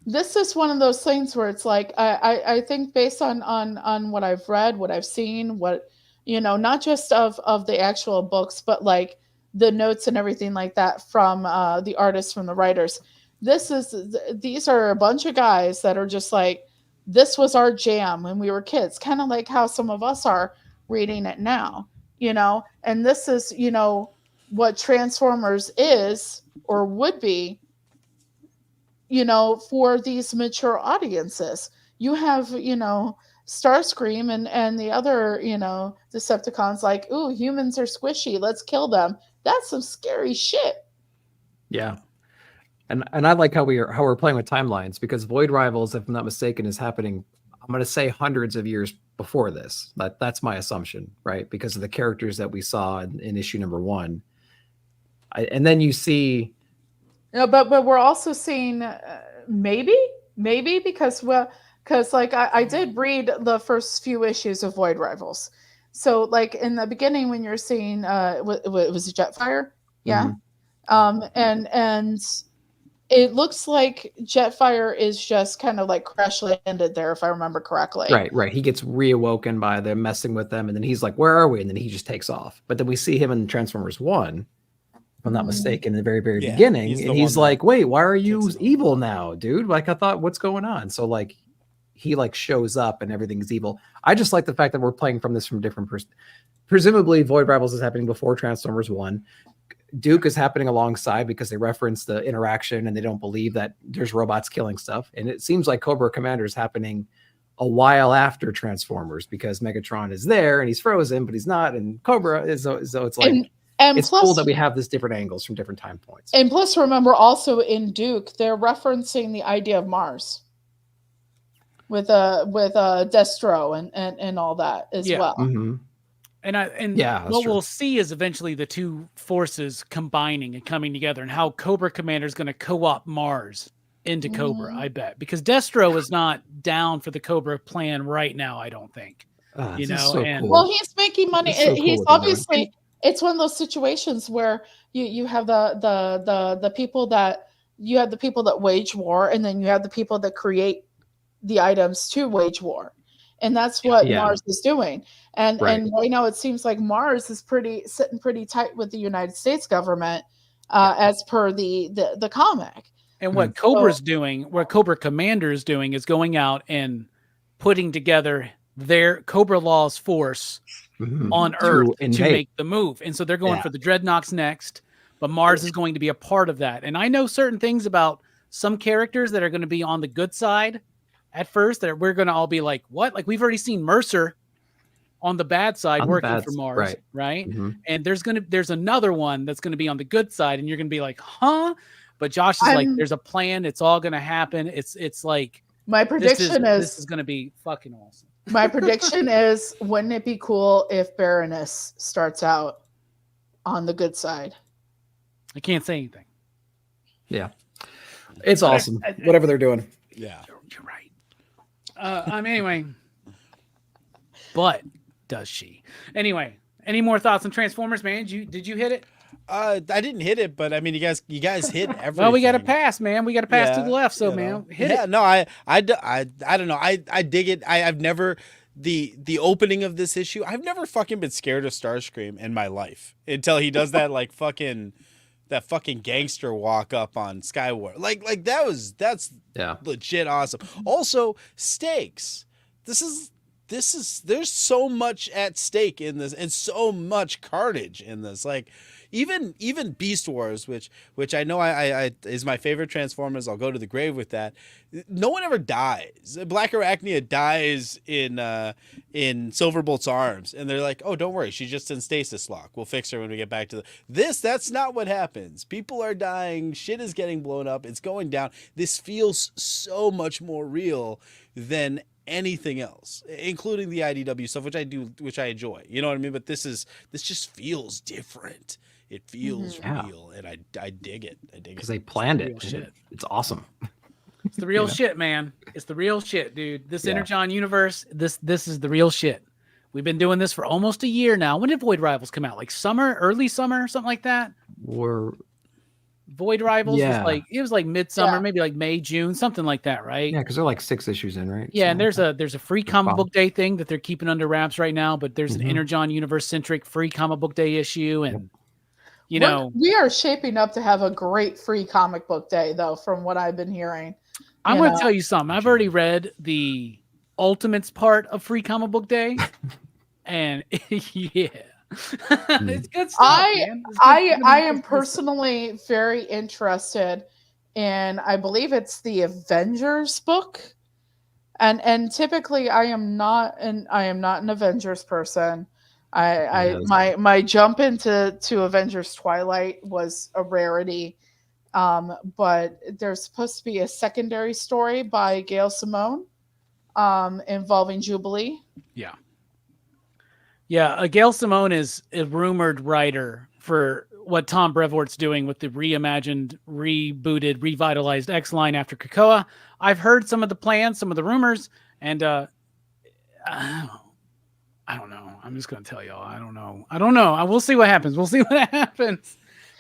this is one of those things where it's like, I think based on what I've read, what I've seen, what not just of the actual books, but like the notes and everything like that from the artists, from the writers. These are a bunch of guys that are just like, this was our jam when we were kids, kind of like how some of us are reading it now, and this is what Transformers is or would be, for these mature audiences. You have, Starscream and the other, Decepticons like, ooh, humans are squishy, let's kill them. That's some scary shit. Yeah. And I like how we're playing with timelines, because Void Rivals, if I'm not mistaken, is happening, I'm going to say, hundreds of years before this. That's my assumption, right? Because of the characters that we saw in issue #1. And then you see, but we're also seeing maybe because because like I did read the first few issues of Void Rivals. So like in the beginning when you're seeing it was a Jetfire, yeah, and it looks like Jetfire is just kind of like crash landed there, if I remember correctly. Right. He gets reawoken by them messing with them, and then he's like, "Where are we?" And then he just takes off. But then we see him in Transformers 1, if I'm not mistaken, in the very beginning, and he's like, "Wait, why are you evil now, dude? Like, I thought, what's going on?" So like, he like shows up and everything's evil. I just like the fact that we're playing from different presumably Void Rivals is happening before Transformers 1. Duke is happening alongside because they reference the interaction and they don't believe that there's robots killing stuff. And it seems like Cobra Commander is happening a while after Transformers because Megatron is there and he's frozen, but he's not. And Cobra is, so it's like, and it's plus, cool that we have this different angles from different time points. And plus, remember also in Duke, they're referencing the idea of Mars with Destro and all that as well. Mm-hmm. And what we'll see is eventually the two forces combining and coming together, and how Cobra Commander is going to co-opt Mars into Cobra, I bet, because Destro is not down for the Cobra plan right now. I don't think, you know. So and cool. Well, he's making money. He's obviously. It's one of those situations where you have the people that wage war, and then you have the people that create the items to wage war. And that's what Mars is doing. And right now it seems like Mars is sitting pretty tight with the United States government, as per the comic. And what Cobra's doing, what Cobra Commander is doing, is going out and putting together their Cobra Law's force on Earth to make the move. And so they're going for the Dreadnoks next, but Mars is going to be a part of that. And I know certain things about some characters that are going to be on the good side at first, that we're going to all be like, what? Like, we've already seen Mercer on the bad side working for Mars, right? Mm-hmm. And there's another one that's going to be on the good side, and you're going to be like, huh? But Josh is like, there's a plan. It's all going to happen. It's like, my prediction this is going to be fucking awesome. My prediction is, wouldn't it be cool if Baroness starts out on the good side? I can't say anything. Yeah. It's awesome. Whatever they're doing. Yeah. You're right. Anyway, but does she? Anyway, any more thoughts on Transformers, man? Did you hit it? I didn't hit it, but I mean, you guys hit everything. Well, we got to pass, man. We got to pass to the left, so man, hit it. No, I don't know. I dig it. I've never the opening of this issue. I've never fucking been scared of Starscream in my life until he does that like fucking. That fucking gangster walk up on Skyward. Like that's legit awesome. Also, stakes. This is there's so much at stake in this, and so much carnage in this. Like even Beast Wars, which I know I is my favorite Transformers. I'll go to the grave with that. No one ever dies. Black Arachnia dies in Silverbolt's arms, and they're like, "Oh, don't worry, she's just in stasis lock. We'll fix her when we get back to this." That's not what happens. People are dying. Shit is getting blown up. It's going down. This feels so much more real than anything else, including the IDW stuff, which I enjoy. You know what I mean? But this just feels different. It feels real, and I dig it. I dig it because they planned it. Shit. It's awesome. It's the real shit, man. It's the real shit, dude. This Energon universe, this is the real shit. We've been doing this for almost a year now. When did Void Rivals come out? Like early summer, something like that? Void Rivals was like midsummer, maybe like May, June, something like that, right? Yeah, because they're like 6 issues in, right? Yeah, and there's a free comic book day thing that they're keeping under wraps right now, but there's an Energon universe centric free comic book day issue, and you know, we are shaping up to have a great free comic book day, though, from what I've been hearing. I'm going to tell you something. I've already read the Ultimates part of free comic book day, and it's good stuff. I am personally very interested in, I believe it's the Avengers book, and typically I am not an Avengers person. My jump into Avengers Twilight was a rarity, but there's supposed to be a secondary story by Gail Simone involving Jubilee. Yeah, Gail Simone is a rumored writer for what Tom Brevoort's doing with the reimagined, rebooted, revitalized X-Line after Krakoa. I've heard some of the plans, some of the rumors, and I don't know. I'm just going to tell y'all. I don't know. We'll see what happens.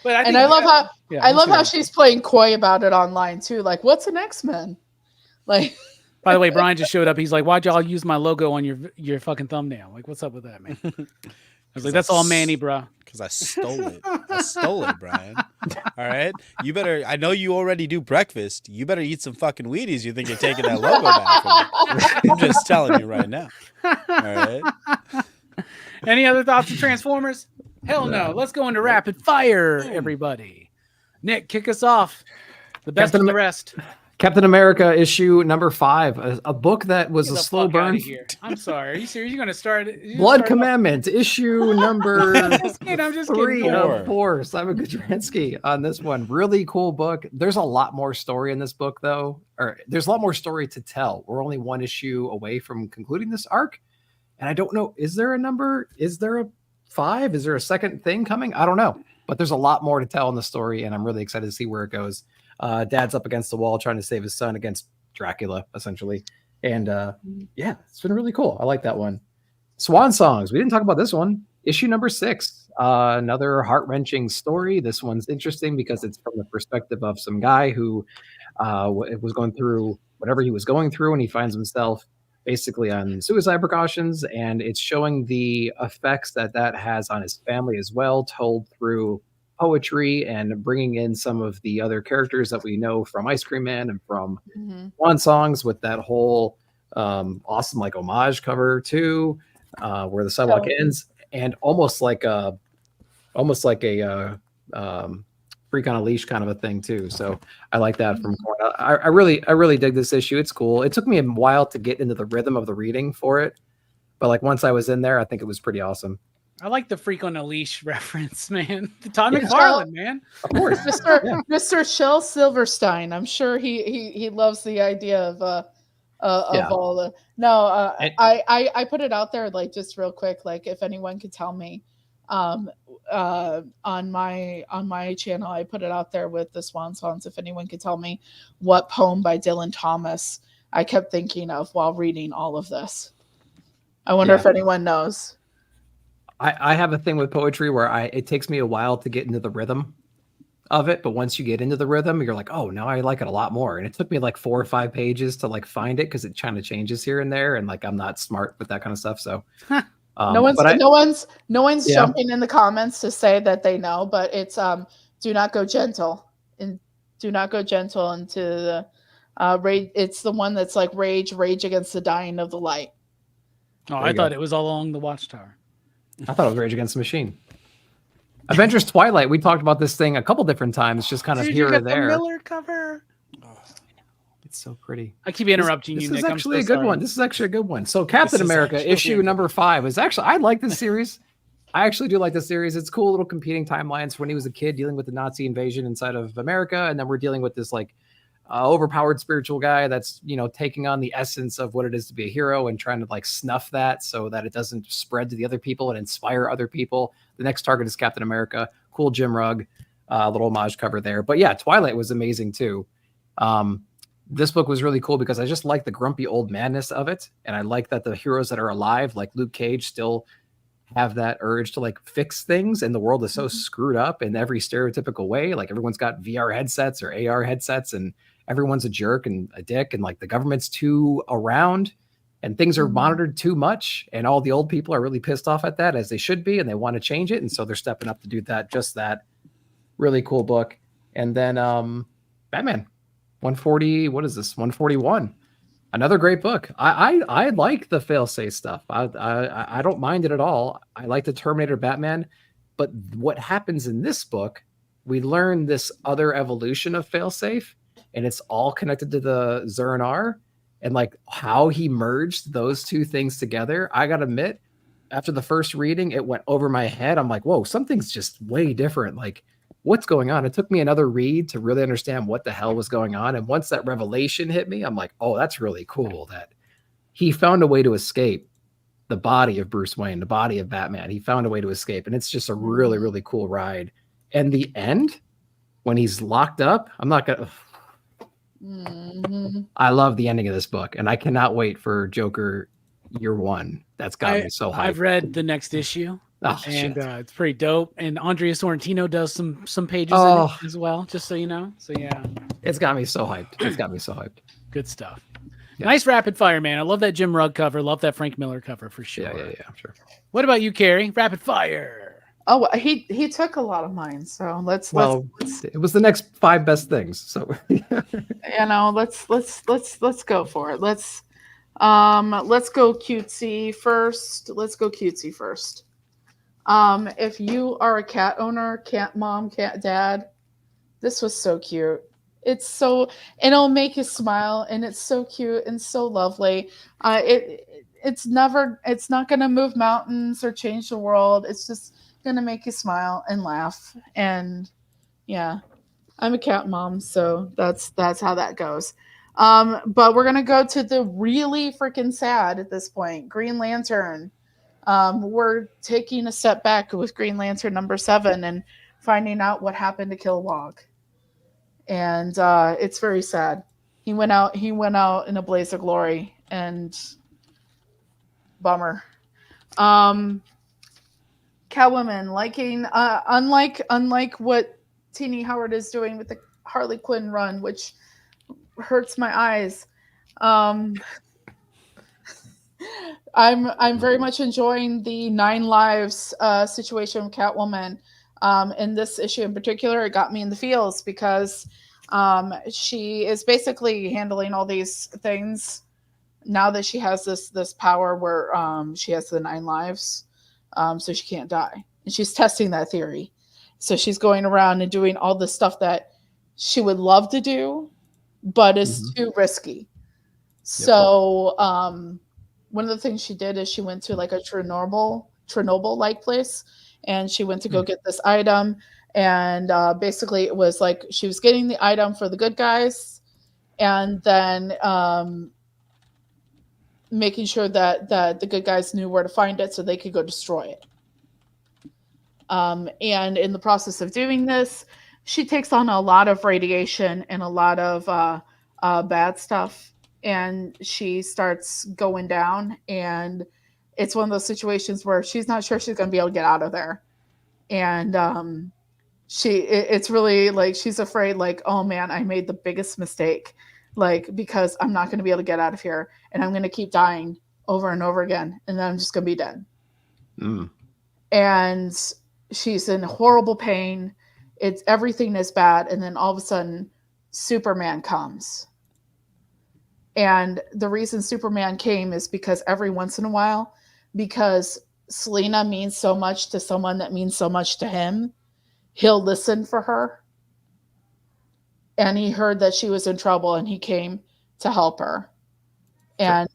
But I love how she's playing coy about it online too. Like, what's an X-Men? Like, by the way, Brian just showed up. He's like, why'd y'all use my logo on your fucking thumbnail? Like, what's up with that, man? I was like, that's all Manny, bro. Because I stole it. I stole it, Brian. All right? You better, I know you already do breakfast. You better eat some fucking Wheaties. You think you're taking that logo back from me. I'm just telling you right now. All right? Any other thoughts on Transformers? Hell no. Let's go into rapid fire, everybody. Nick, kick us off. The best of the rest. Captain America issue number 5, a book that was a slow burn. I'm sorry. Are you serious? You're going to start? Blood Commandment issue number I'm just kidding. 3 of 4. Simon Kudranski on this one. Really cool book. There's a lot more story in this book, though. Or there's a lot more story to tell. We're only 1 issue away from concluding this arc, and I don't know. Is there a number? Is there a 5? Is there a second thing coming? I don't know. But there's a lot more to tell in the story, and I'm really excited to see where it goes. Dad's up against the wall trying to save his son against Dracula, essentially. And yeah, it's been really cool. I like that one. Swan Songs. We didn't talk about this one. Issue number 6. Another heart-wrenching story. This one's interesting because it's from the perspective of some guy who was going through whatever he was going through, and he finds himself basically on suicide precautions, and it's showing the effects that has on his family as well, told through poetry and bringing in some of the other characters that we know from Ice Cream Man and from Swan Songs with that whole awesome like homage cover too, where the sidewalk ends, and almost like a Freak on a Leash kind of a thing too. So I like that from Corn. I really dig this issue. It's cool. It took me a while to get into the rhythm of the reading for it, but like once I was in there, I think it was pretty awesome. I like the Freak on a Leash reference, man. Todd McFarlane, man. Of course. Mr. Shel Silverstein. I'm sure he loves the idea of all the I put it out there like just real quick, like if anyone could tell me on my channel, I put it out there with the Swan Songs. If anyone could tell me what poem by Dylan Thomas I kept thinking of while reading all of this. I wonder if anyone knows. I have a thing with poetry where it takes me a while to get into the rhythm of it, but once you get into the rhythm, you're like, oh, now I like it a lot more. And it took me like 4 or 5 pages to like find it because it kind of changes here and there, and like I'm not smart with that kind of stuff. So no one's jumping in the comments to say that they know, but it's do not go gentle into the rage. It's the one that's like rage against the dying of the light. Oh, I thought it was all along the Watchtower. I thought it was Rage Against the Machine. Avengers Twilight. We talked about this thing a couple different times, just kind of here or there. The Miller cover. Oh, it's so pretty. I keep interrupting you, Nick. This is actually a good one. This is actually a good one. So Captain America issue number 5 is actually, I like this series. I actually do like this series. It's cool little competing timelines when he was a kid dealing with the Nazi invasion inside of America. And then we're dealing with this like overpowered spiritual guy that's, taking on the essence of what it is to be a hero and trying to like snuff that so that it doesn't spread to the other people and inspire other people. The next target is Captain America. Cool Jim Rugg, little homage cover there. But yeah, Twilight was amazing too. This book was really cool because I just like the grumpy old madness of it. And I like that the heroes that are alive, like Luke Cage, still have that urge to like fix things, and the world is so screwed up in every stereotypical way. Like everyone's got VR headsets or AR headsets, and everyone's a jerk and a dick, and like the government's too around and things are monitored too much, and all the old people are really pissed off at that, as they should be, and they want to change it, and so they're stepping up to do that. Just that really cool book. And then Batman 140, what is this, 141, another great book. I like the failsafe stuff. I don't mind it at all. I like the Terminator Batman, but what happens in this book, we learn this other evolution of failsafe, and it's all connected to the Zur-En-Arrh, and like how he merged those two things together. I gotta admit, after the first reading, it went over my head. I'm like, whoa, something's just way different. Like, what's going on? It took me another read to really understand what the hell was going on. And once that revelation hit me, I'm like, oh, that's really cool that he found a way to escape the body of Bruce Wayne, the body of Batman. He found a way to escape. And it's just a really, really cool ride. And the end, when he's locked up, I'm not gonna. I love the ending of this book, and I cannot wait for Joker Year One. That's got me so hyped. I've read the next issue, and it's pretty dope. And Andrea Sorrentino does some pages in it as well, just so you know. So yeah, it's got me so hyped. It's got me so hyped. Good stuff. Yeah. Nice rapid fire, man. I love that Jim Rugg cover. Love that Frank Miller cover for sure. Yeah, sure. What about you, Carrie? Rapid fire. Oh, he took a lot of mine, so let's it was the next 5 best things. So let's go for it. Let's go cutesy first. If you are a cat owner, cat mom, cat dad, this was so cute. It'll make you smile, and it's so cute and so lovely. It's not going to move mountains or change the world. It's just going to make you smile and laugh. And yeah, I'm a cat mom, so that's how that goes. But we're going to go to the really freaking sad at this point, Green Lantern. We're taking a step back with Green Lantern number 7 and finding out what happened to Kilowog. And it's very sad. He went out in a blaze of glory, and bummer. Catwoman, unlike what Tini Howard is doing with the Harley Quinn run, which hurts my eyes. I'm very much enjoying the 9 lives situation with Catwoman. In this issue in particular, it got me in the feels because she is basically handling all these things now that she has this power where she has the 9 lives. So she can't die. And she's testing that theory. So she's going around and doing all the stuff that she would love to do, but is too risky. So one of the things she did is she went to like a Chernobyl-like place, and she went to go get this item. And basically it was like she was getting the item for the good guys, and then making sure that the good guys knew where to find it so they could go destroy it. And in the process of doing this, she takes on a lot of radiation and a lot of bad stuff, and she starts going down, and it's one of those situations where she's not sure she's going to be able to get out of there. And it's really like she's afraid, like, oh man, I made the biggest mistake, like, because I'm not going to be able to get out of here, and I'm going to keep dying over and over again, and then I'm just going to be dead. And she's in horrible pain. Everything is bad, and then all of a sudden Superman comes. And the reason Superman came is because every once in a while, because Selena means so much to someone that means so much to him, he'll listen for her. And he heard that she was in trouble, and he came to help her. And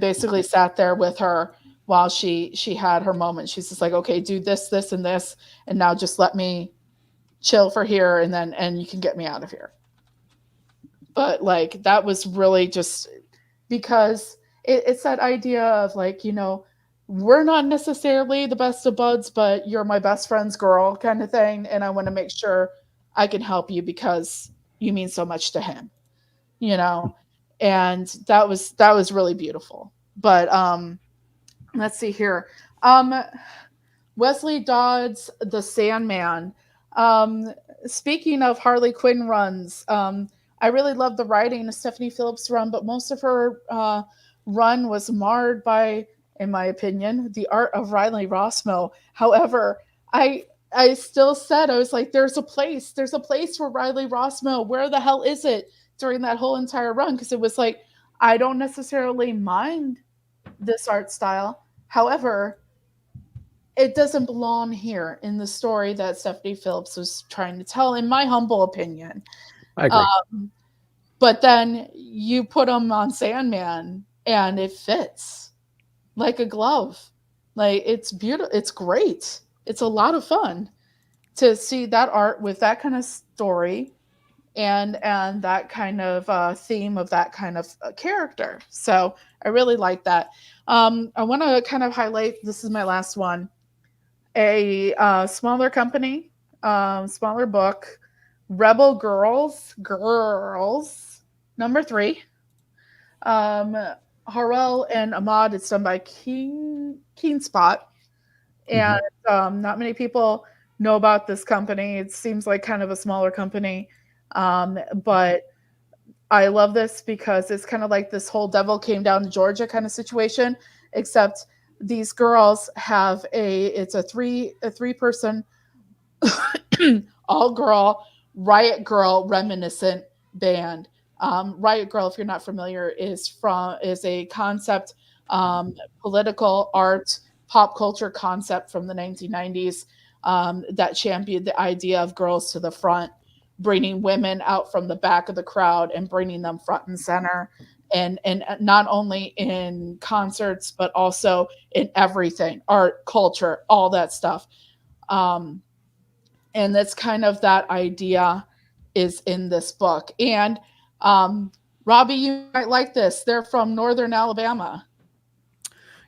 basically sat there with her while she had her moment. She's just like, okay, do this, this, and this, and now just let me chill for here, and you can get me out of here. But like, that was really just because it's that idea of like, we're not necessarily the best of buds, but you're my best friend's girl kind of thing. And I want to make sure I can help you because you mean so much to him, and that was really beautiful. But let's see here. Wesley Dodds, the Sandman. Speaking of Harley Quinn runs, I really love the writing of Stephanie Phillips' run, but most of her run was marred by, in my opinion, the art of Riley Rossmo. However, I still said, I was like, there's a place for Riley Rossmo. Where the hell is it during that whole entire run? Because it was like, I don't necessarily mind this art style. However, it doesn't belong here in the story that Stephanie Phillips was trying to tell, in my humble opinion. I agree. But then you put them on Sandman, and it fits like a glove. Like, it's beautiful. It's great. It's a lot of fun to see that art with that kind of story and that kind of theme of that kind of character. So I really like that. I want to kind of highlight, this is my last one, a smaller company smaller book, Rebel Girls, number 3. Harrell and Ahmad. It's done by Keen Spot, and not many people know about this company. It seems like kind of a smaller company, but I love this because it's kind of like this whole Devil Came Down to Georgia kind of situation, except these girls have it's a three person all girl Riot Girl reminiscent band. Riot Girl, if you're not familiar, is a concept, political art, pop culture concept from the 1990s that championed the idea of girls to the front, bringing women out from the back of the crowd and bringing them front and center, and not only in concerts but also in everything, art, culture, all that stuff. And that's kind of that idea is in this book. And Robbie, you might like this. They're from Northern Alabama.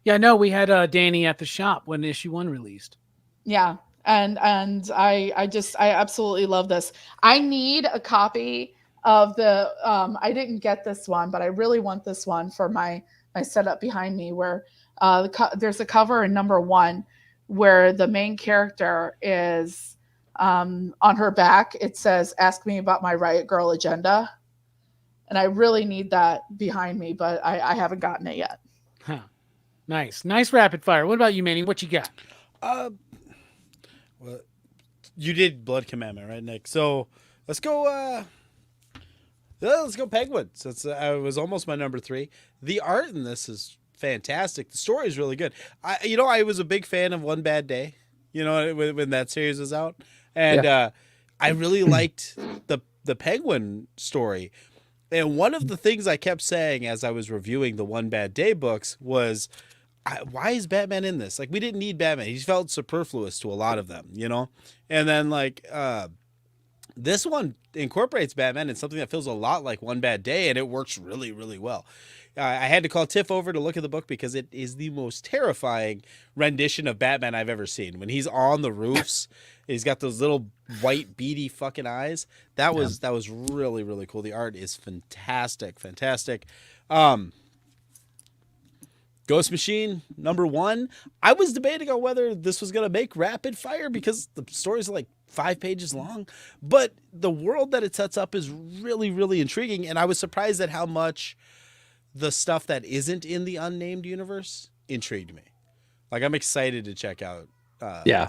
Yeah, no, we had Danny at the shop when issue 1 released. Yeah, and I absolutely love this. I need a copy of the. I didn't get this one, but I really want this one for my setup behind me, where there's a cover in number 1 where the main character is on her back. It says, "Ask me about my Riot Girl agenda." And I really need that behind me, but I haven't gotten it yet. Huh. Nice rapid fire. What about you, Manny? What you got? Well, you did Blood Commandment, right, Nick? So let's go. Let's go Penguins. That's it was almost my number 3. The art in this is fantastic. The story is really good. I was a big fan of One Bad Day. When that series was out, and I really liked the Penguin story. And one of the things I kept saying as I was reviewing the One Bad Day books was, why is Batman in this? Like, we didn't need Batman. He felt superfluous to a lot of them, And then, this one incorporates Batman in something that feels a lot like One Bad Day, and it works really, really well. I had to call Tiff over to look at the book because it is the most terrifying rendition of Batman I've ever seen. When he's on the roofs, he's got those little white beady fucking eyes. That was really, really cool. The art is fantastic. Ghost Machine, number 1. I was debating on whether this was going to make rapid fire because the stories are like 5 pages long, but the world that it sets up is really, really intriguing. And I was surprised at how much the stuff that isn't in the unnamed universe intrigued me. Like, I'm excited to check out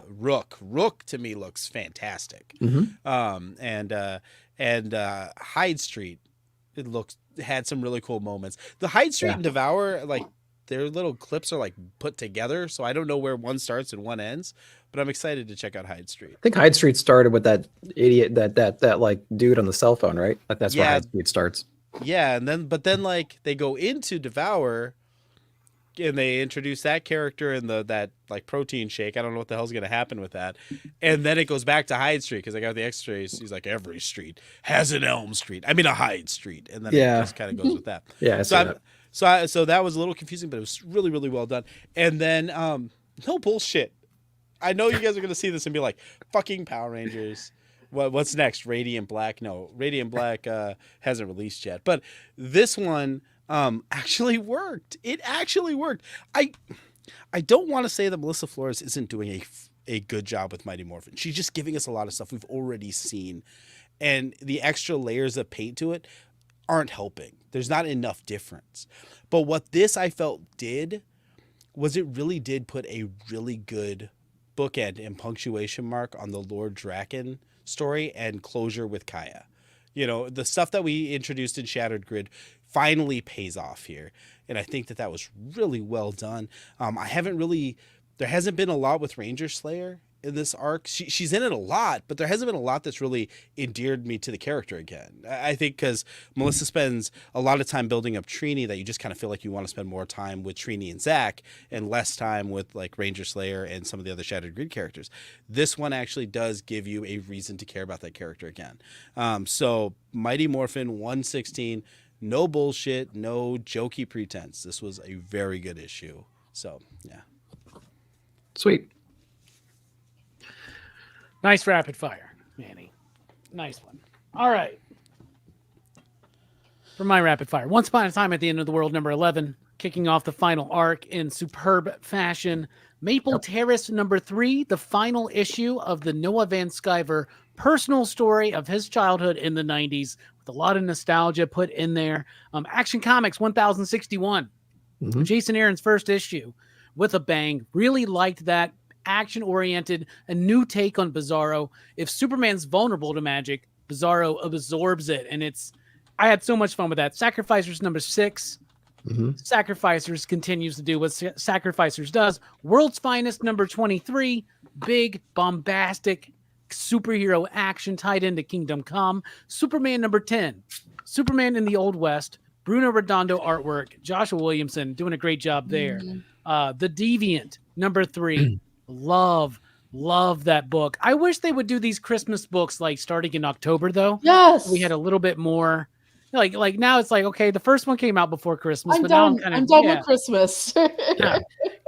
Rook. Rook to me looks fantastic. And Hyde Street, had some really cool moments. The Hyde Street and Devour, like, their little clips are like put together, so I don't know where one starts and one ends, but I'm excited to check out Hyde Street. I think Hyde Street started with that idiot, that like dude on the cell phone, right? Like, that's where Hyde Street starts. Yeah, and then like they go into Devour and they introduce that character in that like protein shake. I don't know what the hell's gonna happen with that. And then it goes back to Hyde Street because I got the X-rays. He's like, every street has an Elm Street. I mean a Hyde Street. And then it just kind of goes with that. So that was a little confusing, but it was really, really well done. And then no bullshit. I know you guys are gonna see this and be like, fucking Power Rangers. What's next? Radiant Black? No, Radiant Black hasn't released yet. But this one actually worked. It actually worked. I don't want to say that Melissa Flores isn't doing a good job with Mighty Morphin. She's just giving us a lot of stuff we've already seen. And the extra layers of paint to it aren't helping. There's not enough difference. But what this I felt did was it really did put a really good bookend and punctuation mark on the Lord Draken story and closure with Kaya. The stuff that we introduced in Shattered Grid finally pays off here. And I think that was really well done. There hasn't been a lot with Ranger Slayer in this arc. She's in it a lot, but there hasn't been a lot that's really endeared me to the character again. I think because Melissa spends a lot of time building up Trini that you just kind of feel like you want to spend more time with Trini and Zach and less time with like Ranger Slayer and some of the other Shattered Grid characters. This one actually does give you a reason to care about that character again. So Mighty Morphin 116, no bullshit, no jokey pretense. This was a very good issue. So yeah. Sweet. Nice rapid fire, Manny. Nice one. All right. For my rapid fire, Once Upon a Time at the End of the World, number 11, kicking off the final arc in superb fashion. Maple Terrace, number 3, the final issue of the Noah Van Sciver personal story of his childhood in the 90s, with a lot of nostalgia put in there. Action Comics 1061, Jason Aaron's first issue with a bang. Really liked that. Action-oriented, a new take on Bizarro. If Superman's vulnerable to magic, Bizarro absorbs it, and I had so much fun with that. Sacrificers number 6. Sacrificers continues to do what Sacrificers does. World's Finest number 23. Big, bombastic superhero action tied into Kingdom Come. Superman number 10. Superman in the Old West. Bruno Redondo artwork. Joshua Williamson doing a great job there. The Deviant number 3. Love that book. I wish they would do these Christmas books like starting in October though. Yes. We had a little bit more like now it's like, okay, the first one came out before Christmas, I'm but done. now I'm I'm done with Christmas.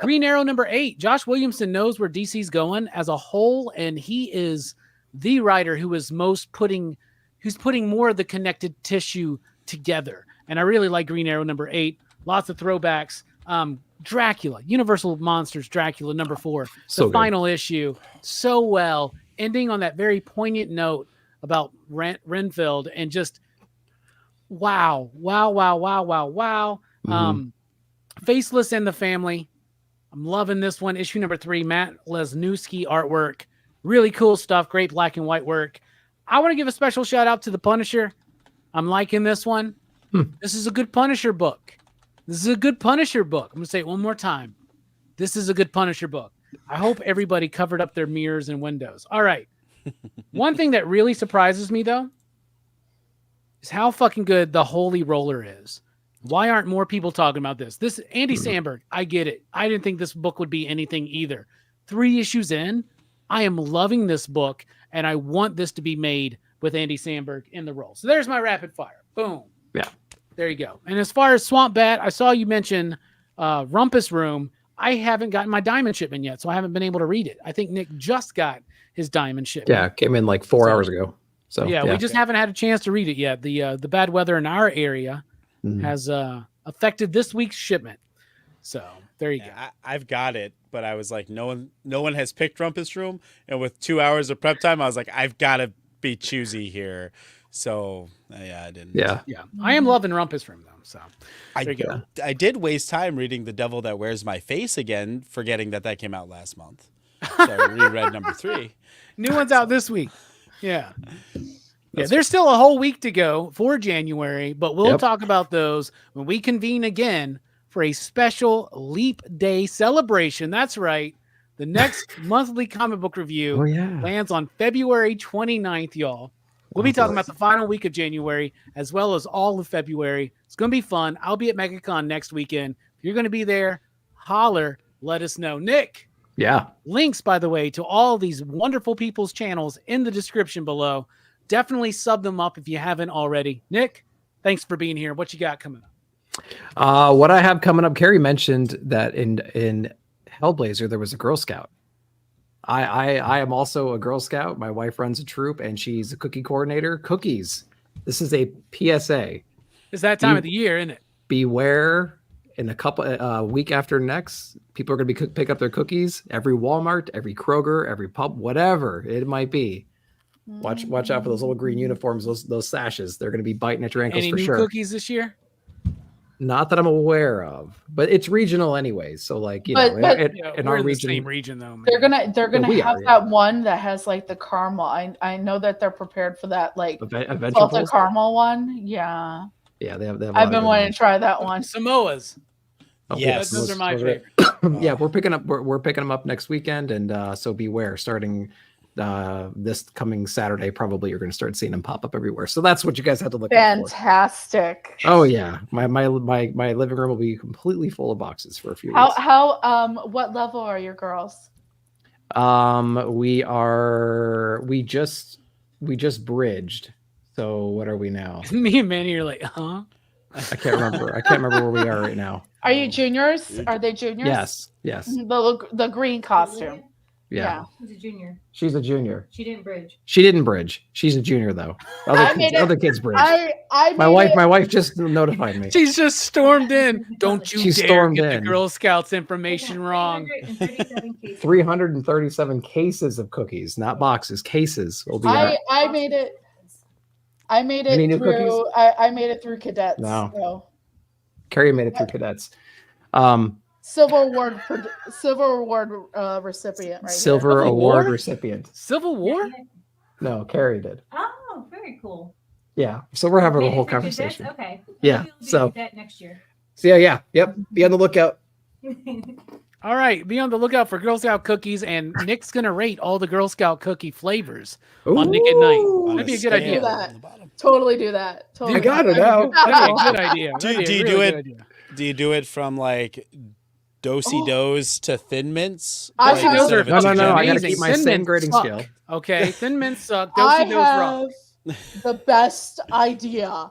Green Arrow number 8. Josh Williamson knows where DC's going as a whole, and he is the writer who is putting more of the connected tissue together. And I really like Green Arrow number 8. Lots of throwbacks. Dracula, Universal Monsters Dracula number 4. The final issue. So well. Ending on that very poignant note about Renfield and just wow. Faceless and the Family. I'm loving this one. Issue number 3, Matt Lesniewski artwork. Really cool stuff. Great black and white work. I want to give a special shout out to The Punisher. I'm liking this one. This is a good Punisher book. I'm going to say it one more time. This is a good Punisher book. I hope everybody covered up their mirrors and windows. All right. One thing that really surprises me, though, is how fucking good the Holy Roller is. Why aren't more people talking about this? This Andy Samberg, I get it. I didn't think this book would be anything either. 3 issues in, I am loving this book, and I want this to be made with Andy Samberg in the role. So there's my rapid fire. Boom. Yeah. There you go. And as far as Swamp Bat, I saw you mention Rumpus Room. I haven't gotten my diamond shipment yet, so I haven't been able to read it. I think Nick just got his diamond shipment. Yeah, it came in like 4 hours ago. So yeah, we just haven't had a chance to read it yet. The bad weather in our area has affected this week's shipment. So there you go. I've got it, but I was like, no one has picked Rumpus Room, and with 2 hours of prep time, I was like, I've got to be choosy here. So yeah, I didn't. Yeah. I am loving Rumpus Room though. So there you go. I did waste time reading The Devil That Wears My Face again, forgetting that came out last month. So I reread number 3. New one's out this week. Yeah. There's still a whole week to go for January, but we'll talk about those when we convene again for a special Leap Day celebration. That's right. The next monthly comic book review lands on February 29th, y'all. We'll be talking about the final week of January as well as all of February. It's going to be fun. I'll be at MegaCon next weekend. If you're going to be there, holler, let us know. Nick. Yeah. Links, by the way, to all these wonderful people's channels in the description below. Definitely sub them up if you haven't already. Nick, thanks for being here. What you got coming up? What I have coming up, Carrie mentioned that in Hellblazer, there was a Girl Scout. I am also a Girl Scout. My wife runs a troop and she's a cookie coordinator. Cookies. This is a PSA. It's that time of the year, isn't it? Beware. In a couple week after next, people are going to be pick up their cookies. Every Walmart, every Kroger, every pub, whatever it might be. Watch out for those little green uniforms, those sashes. They're going to be biting at your ankles for sure. Any new cookies this year? Not that I'm aware of, but it's regional anyways. So like in our region, the same region though. Man. They're gonna have that one that has like the caramel. I know that they're prepared for that like salted caramel one. Yeah. Yeah, they have. I've been wanting to try that one. Samoas. Oh, yes, those are my favorite. Yeah, we're picking them up next weekend, and so beware. Starting this coming Saturday, probably you're going to start seeing them pop up everywhere. So that's what you guys have to look out for. Fantastic. Oh yeah, my living room will be completely full of boxes for a few weeks. What level are your girls? We just bridged. So what are we now? Me and Manny are like, huh? I can't remember where we are right now. Are you juniors? Are they juniors? Yes. The green costume. Yeah. She's a junior. She's a junior. She didn't bridge. She didn't bridge. She's a junior though. Other kids bridge. My wife just notified me. She's just stormed in. Don't you dare get the Girl Scouts information wrong. 337 cases of cookies, not boxes, cases will be out. I made it. I made it through. I made it through cadets. No. So. Carrie made it through cadets. Civil Award recipient, right? Silver Award recipient. Civil War? No, Carrie did. Oh, very cool. Yeah. So we're having a whole conversation. Okay. Yeah. So next year. So yeah. Yep. Be on the lookout. All right. Be on the lookout for Girl Scout cookies, and Nick's gonna rate all the Girl Scout cookie flavors on Nick at Night. That'd be a good idea. Do that. Totally do that. Totally. I got it out. That'd be a good idea. Do you do it from like Dosey Does to Thin Mints? No. I gotta keep my same grading scale. Okay, Thin Mints suck. I Dosey Does rock. have the best idea.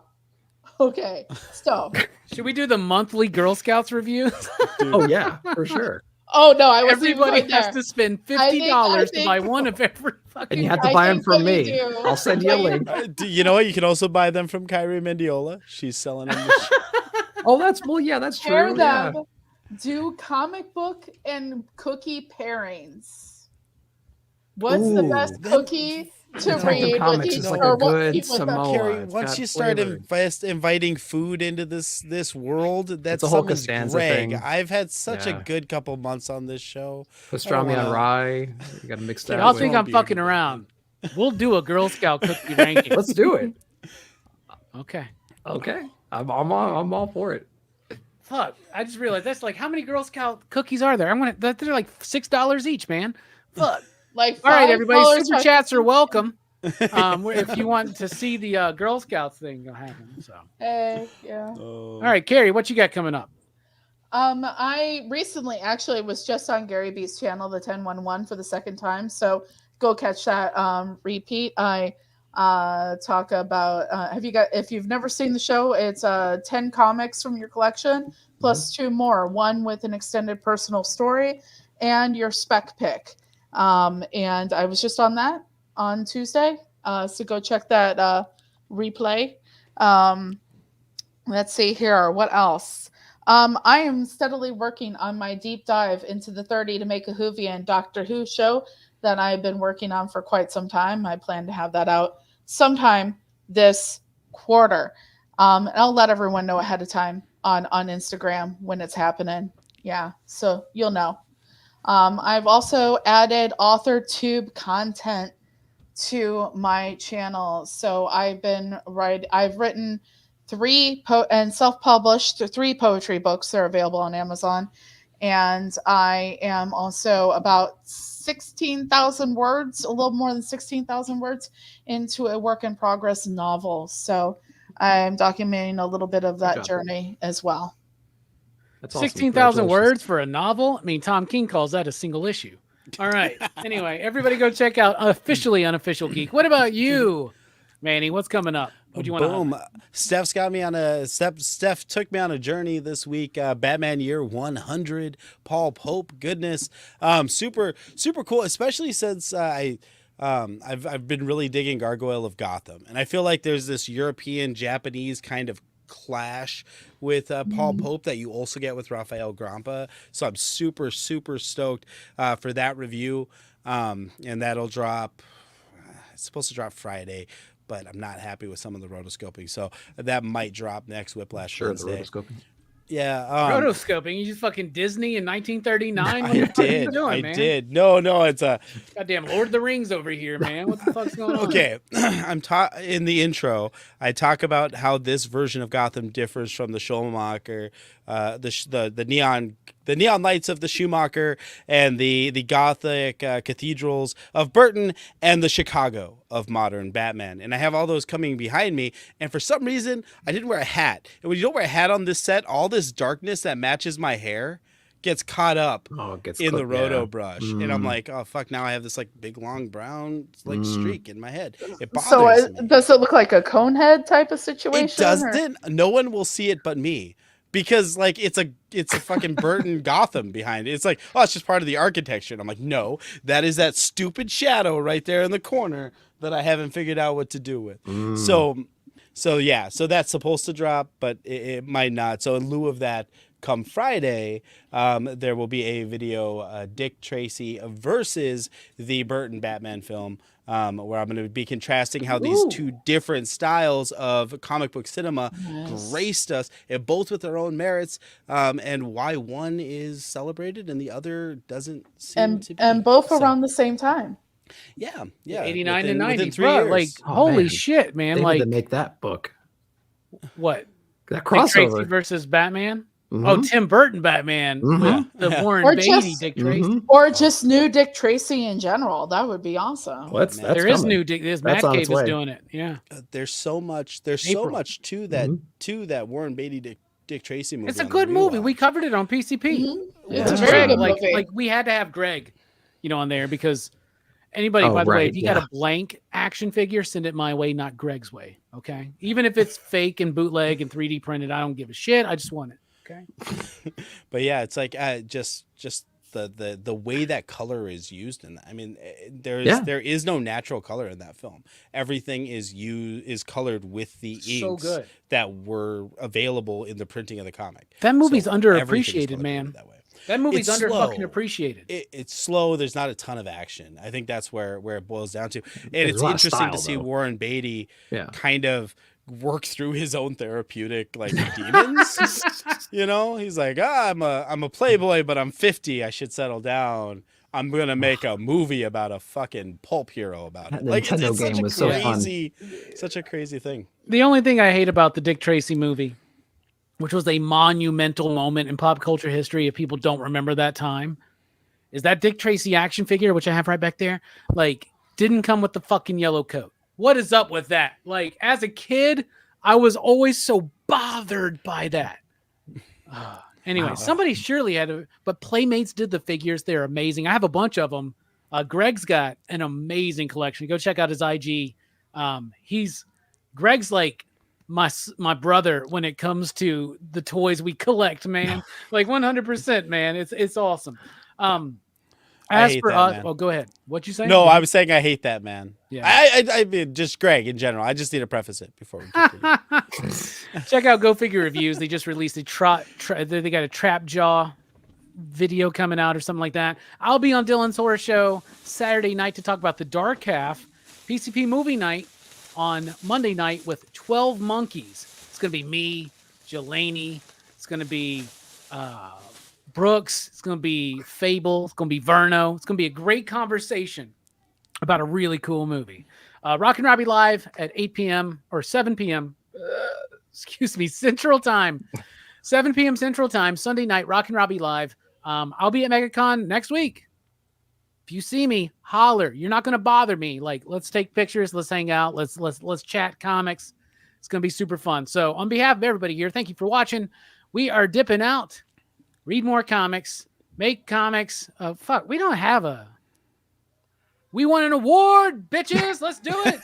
Okay, so should we do the monthly Girl Scouts review? Oh yeah, for sure. Oh no, I wasn't Everybody even has there. to spend $50 to buy one of every fucking. And you have to buy them from me. I'll send you a link. You know what? You can also buy them from Kyrie Mendiola. She's selling them. Oh, that's that's true. Pair them. Do comic book and cookie pairings. What's the best cookie to read with each like a good Samoa. Carrie, once you start inviting food into this world, that's a whole something Costanza Greg. thing. I've had such a good couple months on this show. Pastrami on rye. You got to mix that. Y'all think I'm fucking around? We'll do a Girl Scout cookie ranking. Let's do it. Okay. I'm all for it. Fuck! I just realized that's like how many Girl Scout cookies are there? They're like $6 each, man. Fuck. Like all right, everybody. Super chats are welcome. If you want to see the Girl Scouts thing happen. So. Yeah. All right, Carrie, what you got coming up? I recently actually was just on Gary B's channel, the 1011, for the second time. So go catch that repeat. I talk about if you've never seen the show, it's 10 comics from your collection plus 2 more, one with an extended personal story and your spec pick. And I was just on that on Tuesday. So go check that replay. Let's see here. What else? I am steadily working on my deep dive into the 30 to make a Whovian Doctor Who show that I've been working on for quite some time. I plan to have that out sometime this quarter. And I'll let everyone know ahead of time on Instagram when it's happening. Yeah, so you'll know. I've also added author-tube content to my channel. So I've written 3 and self-published 3 poetry books that are available on Amazon. And I am also about 16,000 words, a little more than 16,000 words into a work in progress novel. So I'm documenting a little bit of that journey as well. That's 16,000 words for a novel? I mean, Tom King calls that a single issue. All right. Anyway, everybody go check out Officially Unofficial Geek. What about you, Manny? What's coming up? What do you want to Boom. Steph took me on a journey this week. Batman Year 100, Paul Pope. Goodness. Super cool, especially since I've been really digging Gargoyle of Gotham. And I feel like there's this European Japanese kind of clash with Paul Pope that you also get with Rafael Grampa. So I'm super stoked for that review. And that'll drop, it's supposed to drop Friday, but I'm not happy with some of the rotoscoping. So that might drop next Whiplash Wednesday. The rotoscoping. Yeah. Rotoscoping? You just fucking Disney in 1939? I did. No, it's a goddamn Lord of the Rings over here, man. What the fuck's going on? Okay. In the intro, I talk about how this version of Gotham differs from the Schumacher, the neon lights of the Schumacher and the Gothic cathedrals of Burton and the Chicago of modern Batman. And I have all those coming behind me. And for some reason, I didn't wear a hat. And when you don't wear a hat on this set, all this darkness that matches my hair gets caught up in the roto brush. And I'm like, oh, fuck, now I have this like big, long brown streak in my head. It bothers me. Does it look like a cone head type of situation? It doesn't. No one will see it but me. because like it's a fucking Burton Gotham behind it. It's like, oh, it's just part of the architecture. And I'm like, no, that is that stupid shadow right there in the corner that I haven't figured out what to do with. So yeah, so that's supposed to drop, but it might not. So in lieu of that, come Friday, there will be a video, Dick Tracy versus the Burton Batman film, where I'm going to be contrasting how these two different styles of comic book cinema graced us, and both with their own merits, and why one is celebrated and the other doesn't seem to be. And both around the same time. Yeah. 89 and 90. Within 3 Bro, years. like, holy shit, man. They like, need to make that book. What? That Dick Tracy crossover. versus Batman? Mhm. Oh, Tim Burton Batman with the Warren Or Beatty just- Dick Tracy. Or just new Dick Tracy in general. That would be awesome. Well, that's There is coming. new Dick. This That's Matt on Cave its is way. doing it. Yeah. There's so much to that Warren Beatty Dick Tracy movie. It's a on the good movie. rewatch. We covered it on PCP. It's It's a very Greg, good like, movie. like we had to have Greg, on there because anybody, Oh, by the way, right, if you got a blank action figure, send it my way, not Greg's way. Okay. Even if it's fake and bootleg and 3D printed, I don't give a shit. I just want it. Okay. But yeah, it's like just the way that color is used, and I mean, there is no natural color in that film. Everything is colored with the So inks good. that were available in the printing of the comic. That movie's So underappreciated, everything's man. colored that way. That movie's It's under slow. fucking appreciated. It's slow. There's not a ton of action. I think that's where it boils down to. And There's it's a lot of interesting style, to see though. Warren Beatty Yeah. kind of work through his own therapeutic like demons. He's like, I'm a playboy, but I'm 50. I should settle down. I'm gonna make a movie about a fucking pulp hero about That it. Like Nintendo it's such game a was so fun. crazy, such a crazy thing. The only thing I hate about the Dick Tracy movie, which was a monumental moment in pop culture history, if people don't remember that time, is that Dick Tracy action figure, which I have right back there, like, didn't come with the fucking yellow coat. What is up with that? Like, as a kid, I was always so bothered by that. Anyway, somebody surely had to, but Playmates did the figures. They're amazing. I have a bunch of them. Greg's got an amazing collection. Go check out his IG. Greg's like my brother when it comes to the toys we collect, man. Like 100%, man. It's awesome. As hate for that, us, man. oh, go ahead. What you say? No, I was saying I hate that man. Yeah. I mean just Greg in general. I just need to preface it before we continue. Check out Go Figure Reviews. They just released a they got a Trap Jaw video coming out or something like that. I'll be on Dylan's Horror Show Saturday night to talk about The Dark Half, PCP Movie Night on Monday night with 12 Monkeys. It's going to be me, Jelani. It's going to be Brooks. It's going to be Fable. It's going to be Verno. It's going to be a great conversation about a really cool movie. Rockin Robbie Live at 8 p.m. or 7 p.m. Central Time. 7 p.m. Central Time, Sunday night, Rockin Robbie Live. I'll be at MegaCon next week. If you see me, holler. You're not going to bother me. Like, let's take pictures. Let's hang out. Let's chat comics. It's going to be super fun. So on behalf of everybody here, thank you for watching. We are dipping out. Read more comics. Make comics. We don't have we want an award, bitches. Let's do it.